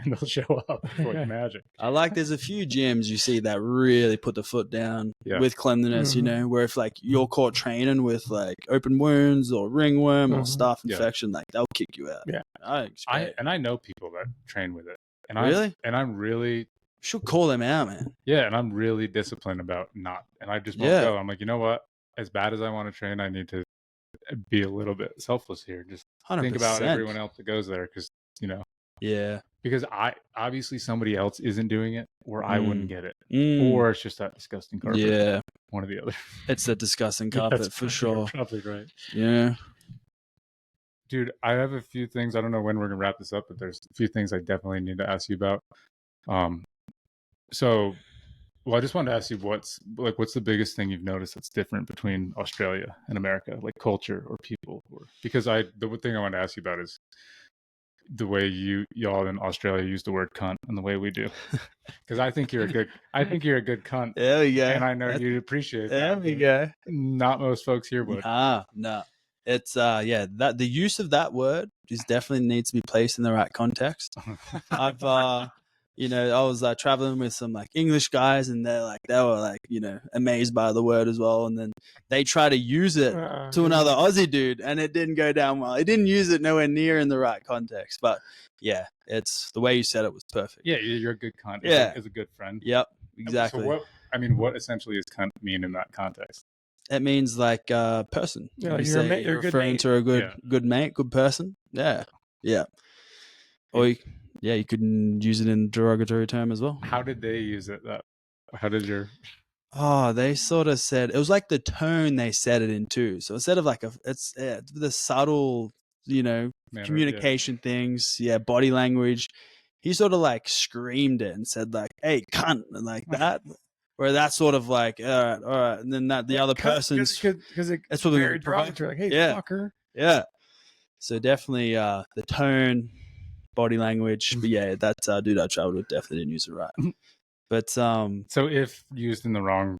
Speaker 1: And they'll show up like magic.
Speaker 3: I like there's a few gyms you see that really put the foot down with cleanliness, you know, where if like you're caught training with like open wounds or ringworm or staph infection, like they'll kick you out.
Speaker 1: Yeah. I know people that train with it. And I'm really
Speaker 3: should call them out, man.
Speaker 1: Yeah, and I'm really disciplined about not, and I just won't go. I'm like, you know what? As bad as I want to train, I need to be a little bit selfless here. Just 100%. Think about everyone else that goes there because, you know.
Speaker 3: Yeah.
Speaker 1: Because obviously somebody else isn't doing it, or I wouldn't get it, or it's just that disgusting carpet.
Speaker 3: Yeah,
Speaker 1: one or the other.
Speaker 3: It's the disgusting carpet for sure.
Speaker 1: You're probably right.
Speaker 3: Yeah,
Speaker 1: dude, I have a few things. I don't know when we're gonna wrap this up, but there's a few things I definitely need to ask you about. So, I just wanted to ask you what's the biggest thing you've noticed that's different between Australia and America, like culture or people, because the thing I wanted to ask you about is the way y'all in Australia use the word cunt and the way we do, because I think you're a good cunt.
Speaker 3: There we go.
Speaker 1: And I know you'd appreciate that.
Speaker 3: There we go.
Speaker 1: Not most folks here would.
Speaker 3: No. It's that the use of that word is definitely needs to be placed in the right context. I've I was traveling with some like English guys, and they were like, you know, amazed by the word as well. And then they try to use it to another Aussie dude, and it didn't go down well. It didn't use it nowhere near in the right context. But yeah, it's the way you said it was perfect.
Speaker 1: Yeah, you're a good cunt.
Speaker 3: Yeah,
Speaker 1: as a good friend.
Speaker 3: Yep, exactly.
Speaker 1: So what essentially does cunt mean in that context?
Speaker 3: It means like person.
Speaker 2: Yeah, you're
Speaker 3: referring to a good mate, good person. Yeah. Or you could use it in a derogatory term as well.
Speaker 1: How did they use it? How did your...
Speaker 3: they sort of said, it was like the tone they said it in too. So instead of like it's the subtle, you know, communication things, body language, he sort of like screamed it and said like, "Hey, cunt," and like that. Where that's sort of like, all right, and then that the other person's
Speaker 2: because it's very derogatory. Like, hey, fucker.
Speaker 3: Yeah. So definitely the tone, body language, but yeah, that dude I traveled with definitely didn't use it right. But
Speaker 1: so if used in the wrong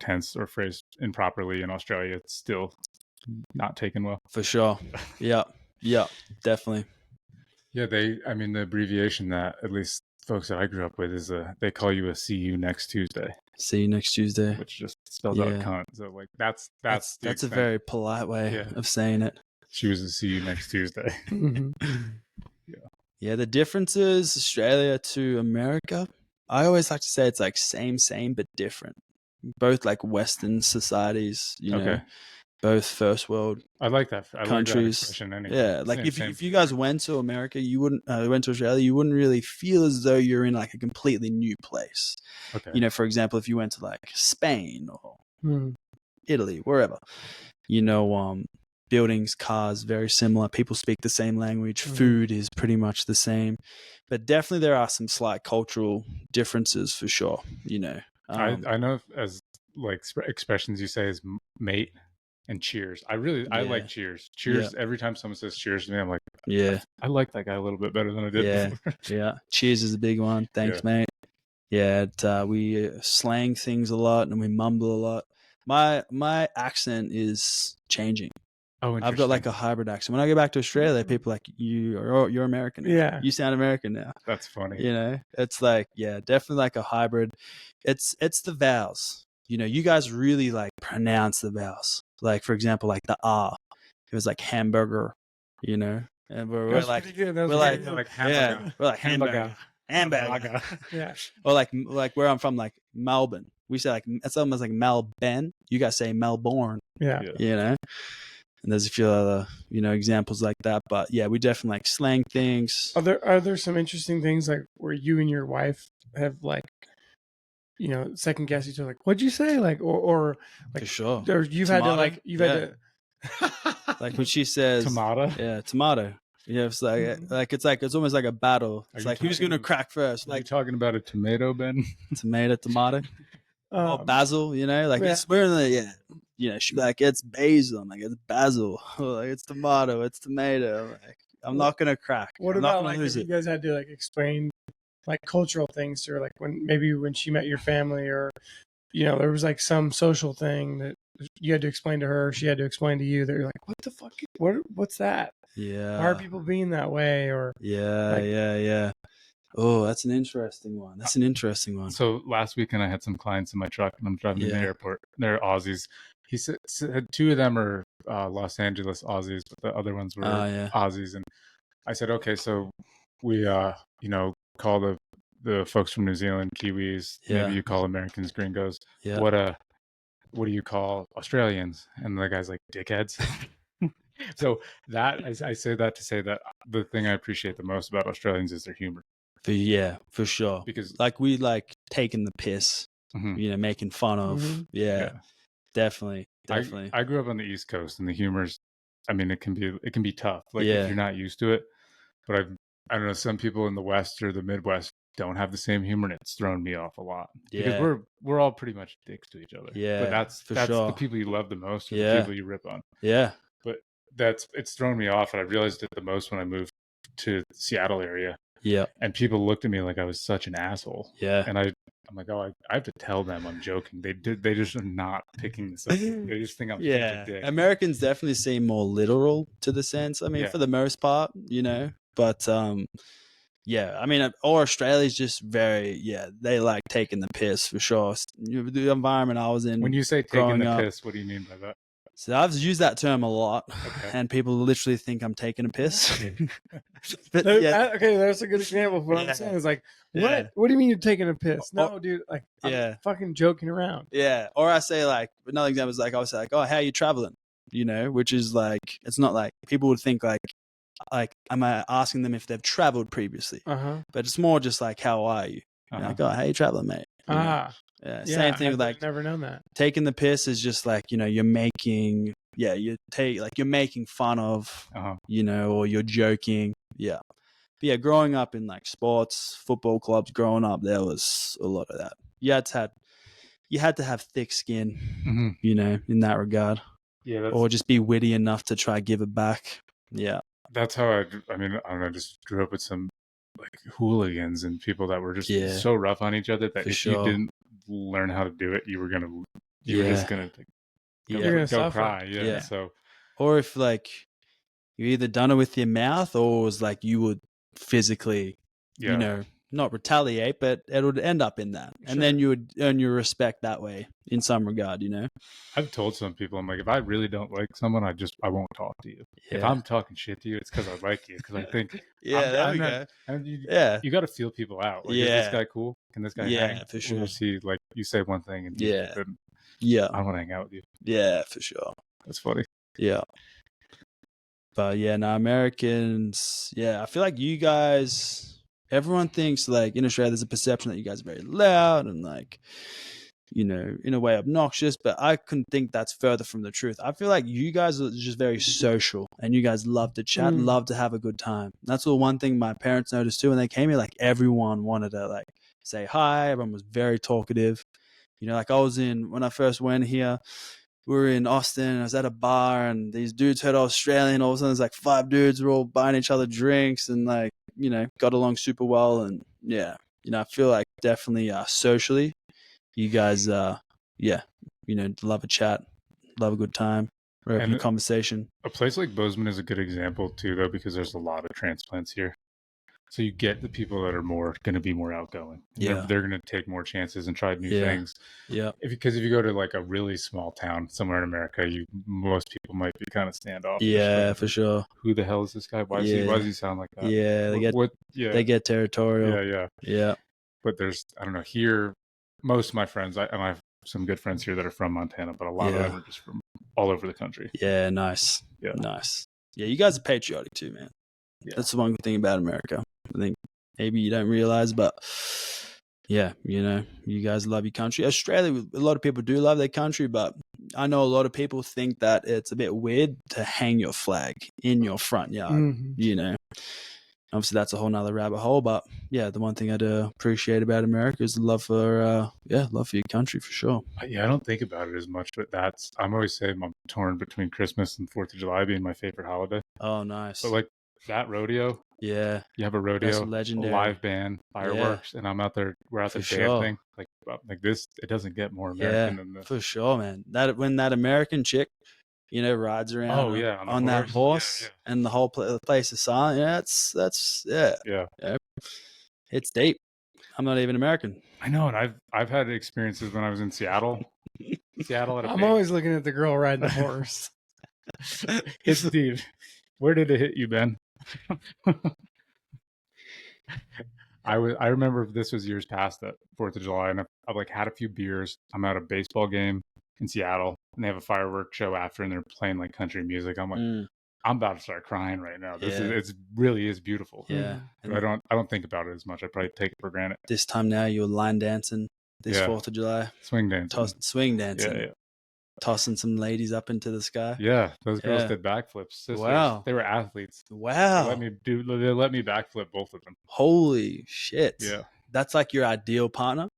Speaker 1: tense or phrased improperly in Australia, it's still not taken well.
Speaker 3: For sure. Yeah, definitely.
Speaker 1: Yeah, the abbreviation that at least folks that I grew up with is they call you a "see you next Tuesday."
Speaker 3: See you next Tuesday,
Speaker 1: which just spells out cunt. So like that's
Speaker 3: a very polite way of saying it.
Speaker 1: She was a "see you next Tuesday."
Speaker 3: Yeah. The differences Australia to America, I always like to say it's like same but different. Both like Western societies, you know. Both first world.
Speaker 1: I like that. I
Speaker 3: countries.
Speaker 1: Like that expression anyway.
Speaker 3: Yeah, like if you guys went to America, you wouldn't went to Australia, you wouldn't really feel as though you're in like a completely new place.
Speaker 1: Okay.
Speaker 3: You know, for example, if you went to like Spain or Italy, wherever, you know, buildings, cars, very similar. People speak the same language. Food is pretty much the same, but definitely there are some slight cultural differences for sure. You know,
Speaker 1: I know as like expressions you say is mate and cheers. I like cheers. Cheers. Every time someone says cheers to me, I'm like, I like that guy a little bit better than I did before.
Speaker 3: Yeah. Cheers is a big one. Thanks, mate. Yeah. We slang things a lot and we mumble a lot. My accent is changing.
Speaker 1: Oh,
Speaker 3: I've got like a hybrid accent. When I go back to Australia, people are like, you're American now.
Speaker 2: Yeah.
Speaker 3: You sound American now.
Speaker 1: That's funny.
Speaker 3: You know, it's like, definitely like a hybrid. It's the vowels. You know, you guys really like pronounce the vowels. Like, for example, like the R. It was like hamburger, you know? And we're like hamburger. Hamburger.
Speaker 2: Yeah.
Speaker 3: Or like where I'm from, like Melbourne. We say like, it's almost like Melbourne. You guys say Melbourne.
Speaker 2: Yeah.
Speaker 3: You know? And there's a few other, you know, examples like that. But yeah, we definitely like slang things.
Speaker 2: Are there some interesting things like where you and your wife have like, you know, second guess each other, like, what'd you say? Like, or like,
Speaker 3: for sure.
Speaker 2: Or you've had to
Speaker 3: like when she says
Speaker 1: tomato.
Speaker 3: Yeah, tomato. Yeah, it's like it's almost like a battle. It's like who's gonna crack first?
Speaker 1: Like, you talking about a tomato, Ben?
Speaker 3: Tomato. Or basil, you know, like it's we're in the you know, she'd be like, it's basil. I'm like, it's basil. Like it's tomato, it's tomato. Like I'm not gonna crack.
Speaker 2: What about like if you guys had to like explain like cultural things to her, like when she met your family, or you know, there was like some social thing that you had to explain to her, she had to explain to you, that you're like, what the fuck? What's that?
Speaker 3: Yeah.
Speaker 2: Why are people being that way? Or
Speaker 3: yeah. Oh, that's an interesting one.
Speaker 1: So last weekend I had some clients in my truck and I'm driving to the airport. They're Aussies. He said two of them are Los Angeles Aussies, but the other ones were Aussies. And I said, okay, so we you know, call the folks from New Zealand Kiwis. Maybe you call Americans gringos. What do you call Australians? And the guy's like, dickheads. So that I say that to say that the thing I appreciate the most about Australians is their humor.
Speaker 3: For sure.
Speaker 1: Because
Speaker 3: like we like taking the piss, you know, making fun of. Definitely.
Speaker 1: I grew up on the East Coast, and the humor's, I mean, it can be tough. Like if you're not used to it. But I don't know, some people in the West or the Midwest don't have the same humor, and it's thrown me off a lot. Because we're all pretty much dicks to each other. But that's sure. The people you love the most, or the people you rip on. But it's thrown me off, and I realized it the most when I moved to the Seattle area. And people looked at me like I was such an asshole. And I'm like, oh, I have to tell them I'm joking. They just are not picking this up. They just think I'm such a dick.
Speaker 3: Americans definitely seem more literal to the sense. I mean, for the most part, you know. But I mean, or Australia's just very they like taking the piss for sure. The environment I was in.
Speaker 1: When you say taking the piss, what do you mean by that?
Speaker 3: So I've used that term a lot, and people literally think I'm taking a piss. But,
Speaker 2: okay, that's a good example of what I'm saying. Is like, what? What do you mean you're taking a piss? No, dude, like, I'm fucking joking around.
Speaker 3: Or I say like, another example is like, I was like, oh, how are you traveling? You know, which is like, it's not like people would think like, am I asking them if they've traveled previously? But it's more just like, how are you? Like, oh, how you traveling, mate? You know? Same thing with like,
Speaker 2: never known that.
Speaker 3: Taking the piss is just like, you know, you're making you're making fun of, you know, or you're joking. But yeah, growing up in like sports, football clubs, growing up, there was a lot of that. You had to have thick skin, you know, in that regard.
Speaker 1: Yeah,
Speaker 3: or just be witty enough to try give it back. Yeah,
Speaker 1: that's how I mean, I don't know, just grew up with some like hooligans and people that were just so rough on each other that if you didn't learn how to do it, you were just gonna go cry. Yeah. So,
Speaker 3: or if like you either done it with your mouth or it was like you would physically, you know, not retaliate, but it would end up in that. And then you would earn your respect that way in some regard, you know?
Speaker 1: I've told some people, I'm like, if I really don't like someone, I won't talk to you. Yeah. If I'm talking shit to you, it's because I like you. Because I think, you got to feel people out. Like, is this guy cool? Can this guy hang?
Speaker 3: Yeah, for sure.
Speaker 1: Or see, like, you say one thing and I don't want to hang out with you.
Speaker 3: Yeah, for sure.
Speaker 1: That's funny.
Speaker 3: Yeah. But yeah, no, Americans, I feel like you guys, everyone thinks like in Australia, there's a perception that you guys are very loud and like, you know, in a way obnoxious, but I couldn't think that's further from the truth. I feel like you guys are just very social and you guys love to chat, love to have a good time. That's the one thing my parents noticed too when they came here. Like everyone wanted to like say hi. Everyone was very talkative. You know, like when I first went here, we were in Austin, I was at a bar and these dudes heard Australian. All of a sudden there's like 5 dudes, we're all buying each other drinks and like, you know, got along super well. And yeah, you know, I feel like definitely socially, you guys, you know, love a chat, love a good time, open a conversation.
Speaker 1: A place like Bozeman is a good example too, though, because there's a lot of transplants here. So you get the people that are going to be more outgoing. They're going to take more chances and try new things.
Speaker 3: Yeah.
Speaker 1: Because if you go to like a really small town somewhere in America, most people might be kind of standoffish.
Speaker 3: Yeah, for sure.
Speaker 1: Who the hell is this guy? Why does he sound like that?
Speaker 3: Yeah, they get territorial. Yeah.
Speaker 1: But there's, I don't know, here, most of my friends, I have some good friends here that are from Montana, but a lot of them are just from all over the country.
Speaker 3: Yeah, nice. Yeah. Nice. Yeah, you guys are patriotic too, man. Yeah. That's the one good thing about America. I think maybe you don't realize, but yeah, you know, you guys love your country. Australia, a lot of people do love their country, but I know a lot of people think that it's a bit weird to hang your flag in your front yard, you know. Obviously, that's a whole nother rabbit hole, but yeah, the one thing I do appreciate about America is the love for your country for sure.
Speaker 1: Yeah, I don't think about it as much, but I'm always saying I'm torn between Christmas and 4th of July being my favorite holiday.
Speaker 3: Oh, nice.
Speaker 1: But like that rodeo, you have a rodeo, a live band, fireworks, and I'm out there. We're out there dancing like this. It doesn't get more American than this.
Speaker 3: For sure, man. When that American chick, you know, rides around on that horse and the whole place is silent. Yeah, it's deep. I'm not even American.
Speaker 1: I know, and I've had experiences when I was in Seattle.
Speaker 2: I'm always looking at the girl riding the horse.
Speaker 1: It's deep. Where did it hit you, Ben? I remember this was years past that 4th of July, and I've like had a few beers. I'm at a baseball game in Seattle, and they have a fireworks show after, and they're playing like country music. I'm like, I'm about to start crying right now. It really is beautiful.
Speaker 3: Yeah,
Speaker 1: but I don't think about it as much. I probably take it for granted.
Speaker 3: This time now, you're line dancing. This 4th of July,
Speaker 1: swing dancing,
Speaker 3: swing dancing. Tossing some ladies up into the sky.
Speaker 1: Yeah, those girls did backflips. Sisters. Wow, they were athletes.
Speaker 3: Wow,
Speaker 1: they let me backflip both of them.
Speaker 3: Holy shit!
Speaker 1: Yeah,
Speaker 3: that's like your ideal partner.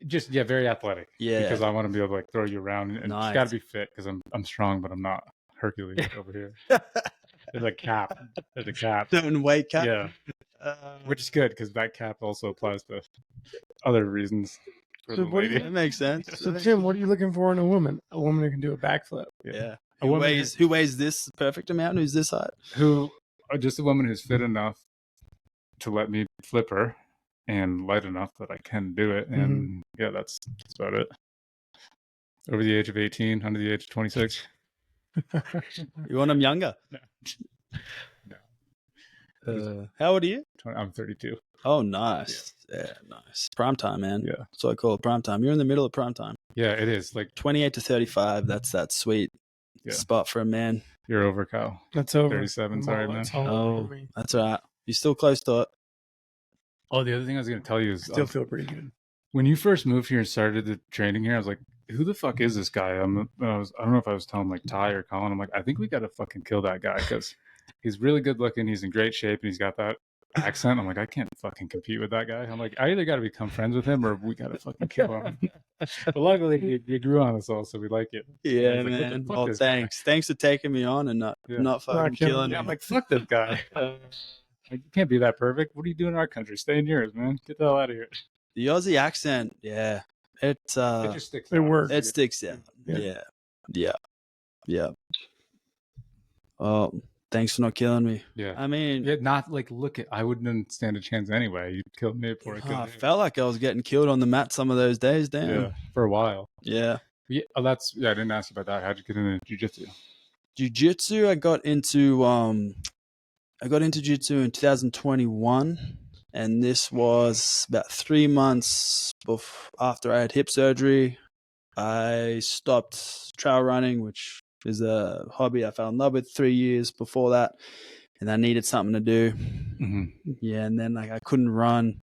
Speaker 1: Just very athletic. Yeah, because I want to be able to like throw you around, and it's got to be fit because I'm strong, but I'm not Hercules over here. There's a cap.
Speaker 3: Certain weight cap.
Speaker 1: Yeah, which is good because that cap also applies to other reasons.
Speaker 3: So that makes sense.
Speaker 2: So Tim, what are you looking for in a woman? A woman who can do a backflip.
Speaker 3: Yeah. Who weighs this perfect amount? Who's this height?
Speaker 1: Just a woman who's fit enough to let me flip her, and light enough that I can do it. And that's about it. Over the age of 18, under the age of 26.
Speaker 3: You want them younger?
Speaker 1: No.
Speaker 3: How old are you?
Speaker 1: I'm 32.
Speaker 3: Oh, nice. Yeah, nice. Prime time, man.
Speaker 1: Yeah.
Speaker 3: That's what I call it, prime time. You're in the middle of prime time.
Speaker 1: Yeah, it is. Like
Speaker 3: 28 to 35, that's that sweet spot for a man.
Speaker 1: You're over, Kyle.
Speaker 2: That's over.
Speaker 1: 37, sorry, man.
Speaker 3: That's all right. You're still close to it.
Speaker 1: Oh, the other thing I was going to tell you is...
Speaker 2: Still feel pretty good.
Speaker 1: When you first moved here and started the training here, I was like, who the fuck is this guy? I don't know if I was telling like Ty or Colin. I'm like, I think we got to fucking kill that guy because he's really good looking. He's in great shape, and he's got that accent. I'm like, I can't fucking compete with that guy. I'm like, I either got to become friends with him or we got to fucking kill him. But luckily, he grew on us all, so we like it.
Speaker 3: Yeah,
Speaker 1: like,
Speaker 3: man. Well, thanks for taking me on and not fucking killing me.
Speaker 1: I'm like, fuck this guy. Like, you can't be that perfect. What are you doing in our country? Stay in yours, man. Get the hell out of here.
Speaker 3: The Aussie accent, yeah, it
Speaker 1: just sticks.
Speaker 2: It works.
Speaker 3: It sticks out. Yeah. Oh, thanks for not killing me.
Speaker 1: Yeah.
Speaker 3: I mean,
Speaker 1: not like I wouldn't stand a chance anyway. You'd kill me before I killed you.
Speaker 3: I felt like I was getting killed on the mat some of those days. Damn.
Speaker 1: Yeah, for a while.
Speaker 3: Yeah.
Speaker 1: I didn't ask you about that. How'd you get into jiu-jitsu?
Speaker 3: Jiu-jitsu, I got into jiu-jitsu in 2021, and this was about 3 months after I had hip surgery. I stopped trail running, which is a hobby I fell in love with 3 years before that, and I needed something to do.
Speaker 1: Mm-hmm.
Speaker 3: Yeah, and then I couldn't run.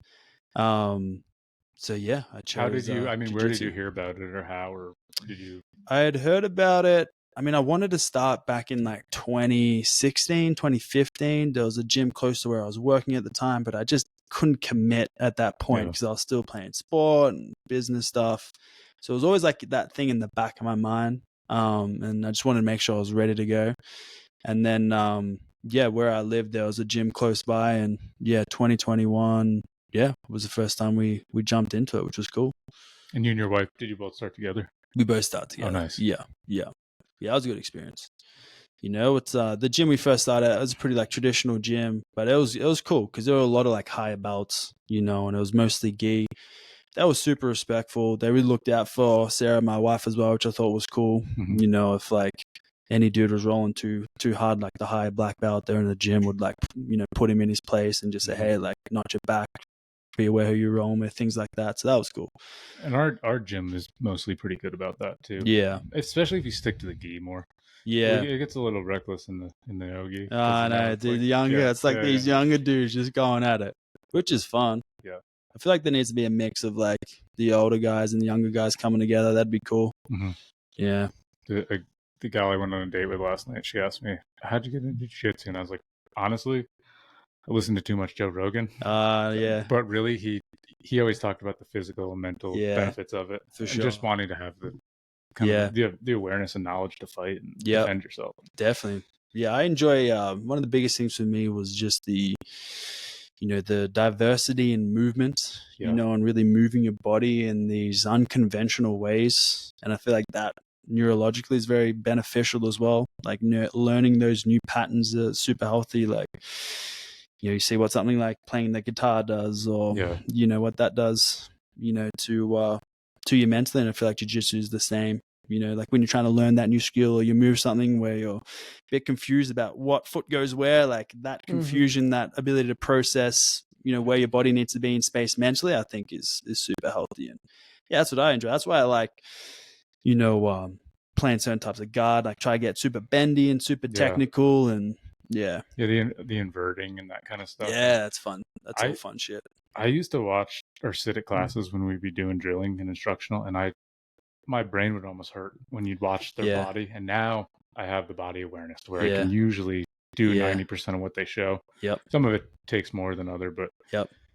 Speaker 3: So yeah, I chose.
Speaker 1: How did you?
Speaker 3: Jiu-jitsu.
Speaker 1: Where did you hear about it, or how, or did you?
Speaker 3: I had heard about it. I wanted to start back in 2016, 2015. There was a gym close to where I was working at the time, but I just couldn't commit at that point because I was still playing sport and business stuff. So it was always like that thing in the back of my mind. And I just wanted to make sure I was ready to go. And then, where I lived, there was a gym close by, and 2021, was the first time we jumped into it, which was cool.
Speaker 1: And you and your wife, did you both start together?
Speaker 3: We both started together.
Speaker 1: Oh, nice.
Speaker 3: Yeah, it was a good experience. It's the gym we first started at. It was a pretty traditional gym, but it was cool because there were a lot of higher belts, and it was mostly gi. That was super respectful. They really looked out for Sarah, my wife, as well, which I thought was cool. Mm-hmm. If any dude was rolling too hard, the high black belt there in the gym would put him in his place and just say, hey, notch it back, be aware who you're rolling with, things like that. So that was cool.
Speaker 1: And our gym is mostly pretty good about that too.
Speaker 3: Yeah,
Speaker 1: especially if you stick to the gi more.
Speaker 3: Yeah,
Speaker 1: it gets a little reckless in the no-gi.
Speaker 3: Oh no, the younger, it's these younger dudes just going at it, which is fun.
Speaker 1: Yeah.
Speaker 3: I feel like there needs to be a mix of the older guys and the younger guys coming together. That'd be cool.
Speaker 1: Mm-hmm.
Speaker 3: Yeah.
Speaker 1: The gal I went on a date with last night, she asked me, how'd you get into jiu-jitsu? And I was like, honestly, I listened to too much Joe Rogan.
Speaker 3: Yeah.
Speaker 1: But really, he always talked about the physical and mental benefits of it.
Speaker 3: For sure.
Speaker 1: Just wanting to have the kind of the awareness and knowledge to fight and defend yourself.
Speaker 3: Definitely. Yeah, I enjoy, one of the biggest things for me was just the diversity in movement, and really moving your body in these unconventional ways. And I feel like that neurologically is very beneficial as well. Learning those new patterns are super healthy. You see what something like playing the guitar does, or, what that does, to you mentally. And I feel like jiu-jitsu is the same. When you're trying to learn that new skill or you move something where you're a bit confused about what foot goes where, that confusion, that ability to process, where your body needs to be in space mentally, I think is super healthy. And that's what I enjoy. That's why I like, playing certain types of guard, try to get super bendy and super technical and the
Speaker 1: inverting and that kind of stuff.
Speaker 3: Yeah, that's fun. That's all fun shit.
Speaker 1: I used to watch or sit at classes when we'd be doing drilling and instructional, and my brain would almost hurt when you'd watch their body. And now I have the body awareness where I can usually do 90% of what they show.
Speaker 3: Yep.
Speaker 1: Some of it takes more than other, but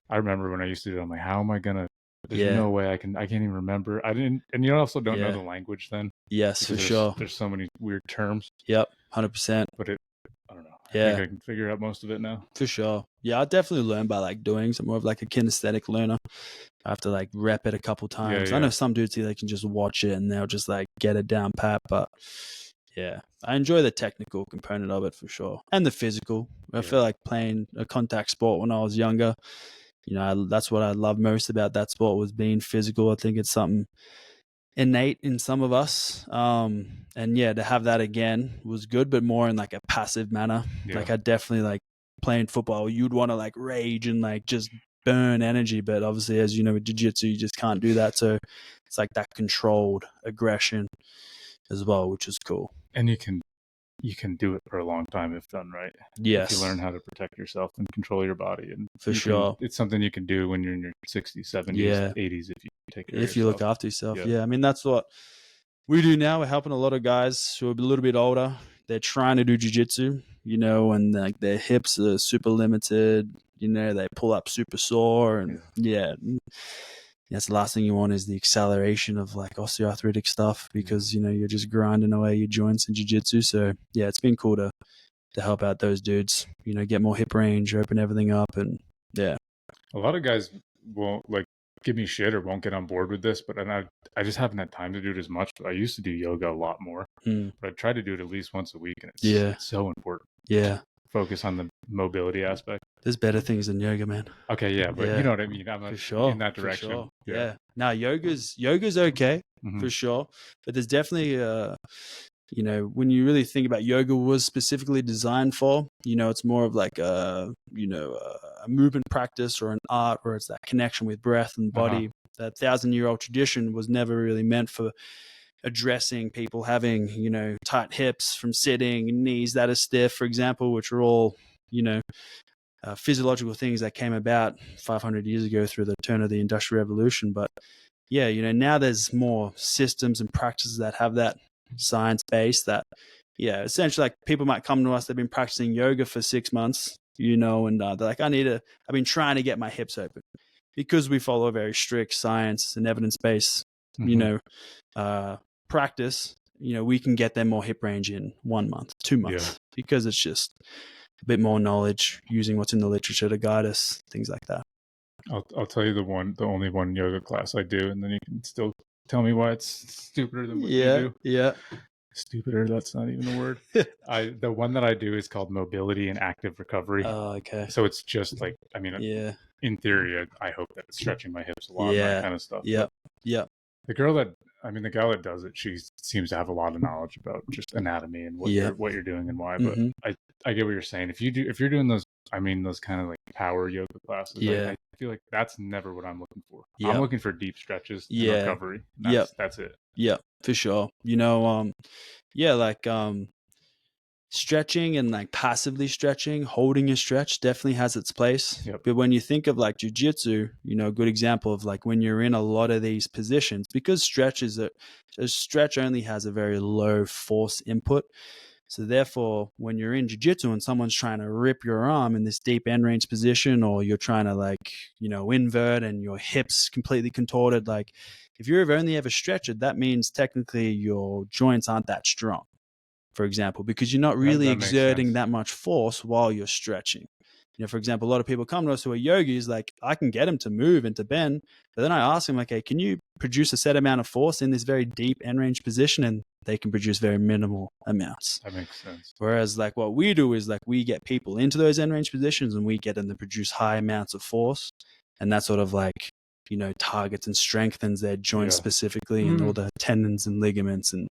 Speaker 1: I remember when I used to do it, I'm like, how am I gonna? There's no way I can't even remember. I didn't, and you also don't know the language then.
Speaker 3: Yes, for sure.
Speaker 1: There's so many weird terms.
Speaker 3: Yep, 100%.
Speaker 1: But I don't know. I think I can figure out most of it now.
Speaker 3: For sure. Yeah, I definitely learn by doing. So I'm more of a kinesthetic learner. I have to rep it a couple times. I know some dudes they can just watch it and they'll just get it down pat. But yeah, I enjoy the technical component of it for sure, and the physical. I feel like playing a contact sport when I was younger. That's what I love most about that sport was being physical. I think it's something innate in some of us. And to have that again was good, but more in a passive manner. I definitely playing football. You'd want to rage and just burn energy, but obviously, as you know, with jiu-jitsu, you just can't do that. So it's that controlled aggression as well, which is cool.
Speaker 1: And you can do it for a long time if done right.
Speaker 3: Yes.
Speaker 1: If you learn how to protect yourself and control your body. And
Speaker 3: for sure.
Speaker 1: It's something you can do when you're in your 60s, 70s, 80s if you take care of yourself.
Speaker 3: If you look after yourself. Yeah. That's what we do now. We're helping a lot of guys who are a little bit older. They're trying to do jiu-jitsu, and their hips are super limited. they pull up super sore, and that's the last thing you want is the acceleration of like osteoarthritic stuff, because you're just grinding away your joints in jiu-jitsu. So yeah, it's been cool to help out those dudes, get more hip range, open everything up, and yeah.
Speaker 1: A lot of guys won't like give me shit or won't get on board with this, but I just haven't had time to do it as much. But I used to do yoga a lot more, but I try to do it at least once a week, and it's so important.
Speaker 3: Yeah.
Speaker 1: Focus on the mobility aspect.
Speaker 3: There's better things than yoga, man.
Speaker 1: Okay, yeah, but you know what I mean. I'm
Speaker 3: for sure,
Speaker 1: in that direction.
Speaker 3: For sure. Yeah. Now yoga's okay, for sure, but there's definitely when you really think about yoga was specifically designed for, it's more of like a movement practice or an art where it's that connection with breath and body. That 1,000-year-old tradition was never really meant for addressing people having, tight hips from sitting, knees that are stiff, for example, which are all, physiological things that came about 500 years ago through the turn of the Industrial Revolution. But yeah, now there's more systems and practices that have that science base that, essentially like people might come to us, they've been practicing yoga for 6 months, and they're like, I've been trying to get my hips open. Because we follow a very strict science and evidence-based, practice, we can get them more hip range in 1 month, 2 months, because it's just a bit more knowledge, using what's in the literature to guide us, things like that.
Speaker 1: I'll tell you the only one yoga class I do, and then you can still tell me why it's stupider than what you do. Yeah. Stupider, that's not even a word. The one that I do is called Mobility and Active Recovery.
Speaker 3: Oh, okay.
Speaker 1: So it's just like, in theory, I hope that it's stretching my hips a lot, and that kind of stuff.
Speaker 3: Yeah.
Speaker 1: The gal that does it, she seems to have a lot of knowledge about just anatomy and what you're doing and why. But I get what you're saying. If you're doing those, those kind of like power yoga classes, I feel like that's never what I'm looking for. I'm looking for deep stretches and recovery. That's it.
Speaker 3: Yeah, for sure. Stretching and like passively stretching, holding a stretch definitely has its place. But when you think of like jiu-jitsu, a good example of like when you're in a lot of these positions, because stretch only has a very low force input. So therefore, when you're in jiu-jitsu and someone's trying to rip your arm in this deep end range position, or you're trying to invert and your hips completely contorted, like if you've only ever stretched it, that means technically your joints aren't that strong, for example, because you're not really exerting that much force while you're stretching. For example, a lot of people come to us who are yogis, like I can get them to move and to bend, but then I ask them, okay, can you produce a set amount of force in this very deep end range position? And they can produce very minimal amounts.
Speaker 1: That makes sense.
Speaker 3: Whereas like what we do is like we get people into those end range positions and we get them to produce high amounts of force. And that sort of like, targets and strengthens their joints specifically and all the tendons and ligaments. And,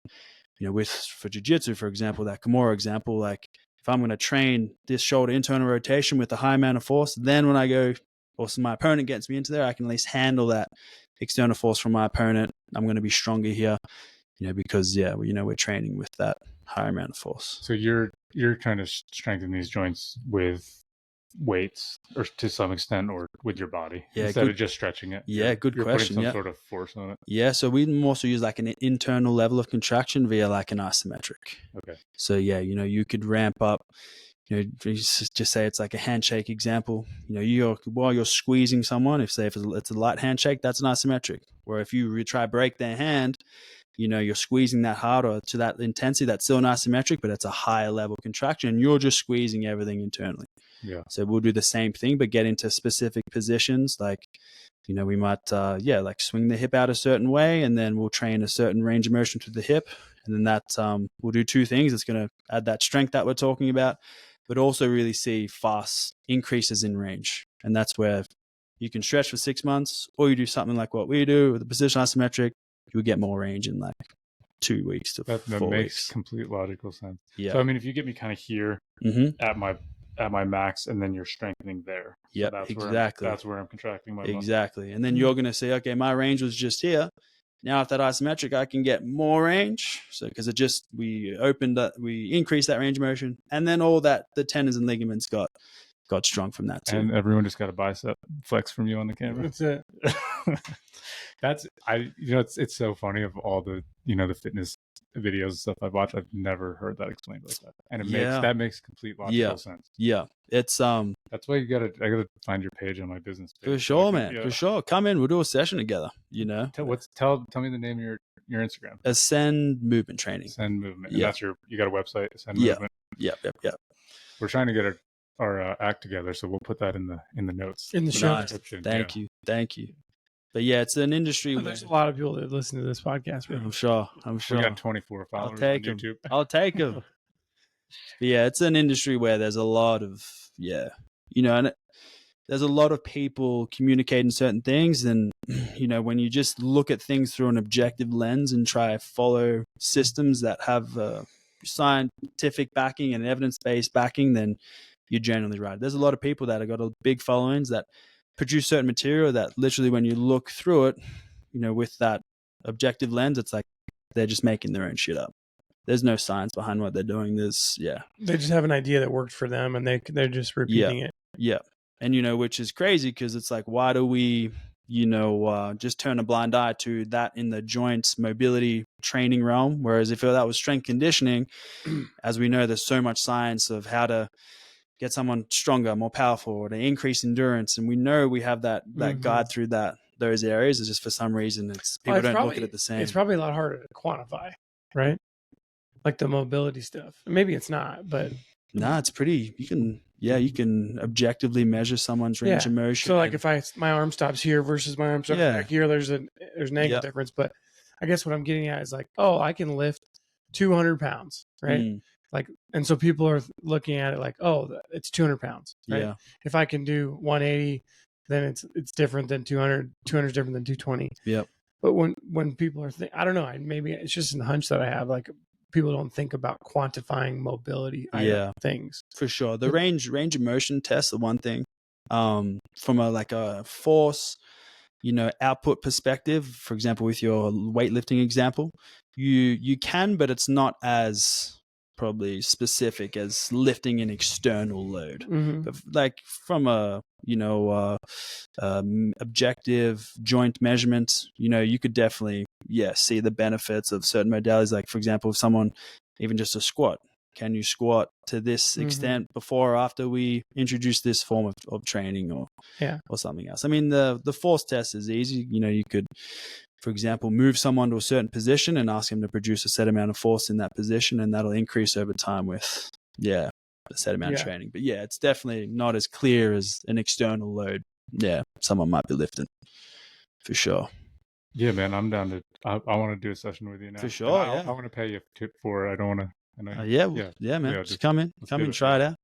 Speaker 3: for jiu-jitsu, for example, that Kimura example, like if I'm going to train this shoulder internal rotation with a high amount of force, then when I go, or my opponent gets me into there, I can at least handle that external force from my opponent. I'm going to be stronger here, because we're training with that higher amount of force.
Speaker 1: So you're trying to strengthen these joints with weights, or to some extent, or with your body, instead of just stretching it.
Speaker 3: Good question.
Speaker 1: You're putting some sort of force on it.
Speaker 3: Yeah, so we also use like an internal level of contraction via like an isometric.
Speaker 1: Okay.
Speaker 3: So you could ramp up. Just say it's like a handshake example. While you're squeezing someone, if it's a light handshake, that's an isometric. Where if you try to break their hand, you're squeezing that hard or to that intensity, that's still an isometric, but it's a higher level contraction. And you're just squeezing everything internally.
Speaker 1: Yeah.
Speaker 3: So we'll do the same thing, but get into specific positions. Like, we might, like swing the hip out a certain way, and then we'll train a certain range of motion to the hip. And then that, we'll do two things. It's going to add that strength that we're talking about, but also really see fast increases in range. And that's where you can stretch for 6 months, or you do something like what we do with the position isometric, you'll get more range in like 2 weeks to 4 weeks.
Speaker 1: That makes complete logical sense.
Speaker 3: Yeah.
Speaker 1: So, if you get me kind of here at my max, and then you're strengthening there.
Speaker 3: Yeah,
Speaker 1: so
Speaker 3: exactly.
Speaker 1: That's where I'm contracting my muscle.
Speaker 3: Exactly. And then you're going to say, okay, my range was just here. Now with that isometric, I can get more range. So because we increased that range of motion, and then all that, the tendons and ligaments got strong from that too.
Speaker 1: And everyone just got a bicep flex from you on the camera.
Speaker 2: That's it.
Speaker 1: It's so funny, of all the the fitness videos and stuff I've watched, I've never heard that explained like that, and that makes complete logical sense.
Speaker 3: Yeah, it's
Speaker 1: That's why I gotta find your page on my business page.
Speaker 3: For sure, man. For sure. Come in. We'll do a session together. Tell
Speaker 1: me the name of your Instagram.
Speaker 3: Ascend Movement Training.
Speaker 1: Ascend Movement. And that's you got a website, Ascend Movement.
Speaker 3: Yep.
Speaker 1: We're trying to get our act together, so we'll put that in the notes.
Speaker 2: In the show
Speaker 3: description. Thank you. But yeah, it's an industry where
Speaker 2: there's a lot of people that listen to this podcast. Right?
Speaker 3: I'm sure.
Speaker 1: We got 24 followers on YouTube.
Speaker 3: I'll take them. But yeah, it's an industry where there's a lot of and there's a lot of people communicating certain things, and when you just look at things through an objective lens and try to follow systems that have scientific backing and evidence-based backing, then you're generally right. There's a lot of people that have got a big followings that produce certain material that literally when you look through it, with that objective lens, it's like they're just making their own shit up. There's no science behind what they're doing. They
Speaker 2: just have an idea that worked for them and they're just repeating it.
Speaker 3: Yeah. And, which is crazy because it's like, why do we, just turn a blind eye to that in the joints mobility training realm? Whereas if that was strength conditioning, as we know, there's so much science of how to get someone stronger, more powerful, or to increase endurance. And we know we have that guide through those areas. It's just for some reason, people don't look at it the same.
Speaker 2: It's probably a lot harder to quantify, right? Like the mobility stuff. Maybe it's not, but
Speaker 3: it's pretty. You can objectively measure someone's range of motion.
Speaker 2: So like if my arm stops here versus my arm stops back here, there's an angle difference. But I guess what I'm getting at is like, I can lift 200 pounds, right? Like, and so people are looking at it like, it's 200 pounds, right? Yeah. If I can do 180, then it's different than 200. 200 is different than 220.
Speaker 3: Yep.
Speaker 2: But when people are I don't know, maybe it's just a hunch that I have, like people don't think about quantifying mobility things.
Speaker 3: For sure. The range of motion test, the one thing, from a force, output perspective, for example, with your weightlifting example, you can, but it's not as probably specific as lifting an external load. But like from a objective joint measurement, you could definitely see the benefits of certain modalities. Like for example, if someone even just a squat, can you squat to this extent before or after we introduce this form of training or something else? I mean, the force test is easy. You could, for example, move someone to a certain position and ask them to produce a set amount of force in that position, and that'll increase over time with a set amount of training. But it's definitely not as clear as an external load. Someone might be lifting for sure.
Speaker 1: Yeah, man, I'm down to. I want to do a session with you now.
Speaker 3: For sure.
Speaker 1: I want to pay you a tip for it. I don't want to.
Speaker 3: Man. Just come in and try it out.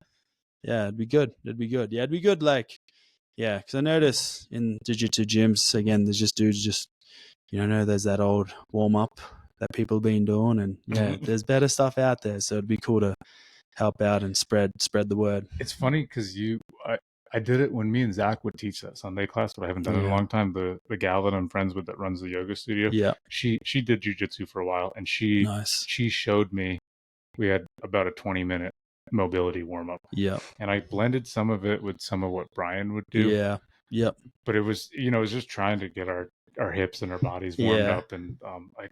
Speaker 3: Yeah, it'd be good. Yeah, it'd be good. Because I notice in jiu-jitsu gyms again, there's just dudes there's that old warm up that people have been doing, and there's better stuff out there. So it'd be cool to help out and spread the word.
Speaker 1: It's funny because I did it when me and Zach would teach that Sunday class, but I haven't done it in a long time. The gal that I'm friends with that runs the yoga studio, she did jujitsu for a while, and she showed me. We had about a 20-minute mobility warm up. Yeah, and I blended some of it with some of what Brian would do. Yeah, yep. But it was it was just trying to get our hips and our bodies warmed up, and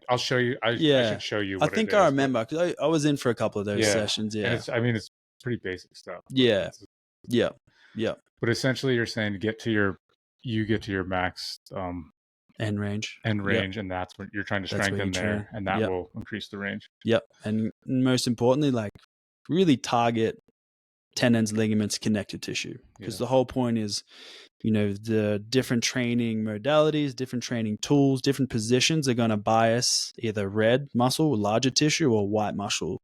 Speaker 1: I'll show you. I should show you.
Speaker 3: I think I remember because I was in for a couple of those sessions. Yeah,
Speaker 1: and it's pretty basic stuff.
Speaker 3: Yeah.
Speaker 1: But essentially, you're saying get to your max
Speaker 3: end range,
Speaker 1: and that's what you're trying to strengthen there, and that will increase the range.
Speaker 3: Yep, and most importantly, like really target tendons, ligaments, connective tissue, because the whole point is, the different training modalities, different training tools, different positions are going to bias either red muscle, larger tissue, or white muscle,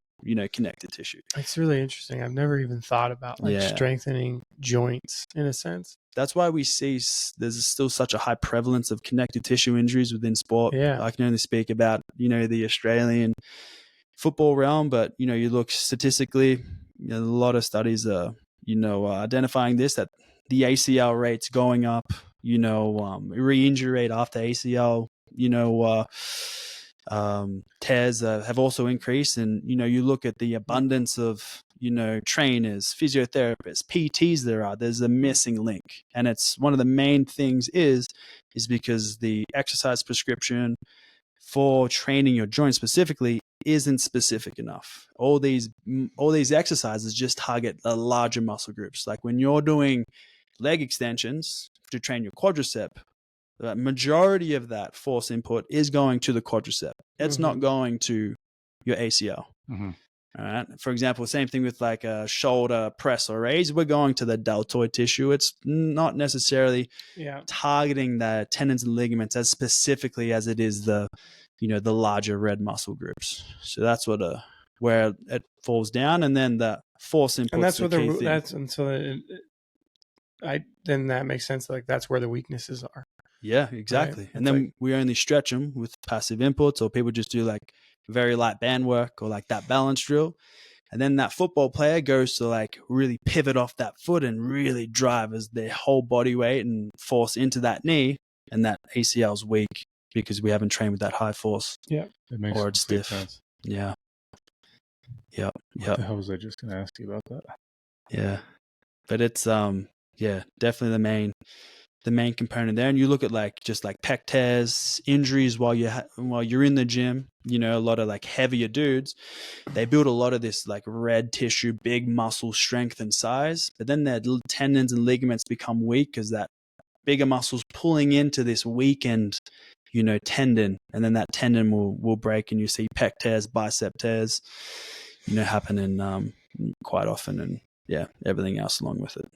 Speaker 3: connective tissue.
Speaker 2: It's really interesting. I've never even thought about strengthening joints in a sense.
Speaker 3: That's why we see there's still such a high prevalence of connective tissue injuries within sport. Yeah. I can only speak about, the Australian football realm, but, you look statistically, a lot of studies are, identifying this, that the ACL rate's going up, re-injury rate after ACL, tears have also increased. And, you look at the abundance of, trainers, physiotherapists, PTs there's a missing link. And it's one of the main things is because the exercise prescription for training your joints specifically isn't specific enough. All these exercises just target the larger muscle groups. Like when you're doing leg extensions to train your quadricep, the majority of that force input is going to the quadricep. It's not going to your ACL. All right. For example, same thing with like a shoulder press or raise. We're going to the deltoid tissue. It's not necessarily targeting the tendons and ligaments as specifically as it is the larger red muscle groups. So that's where it falls down, and then the force input.
Speaker 2: And that's what then that makes sense. Like that's where the weaknesses are.
Speaker 3: Yeah, exactly. Right? And then we only stretch them with passive inputs, or people just do like very light band work or like that balance drill. And then that football player goes to like really pivot off that foot and really drive as their whole body weight and force into that knee. And that ACL is weak because we haven't trained with that high force.
Speaker 1: Yeah. It makes
Speaker 3: or it's stiff.
Speaker 1: Sense.
Speaker 3: Yeah. Yep.
Speaker 1: What the hell was I just going to ask you about that?
Speaker 3: Yeah. But it's, definitely the main component there. And you look at like just like pec tears, injuries while you're in the gym, a lot of like heavier dudes, they build a lot of this like red tissue, big muscle strength and size, but then their tendons and ligaments become weak because that bigger muscle's pulling into this weakened, tendon, and then that tendon will break, and you see pec tears, bicep tears, happening quite often, and everything else along with it.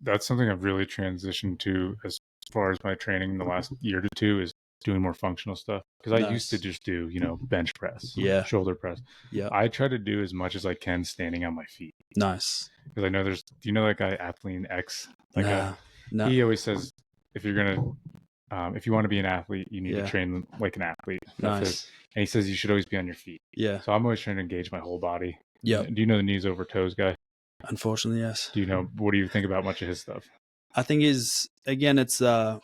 Speaker 1: That's something I've really transitioned to as far as my training in the last year to two is doing more functional stuff. Because I used to just do, bench press, shoulder press. Yeah. I try to do as much as I can standing on my feet.
Speaker 3: Nice.
Speaker 1: Because I know do you know that guy Athlete X? No. He always says if you're gonna, if you want to be an athlete, you need to train like an athlete. Nice. And he says you should always be on your feet. Yeah. So I'm always trying to engage my whole body. Yeah. Do you know the knees over toes guy?
Speaker 3: Unfortunately, yes.
Speaker 1: What do you think about much of his stuff?
Speaker 3: I think it's a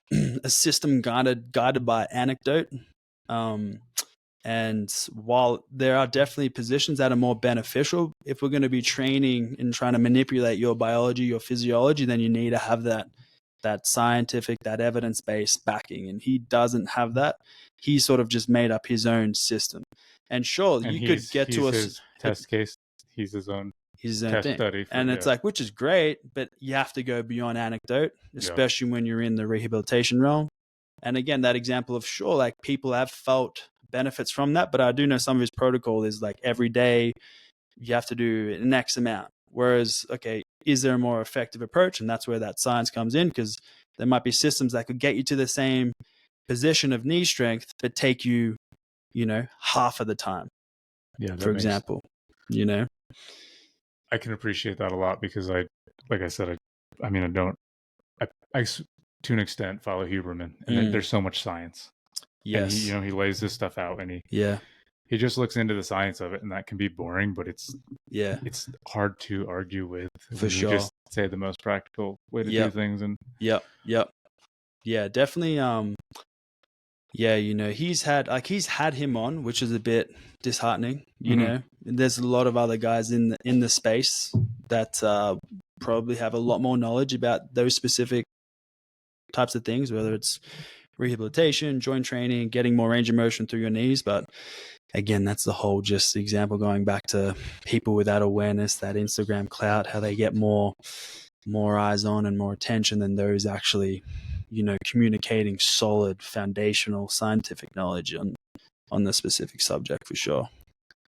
Speaker 3: system guided by anecdote. And while there are definitely positions that are more beneficial, if we're going to be training and trying to manipulate your biology, your physiology, then you need to have that scientific, that evidence-based backing. And he doesn't have that. He sort of just made up his own system. And sure, you could get to
Speaker 1: his test case. He's his own
Speaker 3: test thing. Study and it's like, which is great, but you have to go beyond anecdote, especially when you're in the rehabilitation realm. And again, that example of sure, like people have felt benefits from that, but I do know some of his protocol is like every day you have to do an X amount. Whereas, okay, is there a more effective approach? And that's where that science comes in, because there might be systems that could get you to the same position of knee strength, but take you, half of the time. Yeah, for example,
Speaker 1: I can appreciate that a lot because I to an extent follow Huberman, and there's so much science. Yes. And he lays this stuff out, and he just looks into the science of it, and that can be boring, but it's hard to argue with.
Speaker 3: For sure.
Speaker 1: You just say the most practical way to do things. And
Speaker 3: yeah, definitely. He's had him on, which is a bit disheartening. And there's a lot of other guys in the space that probably have a lot more knowledge about those specific types of things, whether it's rehabilitation, joint training, getting more range of motion through your knees. But again, that's the whole just example going back to people without awareness, that Instagram clout, how they get more eyes on and more attention than those actually, communicating solid foundational scientific knowledge on the specific subject, for sure.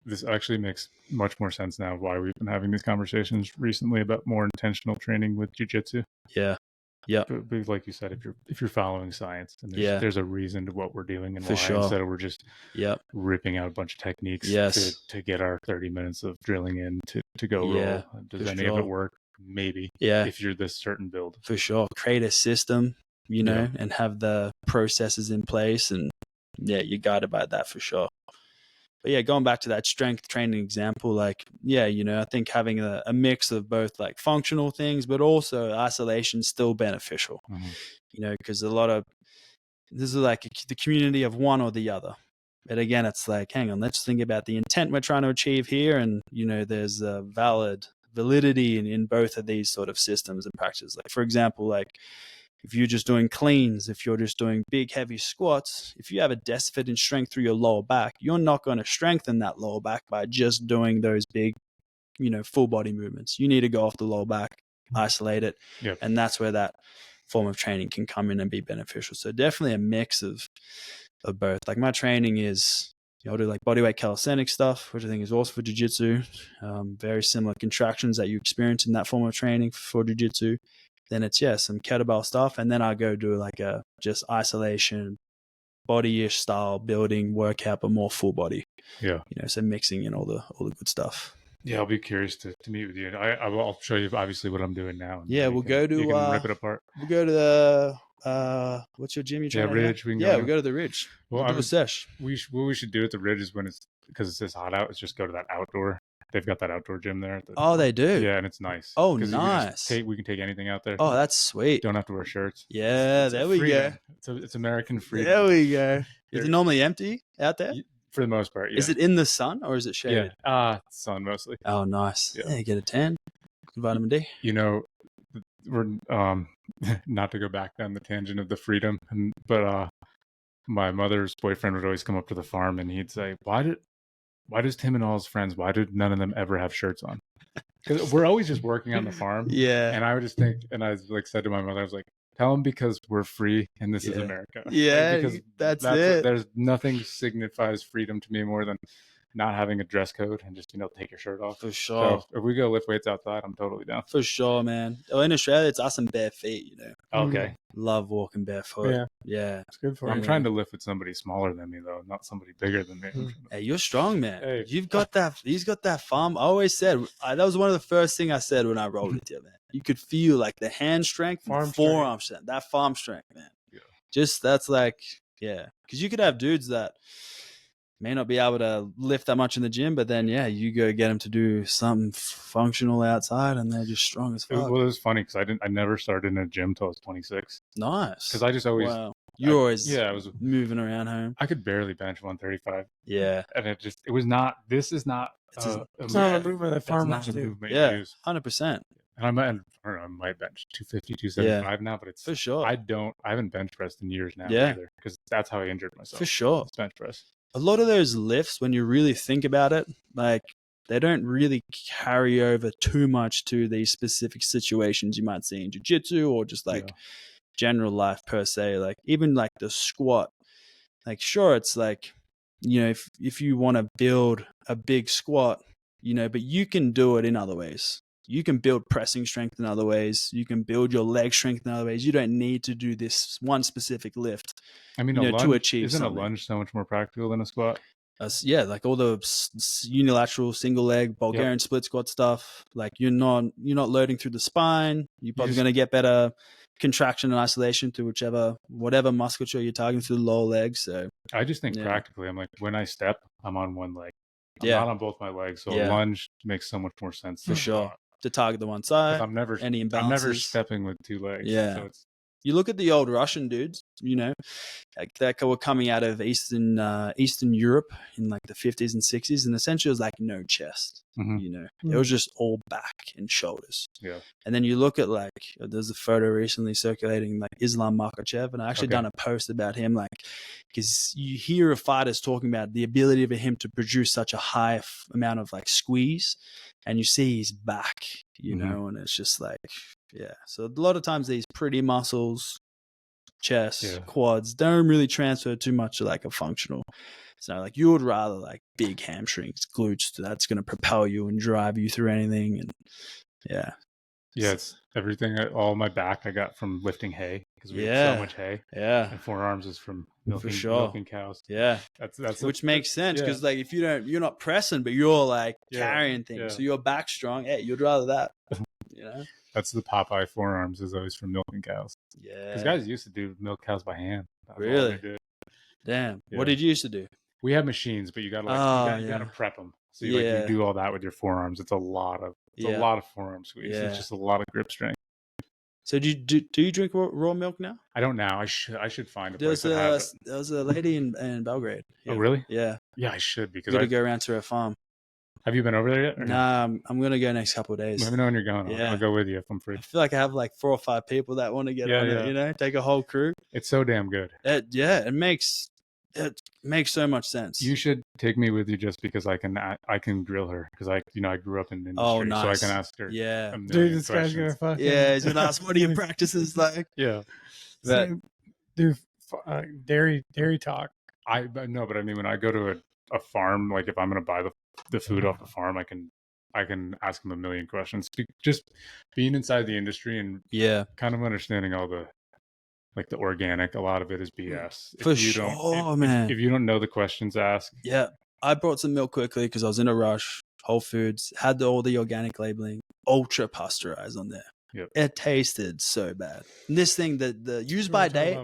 Speaker 1: This actually makes much more sense now why we've been having these conversations recently about more intentional training with jiu-jitsu.
Speaker 3: Yeah. Yeah.
Speaker 1: But like you said, if you're following science, and there's a reason to what we're doing and
Speaker 3: for
Speaker 1: why,
Speaker 3: sure.
Speaker 1: Instead of we're just ripping out a bunch of techniques to get our 30 minutes of drilling in to go roll. Does any of it work? Maybe. Yeah. If you're this certain build.
Speaker 3: For sure. Create a system, and have the processes in place, and you're guided by that for sure. But going back to that strength training example, I think having a mix of both like functional things, but also isolation is still beneficial, because this is like the community of one or the other. But again, it's like, hang on, let's think about the intent we're trying to achieve here. And, there's a validity in both of these sort of systems and practices. Like, for example, if you're just doing cleans, if you're just doing big, heavy squats, if you have a deficit in strength through your lower back, you're not going to strengthen that lower back by just doing those big, full body movements. You need to go off the lower back, isolate it.
Speaker 1: Yep.
Speaker 3: And that's where that form of training can come in and be beneficial. So definitely a mix of both. Like my training is, I'll do like bodyweight calisthenics stuff, which I think is also for jiu-jitsu. Very similar contractions that you experience in that form of training for jiu-jitsu. Then it's, some kettlebell stuff. And then I go do like a just isolation, body-ish style building workout, but more full body.
Speaker 1: Yeah.
Speaker 3: So mixing in all the good stuff.
Speaker 1: Yeah, I'll be curious to meet with you. I'll show you obviously what I'm doing now.
Speaker 3: Yeah,
Speaker 1: you can rip it apart.
Speaker 3: We'll go to the what's your gym?
Speaker 1: Yeah, Ridge.
Speaker 3: We'll go to the Ridge. We'll do a sesh.
Speaker 1: What we should do at the Ridge is because it's this hot out, is just go to that outdoor. They've got that outdoor gym there.
Speaker 3: Oh, they do?
Speaker 1: Yeah, and it's nice.
Speaker 3: Oh, nice.
Speaker 1: We can take anything out there.
Speaker 3: Oh, that's sweet.
Speaker 1: Don't have to wear shirts.
Speaker 3: Yeah, there we go.
Speaker 1: It's American freedom.
Speaker 3: There we go. Is it normally empty out there?
Speaker 1: For the most part, yeah.
Speaker 3: Is it in the sun or is it shaded?
Speaker 1: Yeah, sun mostly.
Speaker 3: Oh, nice. Yeah, you get a tan. Good vitamin D.
Speaker 1: We're not to go back down the tangent of the freedom, but my mother's boyfriend would always come up to the farm and he'd say, why does Tim and all his friends, why did none of them ever have shirts on? Because we're always just working on the farm.
Speaker 3: Yeah.
Speaker 1: And I would just think, and I said to my mother, I was like, tell them because we're free and this is America.
Speaker 3: Yeah,
Speaker 1: because
Speaker 3: that's it.
Speaker 1: There's nothing signifies freedom to me more than not having a dress code and just, take your shirt off.
Speaker 3: For sure.
Speaker 1: So if we go lift weights outside, I'm totally down.
Speaker 3: For sure, man. Oh, in Australia, it's us and bare feet,
Speaker 1: Okay.
Speaker 3: Love walking barefoot. Yeah.
Speaker 2: It's good for
Speaker 1: I'm trying to lift with somebody smaller than me, though, not somebody bigger than me.
Speaker 3: Hey, you're strong, man.
Speaker 1: Hey.
Speaker 3: He's got that farm. I always said, that was one of the firfirst things I said when I rolled with you, man. You could feel like the hand strength, forearm strength, that farm strength, man.
Speaker 1: Yeah.
Speaker 3: Just that's like, because you could have dudes that may not be able to lift that much in the gym, but then you go get them to do something functional outside, and they're just strong as fuck.
Speaker 1: Well, it was funny because I never started in a gym till I was 26.
Speaker 3: Nice.
Speaker 1: Because I just always
Speaker 3: I was moving around home.
Speaker 1: I could barely bench 135.
Speaker 3: Yeah,
Speaker 1: and it was not. This is not.
Speaker 2: It's not a movement that farmers do.
Speaker 3: Yeah, 100%.
Speaker 1: And I might bench 250, 275 now, but it's
Speaker 3: for sure.
Speaker 1: I haven't bench pressed in years now either, because that's how I injured myself.
Speaker 3: For sure,
Speaker 1: it's bench press.
Speaker 3: A lot of those lifts, when you really think about it, like they don't really carry over too much to these specific situations you might see in jiu-jitsu or just like general life per se. Like even like the squat, like sure, it's like, if you want to build a big squat, but you can do it in other ways. You can build pressing strength in other ways. You can build your leg strength in other ways. You don't need to do this one specific lift.
Speaker 1: I mean, to achieve isn't something. A lunge so much more practical than a squat?
Speaker 3: Like all the unilateral single leg Bulgarian split squat stuff. Like you're not loading through the spine. You're probably going to get better contraction and isolation through whatever musculature you're targeting through the lower legs. So I
Speaker 1: just think practically, I'm like, when I step, I'm on one leg. I'm not on both my legs. So a lunge makes so much more sense.
Speaker 3: For sure. To target the one side.
Speaker 1: I'm never stepping with two legs.
Speaker 3: Yeah. So you look at the old Russian dudes, like that were coming out of Eastern Europe in like the 50s and 60s, and essentially it was like no chest. It was just all back and shoulders.
Speaker 1: Yeah.
Speaker 3: And then you look at like there's a photo recently circulating like Islam Makhachev, and I actually done a post about him, like because you hear of fighters talking about the ability for him to produce such a high amount of like squeeze, and you see his back, and it's just like. Yeah, so a lot of times these pretty muscles, chest, quads, don't really transfer too much to like a functional. So like you would rather like big hamstrings, glutes, that's going to propel you and drive you through anything. And
Speaker 1: it's everything. All my back I got from lifting hay because we have so much hay.
Speaker 3: Yeah,
Speaker 1: and forearms is from milking cows.
Speaker 3: Yeah, that's which makes sense because like if you're not pressing, but you're like carrying things, so your back's strong. Yeah, you'd rather that.
Speaker 1: That's the Popeye forearms is always from milking cows.
Speaker 3: Yeah.
Speaker 1: Because guys used to do milk cows by hand.
Speaker 3: Really? Damn. Yeah. What did you used to do?
Speaker 1: We have machines, but you gotta you gotta prep them. So you do all that with your forearms. It's a lot of forearm squeeze. It's just a lot of grip strength.
Speaker 3: So do you drink raw milk now?
Speaker 1: I don't now. I should find a place that has it.
Speaker 3: There was a lady in Belgrade.
Speaker 1: Yeah. Oh really?
Speaker 3: Yeah.
Speaker 1: Yeah, I should because
Speaker 3: I go around to her farm.
Speaker 1: Have you been over there yet?
Speaker 3: Nah, I'm gonna go next couple of days.
Speaker 1: Let me know when you're going. I'll go with you if I'm free.
Speaker 3: I feel like I have like 4 or 5 people that want to get on it. You know, take a whole crew.
Speaker 1: It's so damn good.
Speaker 3: It makes so much sense.
Speaker 1: You should take me with you just because I can grill her because I grew up in the industry,
Speaker 3: nice.
Speaker 1: so I can ask her.
Speaker 3: Yeah,
Speaker 2: dude, this guy's gonna fucking.
Speaker 3: Yeah, he's gonna ask what are your practices like.
Speaker 1: Yeah,
Speaker 2: dude, dairy talk.
Speaker 1: No, but I mean when I go to a farm, like if I'm gonna buy the food off the farm, I can ask them a million questions. Just being inside the industry and kind of understanding all the the organic, a lot of it is BS.
Speaker 3: For sure, man.
Speaker 1: If you don't know the questions, ask.
Speaker 3: Yeah, I brought some milk quickly because I was in a rush. Whole Foods had all the organic labeling, ultra pasteurized on there.
Speaker 1: Yep.
Speaker 3: It tasted so bad. And this thing, the use by date,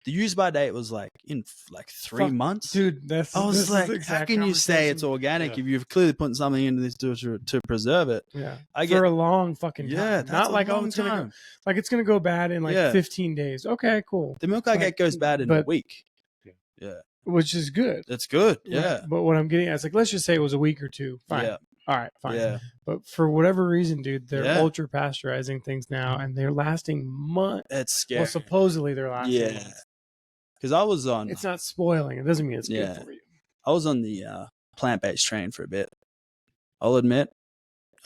Speaker 3: the use by date was like in like 3 months.
Speaker 2: Dude,
Speaker 3: I was like, how can you say it's organic if you've clearly put something into this to preserve it?
Speaker 2: Yeah, for a long fucking time.
Speaker 3: Yeah, that's
Speaker 2: not like
Speaker 3: it's
Speaker 2: gonna it's gonna go bad in like 15 days. Okay, cool.
Speaker 3: The milk I get goes bad in a week. Yeah,
Speaker 2: which is good.
Speaker 3: That's good. Yeah,
Speaker 2: but what I'm getting at is like, let's just say it was a week or two. Fine. Yeah. All right, fine. Yeah. But for whatever reason, dude, they're ultra pasteurizing things now, and they're lasting months.
Speaker 3: It's scary.
Speaker 2: Well, supposedly they're lasting months.
Speaker 3: Because I was on.
Speaker 2: It's not spoiling. It doesn't mean it's good for you.
Speaker 3: I was on the plant-based train for a bit. I'll admit,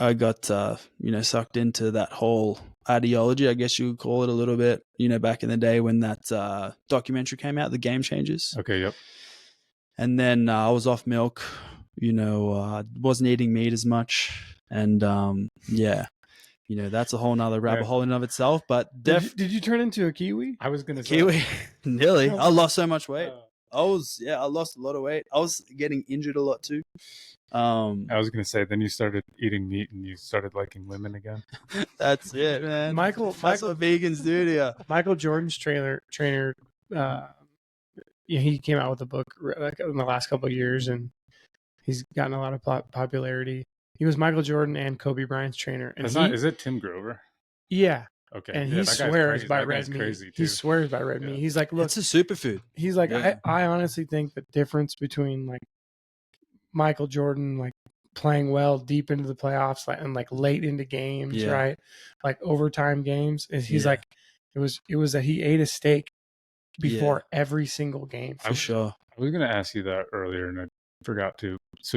Speaker 3: I got sucked into that whole ideology, I guess you would call it a little bit. Back in the day when that documentary came out, The Game Changers.
Speaker 1: Okay. Yep.
Speaker 3: And then I was off milk. Wasn't eating meat as much, and that's a whole nother rabbit hole in and of itself. But
Speaker 2: did you turn into a kiwi?
Speaker 1: I was gonna say
Speaker 3: kiwi. Nearly. I lost so much weight. I lost a lot of weight. I was getting injured a lot too.
Speaker 1: I was gonna say then you started eating meat and you started liking women again.
Speaker 3: That's it, man.
Speaker 2: That's
Speaker 3: what vegans do to you.
Speaker 2: Michael Jordan's trainer. He came out with a book in the last couple of years, and he's gotten a lot of popularity. He was Michael Jordan and Kobe Bryant's trainer. And
Speaker 1: is it Tim Grover?
Speaker 2: Yeah.
Speaker 1: Okay.
Speaker 2: And he swears by red meat. He swears by red meat. He's like, look,
Speaker 3: it's a superfood.
Speaker 2: He's like, I honestly think the difference between like Michael Jordan like playing well deep into the playoffs and like late into games, right? Like overtime games, is he's like, it was that he ate a steak before every single game.
Speaker 3: For sure.
Speaker 1: I was going to ask you that earlier and I forgot to. So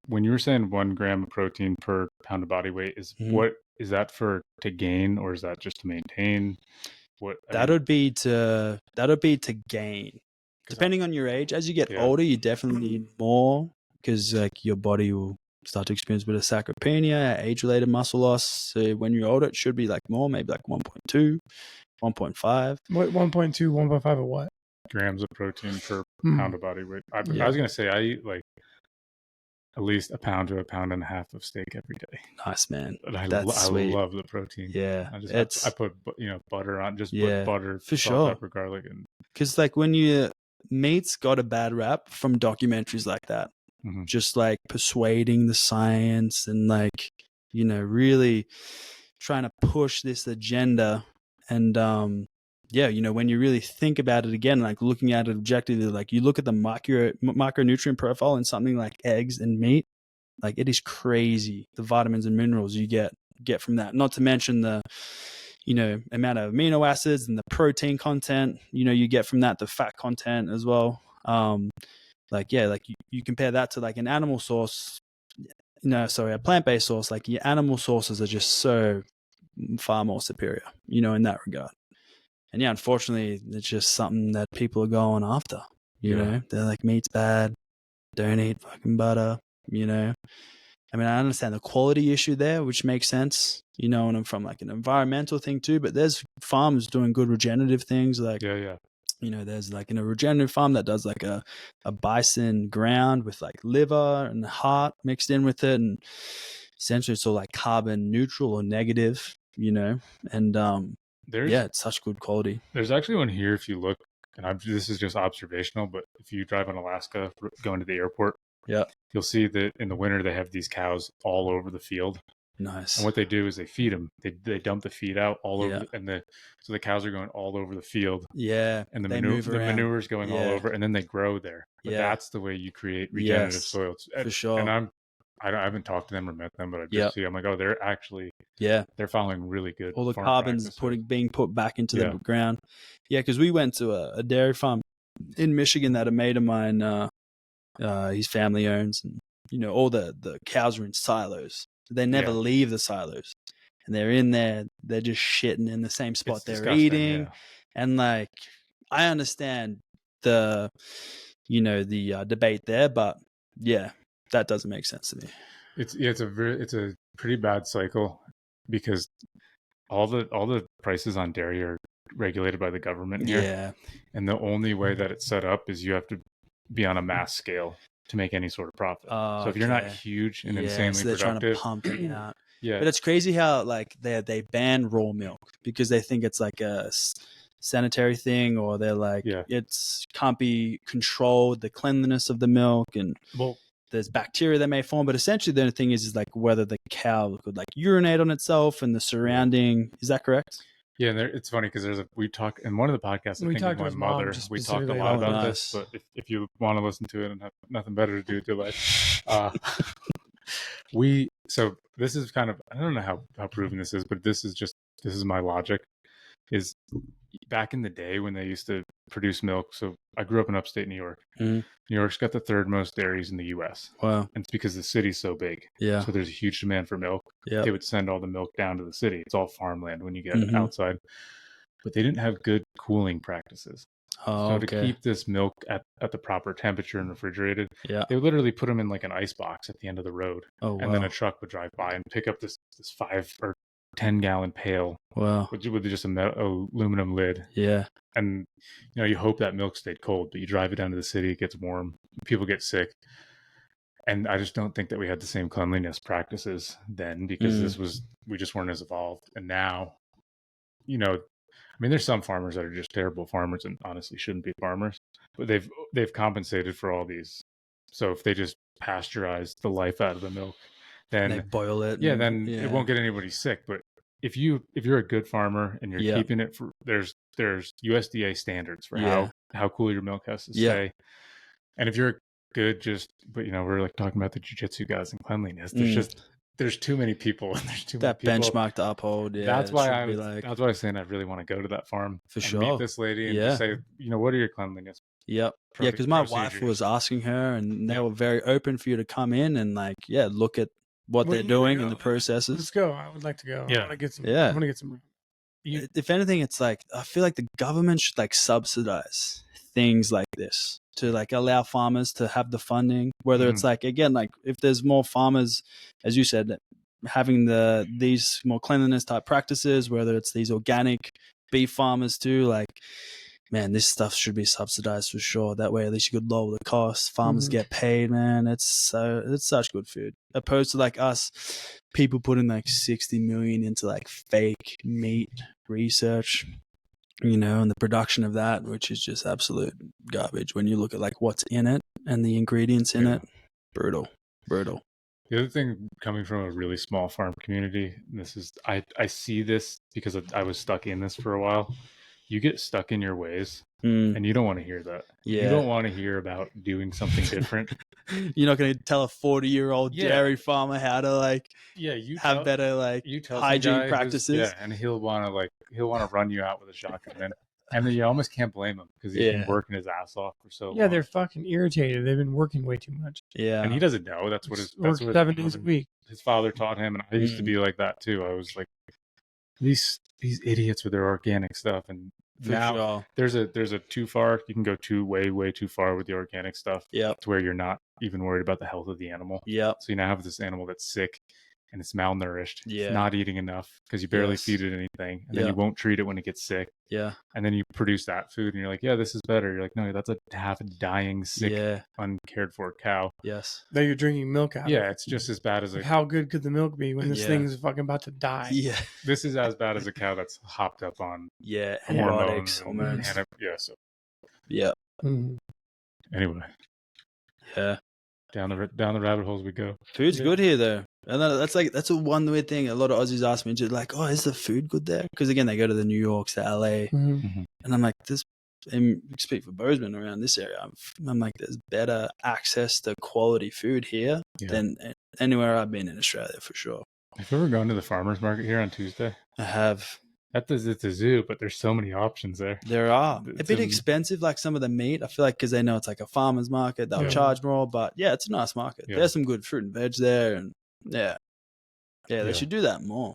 Speaker 1: when you were saying 1 gram of protein per pound of body weight what is that to gain, or is that just to maintain? That
Speaker 3: would be to gain. Depending on your age, as you get older, you definitely need more because like your body will start to experience a bit of sarcopenia, age-related muscle loss. So when you're older, it should be like more, maybe like 1.2, 1.5.
Speaker 2: What 1.2, 1.5 of what?
Speaker 1: Grams of protein per pound of body weight. I was going to say I eat like at least a pound to a pound and a half of steak every day.
Speaker 3: Nice, man.
Speaker 1: I love the protein.
Speaker 3: Yeah,
Speaker 1: I put butter on, just put butter,
Speaker 3: for
Speaker 1: salt,
Speaker 3: sure,
Speaker 1: pepper, garlic, and
Speaker 3: because like when meat's got a bad rap from documentaries like that, just like persuading the science and like really trying to push this agenda and when you really think about it again, like looking at it objectively, like you look at the micronutrient profile in something like eggs and meat, like it is crazy the vitamins and minerals you get from that. Not to mention the amount of amino acids and the protein content you get from that, the fat content as well. You compare that to like an animal source, a plant-based source, like your animal sources are just so far more superior, in that regard. And unfortunately, it's just something that people are going after. You know, they're like, meat's bad. Don't eat fucking butter. I mean, I understand the quality issue there, which makes sense. And I'm from like an environmental thing too. But there's farms doing good regenerative things, like there's like a regenerative farm that does like a bison ground with like liver and heart mixed in with it, and essentially it's all like carbon neutral or negative. And it's such good quality.
Speaker 1: There's actually one here if you look, and this is just observational, but if you drive in Alaska going to the airport, you'll see that in the winter they have these cows all over the field.
Speaker 3: Nice.
Speaker 1: And what they do is they feed them. They dump the feed out all over, so the cows are going all over the field.
Speaker 3: Yeah,
Speaker 1: and the manure is going all over, and then they grow there. But that's the way you create regenerative soils.
Speaker 3: For sure.
Speaker 1: And I haven't talked to them or met them, but I just see. I'm like, oh, they're actually they're following really good.
Speaker 3: All the
Speaker 1: farm
Speaker 3: carbon's
Speaker 1: practices.
Speaker 3: being put back into the ground. Yeah, because we went to a dairy farm in Michigan that a mate of mine, his family owns, and all the cows are in silos. They never leave the silos, and they're in there. They're just shitting in the same spot
Speaker 1: It's
Speaker 3: they're
Speaker 1: disgusting,
Speaker 3: eating, and like I understand the debate there, but that doesn't make sense to me.
Speaker 1: It's a pretty bad cycle because all the prices on dairy are regulated by the government here, and the only way that it's set up is you have to be on a mass scale to make any sort of profit. So if you're not huge and insanely
Speaker 3: so they're
Speaker 1: productive,
Speaker 3: trying to pump it out.
Speaker 1: But
Speaker 3: it's crazy how like they ban raw milk because they think it's like a sanitary thing, or they're like it's can't be controlled, the cleanliness of the milk, and there's bacteria that may form. But essentially the only thing is like whether the cow could like urinate on itself and the surrounding. Is that correct?
Speaker 1: Yeah, and it's funny because we talk in one of the podcasts. I think with my mother, we talked a lot about this. But if you want to listen to it and have nothing better to do with your life, so this is kind of, I don't know how proven this is, but this is my logic. Is back in the day when they used to produce milk. So I grew up in upstate New York. New York's got the third most dairies in the U.S.
Speaker 3: Wow.
Speaker 1: And it's because the city's so big.
Speaker 3: Yeah.
Speaker 1: So there's a huge demand for milk. They would send all the milk down to the city. It's all farmland when you get outside. But they didn't have good cooling practices. So to keep this milk at the proper temperature and refrigerated, they would literally put them in like an ice box at the end of the road. And then a truck would drive by and pick up this 5 or 10-gallon pail with just a aluminum lid.
Speaker 3: Yeah.
Speaker 1: And you hope that milk stayed cold, but you drive it down to the city, it gets warm, people get sick. And I just don't think that we had the same cleanliness practices then because we just weren't as evolved. And now, there's some farmers that are just terrible farmers and honestly shouldn't be farmers, but they've compensated for all these. So if they just pasteurize the life out of the milk, then
Speaker 3: they boil it.
Speaker 1: Then it won't get anybody sick. But if you're a good farmer and you're keeping it for, there's USDA standards for how cool your milk has to stay. And if you're good, but we're like talking about the jiu-jitsu guys and cleanliness. There's too many people and there's too
Speaker 3: that
Speaker 1: many people.
Speaker 3: benchmark to uphold.
Speaker 1: That's why I was saying I really want to go to that farm
Speaker 3: for sure.
Speaker 1: Meet this lady and just say, what are your cleanliness?
Speaker 3: Yep. Because my wife was asking her, and they were very open for you to come in and look at what they're doing and the processes.
Speaker 2: Let's go. I would like to go.
Speaker 1: Yeah.
Speaker 2: I want to get some. I want to get some.
Speaker 3: If anything, it's like I feel like the government should subsidize things like this to allow farmers to have the funding. Whether it's again if there's more farmers, as you said, having these more cleanliness type practices, whether it's these organic beef farmers too, man, this stuff should be subsidized for sure. That way, at least you could lower the costs. Farmers get paid, man. It's such good food. Opposed to us, people putting $60 million into fake meat research, and the production of that, which is just absolute garbage. When you look at what's in it and the ingredients in it, brutal.
Speaker 1: The other thing, coming from a really small farm community, this is I see this because I was stuck in this for a while. You get stuck in your ways, and you don't want to hear that. Yeah. You don't want to hear about doing something different.
Speaker 3: You're not going to tell a 40-year-old dairy farmer how to have better hygiene practices.
Speaker 1: And he'll want to run you out with a shotgun, and then you almost can't blame him because he's been working his ass off for so long.
Speaker 2: Yeah, they're fucking irritated. They've been working way too much.
Speaker 3: Yeah,
Speaker 1: and he doesn't know that's what
Speaker 2: 7 days a week.
Speaker 1: His father taught him, and I used to be like that too. I was like, these idiots with their organic stuff, and now there's a too far. You can go way too far with the organic stuff.
Speaker 3: Yeah,
Speaker 1: to where you're not even worried about the health of the animal.
Speaker 3: Yeah,
Speaker 1: so you now have this animal that's sick and it's malnourished.
Speaker 3: Yeah,
Speaker 1: it's not eating enough because you barely feed it anything, and then you won't treat it when it gets sick.
Speaker 3: Yeah,
Speaker 1: and then you produce that food, and you're like, yeah, this is better. You're like, no, that's a half a dying, sick, uncared for cow.
Speaker 3: Yes,
Speaker 2: that you're drinking milk out.
Speaker 1: Yeah, it's just as bad as
Speaker 2: how good could the milk be when this thing is fucking about to die?
Speaker 3: Yeah,
Speaker 1: this is as bad as a cow that's hopped up on
Speaker 3: hormones.
Speaker 1: Yeah.
Speaker 2: Mm-hmm.
Speaker 1: Anyway.
Speaker 3: Yeah.
Speaker 1: Down the rabbit holes we go.
Speaker 3: Food's good here though. And that's a one weird thing. A lot of Aussies ask me, just oh, is the food good there? Because again, they go to the New Yorks, the LA, and I'm like, and speak for Bozeman around this area. I'm like, there's better access to quality food here than anywhere I've been in Australia for sure.
Speaker 1: Have you ever gone to the farmer's market here on Tuesday?
Speaker 3: I have.
Speaker 1: It's a zoo, but there's so many options there.
Speaker 3: There are. A bit expensive, like some of the meat. I feel like because they know it's like a farmer's market, they'll charge more. But yeah, it's a nice market. There's some good fruit and veg there. And they should do that more.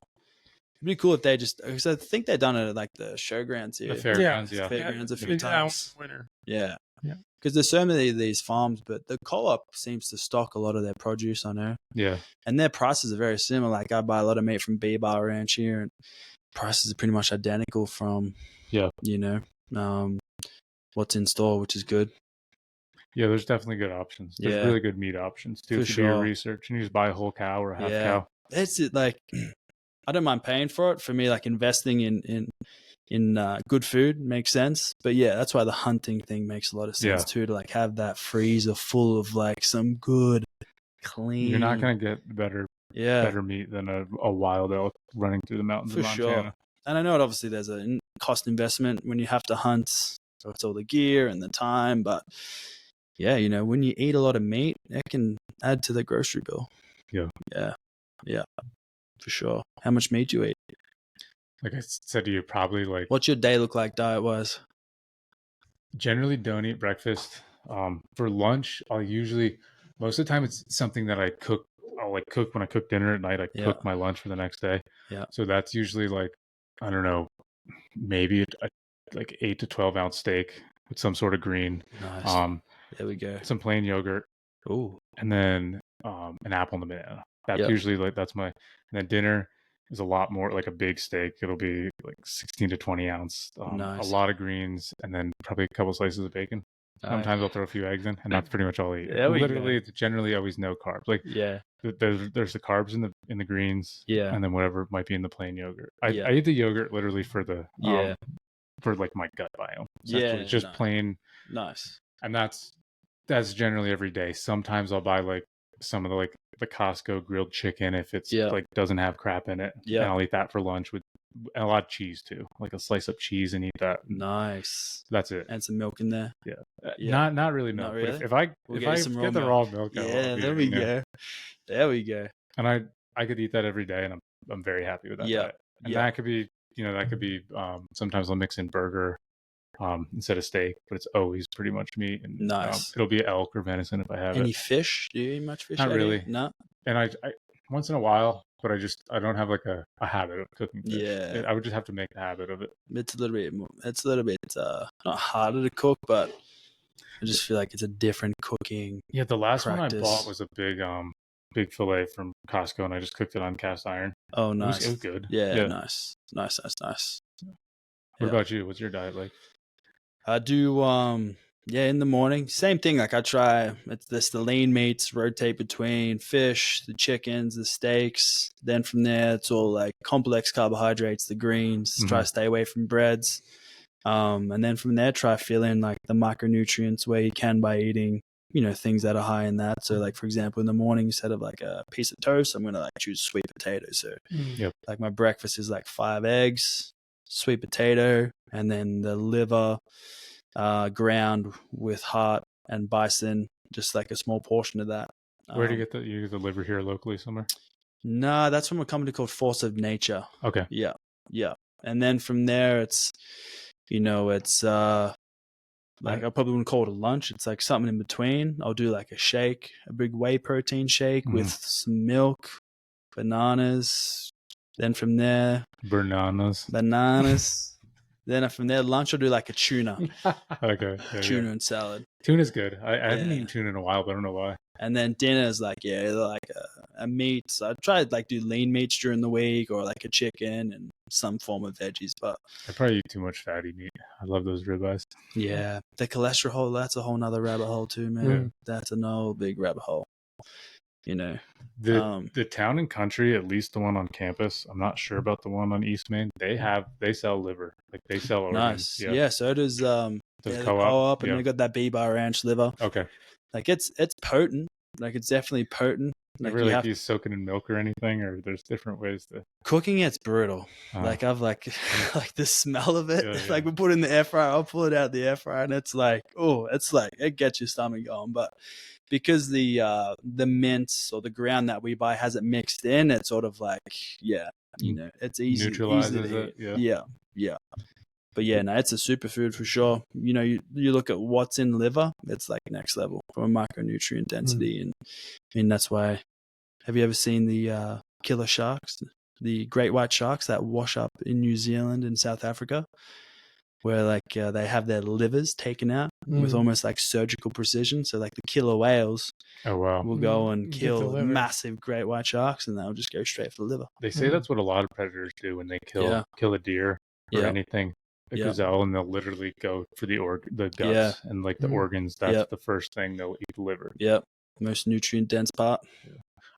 Speaker 3: It'd be cool if they just, because I think they've done it at like the showgrounds here.
Speaker 1: The fairgrounds,
Speaker 3: Fairgrounds a few times.
Speaker 2: Winter.
Speaker 3: Yeah. Because there's so many of these farms, but the co-op seems to stock a lot of their produce, I know.
Speaker 1: Yeah.
Speaker 3: And their prices are very similar. Like I buy a lot of meat from B-Bar Ranch here, and prices are pretty much identical from, what's in store, which is good.
Speaker 1: Yeah, there's definitely good options. There's really good meat options too. If you do your research and you just buy a whole cow or a half cow.
Speaker 3: It's like, I don't mind paying for it. For me, like investing in good food makes sense. But yeah, that's why the hunting thing makes a lot of sense too, to like have that freezer full of like some good, clean.
Speaker 1: You're not going to get better meat than a wild elk running through the mountains of Montana.
Speaker 3: Sure. And I know it obviously there's a cost investment when you have to hunt. So it's all the gear and the time. But yeah, when you eat a lot of meat, it can add to the grocery bill. Yeah, for sure. How much meat do you eat?
Speaker 1: Like I said to you, probably like...
Speaker 3: What's your day look like diet-wise?
Speaker 1: Generally don't eat breakfast. For lunch, I'll usually... Most of the time, it's something that I cook. I'll like cook when I cook dinner at night. I cook my lunch for the next day.
Speaker 3: Yeah.
Speaker 1: So that's usually like, I don't know, maybe like 8 to 12 ounce steak with some sort of green.
Speaker 3: Nice. There we go.
Speaker 1: Some plain yogurt.
Speaker 3: Ooh.
Speaker 1: And then an apple and a banana. That's usually like, that's my... And then dinner is a lot more like a big steak. It'll be like 16 to 20 ounce.
Speaker 3: Nice.
Speaker 1: A lot of greens, and then probably a couple slices of bacon. Sometimes I'll throw a few eggs in, and that's pretty much all I eat. Literally, it's generally always no carbs. Like there's the carbs in the greens, and then whatever might be in the plain yogurt. I eat the yogurt literally for the for like my gut biome. It's just plain nice, and that's generally every day. Sometimes I'll buy like some of the Costco grilled chicken if it's like doesn't have crap in it. And I'll eat that for lunch with a lot of cheese too, like a slice of cheese, and eat that.
Speaker 3: Nice.
Speaker 1: That's it.
Speaker 3: And some milk in there.
Speaker 1: Not really milk. Not really? But if I get the raw milk,
Speaker 3: there we go. There we go.
Speaker 1: And I could eat that every day, and I'm very happy with that diet. And that could be sometimes I'll mix in burger instead of steak, but it's always pretty much meat. And
Speaker 3: nice.
Speaker 1: It'll be elk or venison if I have
Speaker 3: Any fish? Do you eat much fish?
Speaker 1: Not really.
Speaker 3: No.
Speaker 1: And I once in a while, but I don't have like a habit of cooking fish.
Speaker 3: Yeah.
Speaker 1: I would just have to make a habit of it.
Speaker 3: It's a little bit not harder to cook, but I just feel like it's a different cooking.
Speaker 1: Yeah, the last one I bought was a big fillet from Costco, and I just cooked it on cast iron.
Speaker 3: Oh, nice.
Speaker 1: It was good.
Speaker 3: Yeah. Nice.
Speaker 1: What about you? What's your diet like?
Speaker 3: I do in the morning, same thing. Like I try the lean meats, rotate between fish, the chickens, the steaks. Then from there, it's all like complex carbohydrates, the greens. Mm-hmm. Try to stay away from breads. And then from there, try to fill in like the micronutrients where you can by eating, things that are high in that. So like, for example, in the morning, instead of like a piece of toast, I'm going to like choose sweet potatoes. So like my breakfast is like 5 eggs, sweet potato, and then the liver, ground with heart and bison, just like a small portion of that.
Speaker 1: Where do you get the liver here locally somewhere?
Speaker 3: No, that's from a company called Force of Nature.
Speaker 1: Okay.
Speaker 3: Yeah. And then from there, it's, like I probably wouldn't call it a lunch. It's like something in between. I'll do like a big whey protein shake with some milk, bananas. Then from there,
Speaker 1: bananas.
Speaker 3: Then from there, lunch I'll do like a tuna.
Speaker 1: Okay.
Speaker 3: Tuna and salad.
Speaker 1: Tuna's good. I haven't eaten tuna in a while, but I don't know why.
Speaker 3: And then dinner is like a meat. So I try to like do lean meats during the week, or like a chicken and some form of veggies. But
Speaker 1: I probably eat too much fatty meat. I love those ribeyes.
Speaker 3: Yeah, the cholesterol, that's a whole nother rabbit hole too, man. That's another big rabbit hole.
Speaker 1: The town and country, at least the one on campus, I'm not sure about the one on East Main. They sell liver, like they sell organs.
Speaker 3: Nice. Yeah, so does the co-op, and they got that B-Bar Ranch liver.
Speaker 1: Okay,
Speaker 3: like it's potent. Like it's definitely potent. Like
Speaker 1: you soak it in milk or anything, or there's different ways to
Speaker 3: cooking. It's brutal. Like I've like the smell of it. Like we put it in the air fryer. I'll pull it out of the air fryer, and it's like it gets your stomach going. But because the mints or the ground that we buy hasn't mixed in, it's sort of like, it's easy.
Speaker 1: Neutralizes it.
Speaker 3: Yeah. But yeah, no, it's a superfood for sure. You look at what's in liver, it's like next level from a micronutrient density. And I mean, that's why, have you ever seen the killer sharks, the great white sharks that wash up in New Zealand and South Africa, where like they have their livers taken out with almost like surgical precision? So like the killer whales will go and kill massive great white sharks, and they'll just go straight for the liver.
Speaker 1: They say that's what a lot of predators do when they kill a deer or anything. A gazelle, and they'll literally go for the guts and like the organs. That's the first thing they'll eat, the liver.
Speaker 3: Yep, most nutrient dense part.
Speaker 1: Yeah.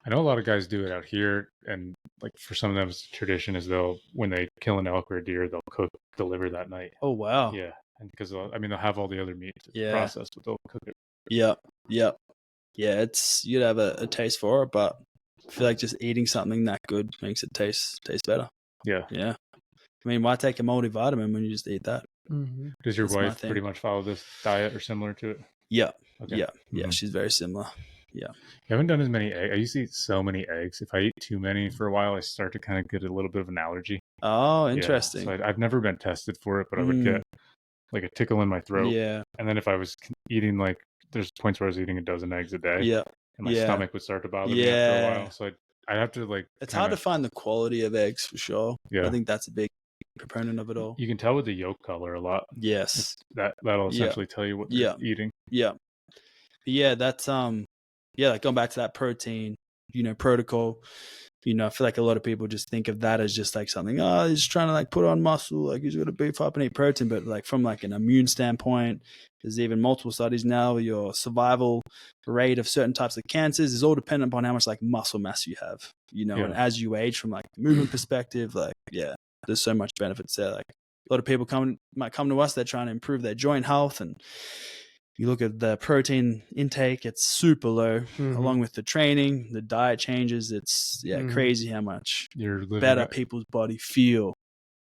Speaker 1: I know a lot of guys do it out here, and like for some of them, it's a tradition is when they kill an elk or a deer, they'll cook the liver that night.
Speaker 3: Oh wow!
Speaker 1: Yeah, and because they'll have all the other meat processed, but they'll cook it.
Speaker 3: Yep. Yeah, you'd have a taste for it, but I feel like just eating something that good makes it taste better.
Speaker 1: Yeah.
Speaker 3: I mean, why take a multivitamin when you just eat that?
Speaker 1: Does your wife pretty much follow this diet or similar to it?
Speaker 3: Yeah. Okay. Yeah. She's very similar. Yeah.
Speaker 1: You haven't done as many eggs. I used to eat so many eggs. If I eat too many for a while, I start to kind of get a little bit of an allergy.
Speaker 3: Oh, interesting.
Speaker 1: So I've never been tested for it, but I would get like a tickle in my throat.
Speaker 3: Yeah.
Speaker 1: And then if I was eating there's points where I was eating a dozen eggs a day. Yeah. And my stomach would start to bother me after a while. So I'd have to
Speaker 3: It's hard to find the quality of eggs for sure.
Speaker 1: Yeah.
Speaker 3: I think that's a big proponent of it all.
Speaker 1: You can tell with the yolk color a lot.
Speaker 3: Yes.
Speaker 1: That'll essentially tell you what they're eating.
Speaker 3: Yeah. Yeah, that's like going back to that protein, protocol. I feel like a lot of people just think of that as just like something, he's trying to like put on muscle, like he's gonna beef up and eat protein. But like from like an immune standpoint, there's even multiple studies now, your survival rate of certain types of cancers is all dependent upon how much like muscle mass you have. And as you age from like the movement perspective, like there's so much benefits there. Like a lot of people might come to us, they're trying to improve their joint health, and you look at the protein intake, it's super low. Along with the training, the diet changes. It's crazy how much better people's body feel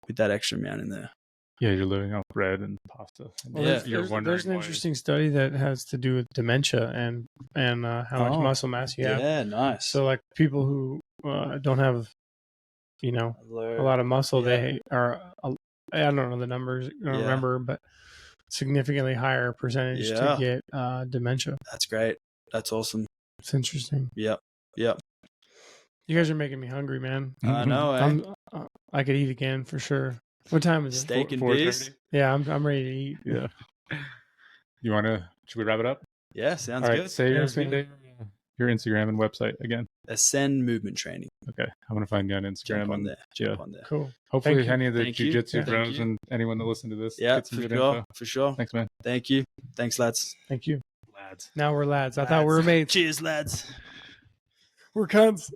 Speaker 3: with that extra amount in there.
Speaker 1: Yeah, you're living off bread and pasta.
Speaker 2: There's an interesting study that has to do with dementia and how much muscle mass you have.
Speaker 3: Yeah, nice.
Speaker 2: So like people who don't have a lot of muscle, they are, I don't know the numbers, I don't remember, but significantly higher percentage to get dementia.
Speaker 3: That's great. That's awesome.
Speaker 2: It's interesting.
Speaker 3: Yep.
Speaker 2: You guys are making me hungry, man.
Speaker 3: I know.
Speaker 2: I could eat again for sure. What time is it?
Speaker 3: Steak and beers.
Speaker 2: Yeah, I'm ready to eat.
Speaker 1: Yeah. Should we wrap it up?
Speaker 3: Yeah, sounds
Speaker 1: All right,
Speaker 3: good.
Speaker 1: Say your Instagram and website again.
Speaker 3: Ascend Movement Training.
Speaker 1: Okay, I'm gonna find you on Instagram.
Speaker 3: Jump on there.
Speaker 2: Cool.
Speaker 1: Hopefully, any of the jiu-jitsu bros and anyone that listen to this,
Speaker 3: get some good info. For sure.
Speaker 1: Thanks, man.
Speaker 3: Thank you. Thanks, lads.
Speaker 2: Thank you,
Speaker 3: lads.
Speaker 2: Now we're lads. I thought we were mates.
Speaker 3: Cheers, lads.
Speaker 2: We're cunts.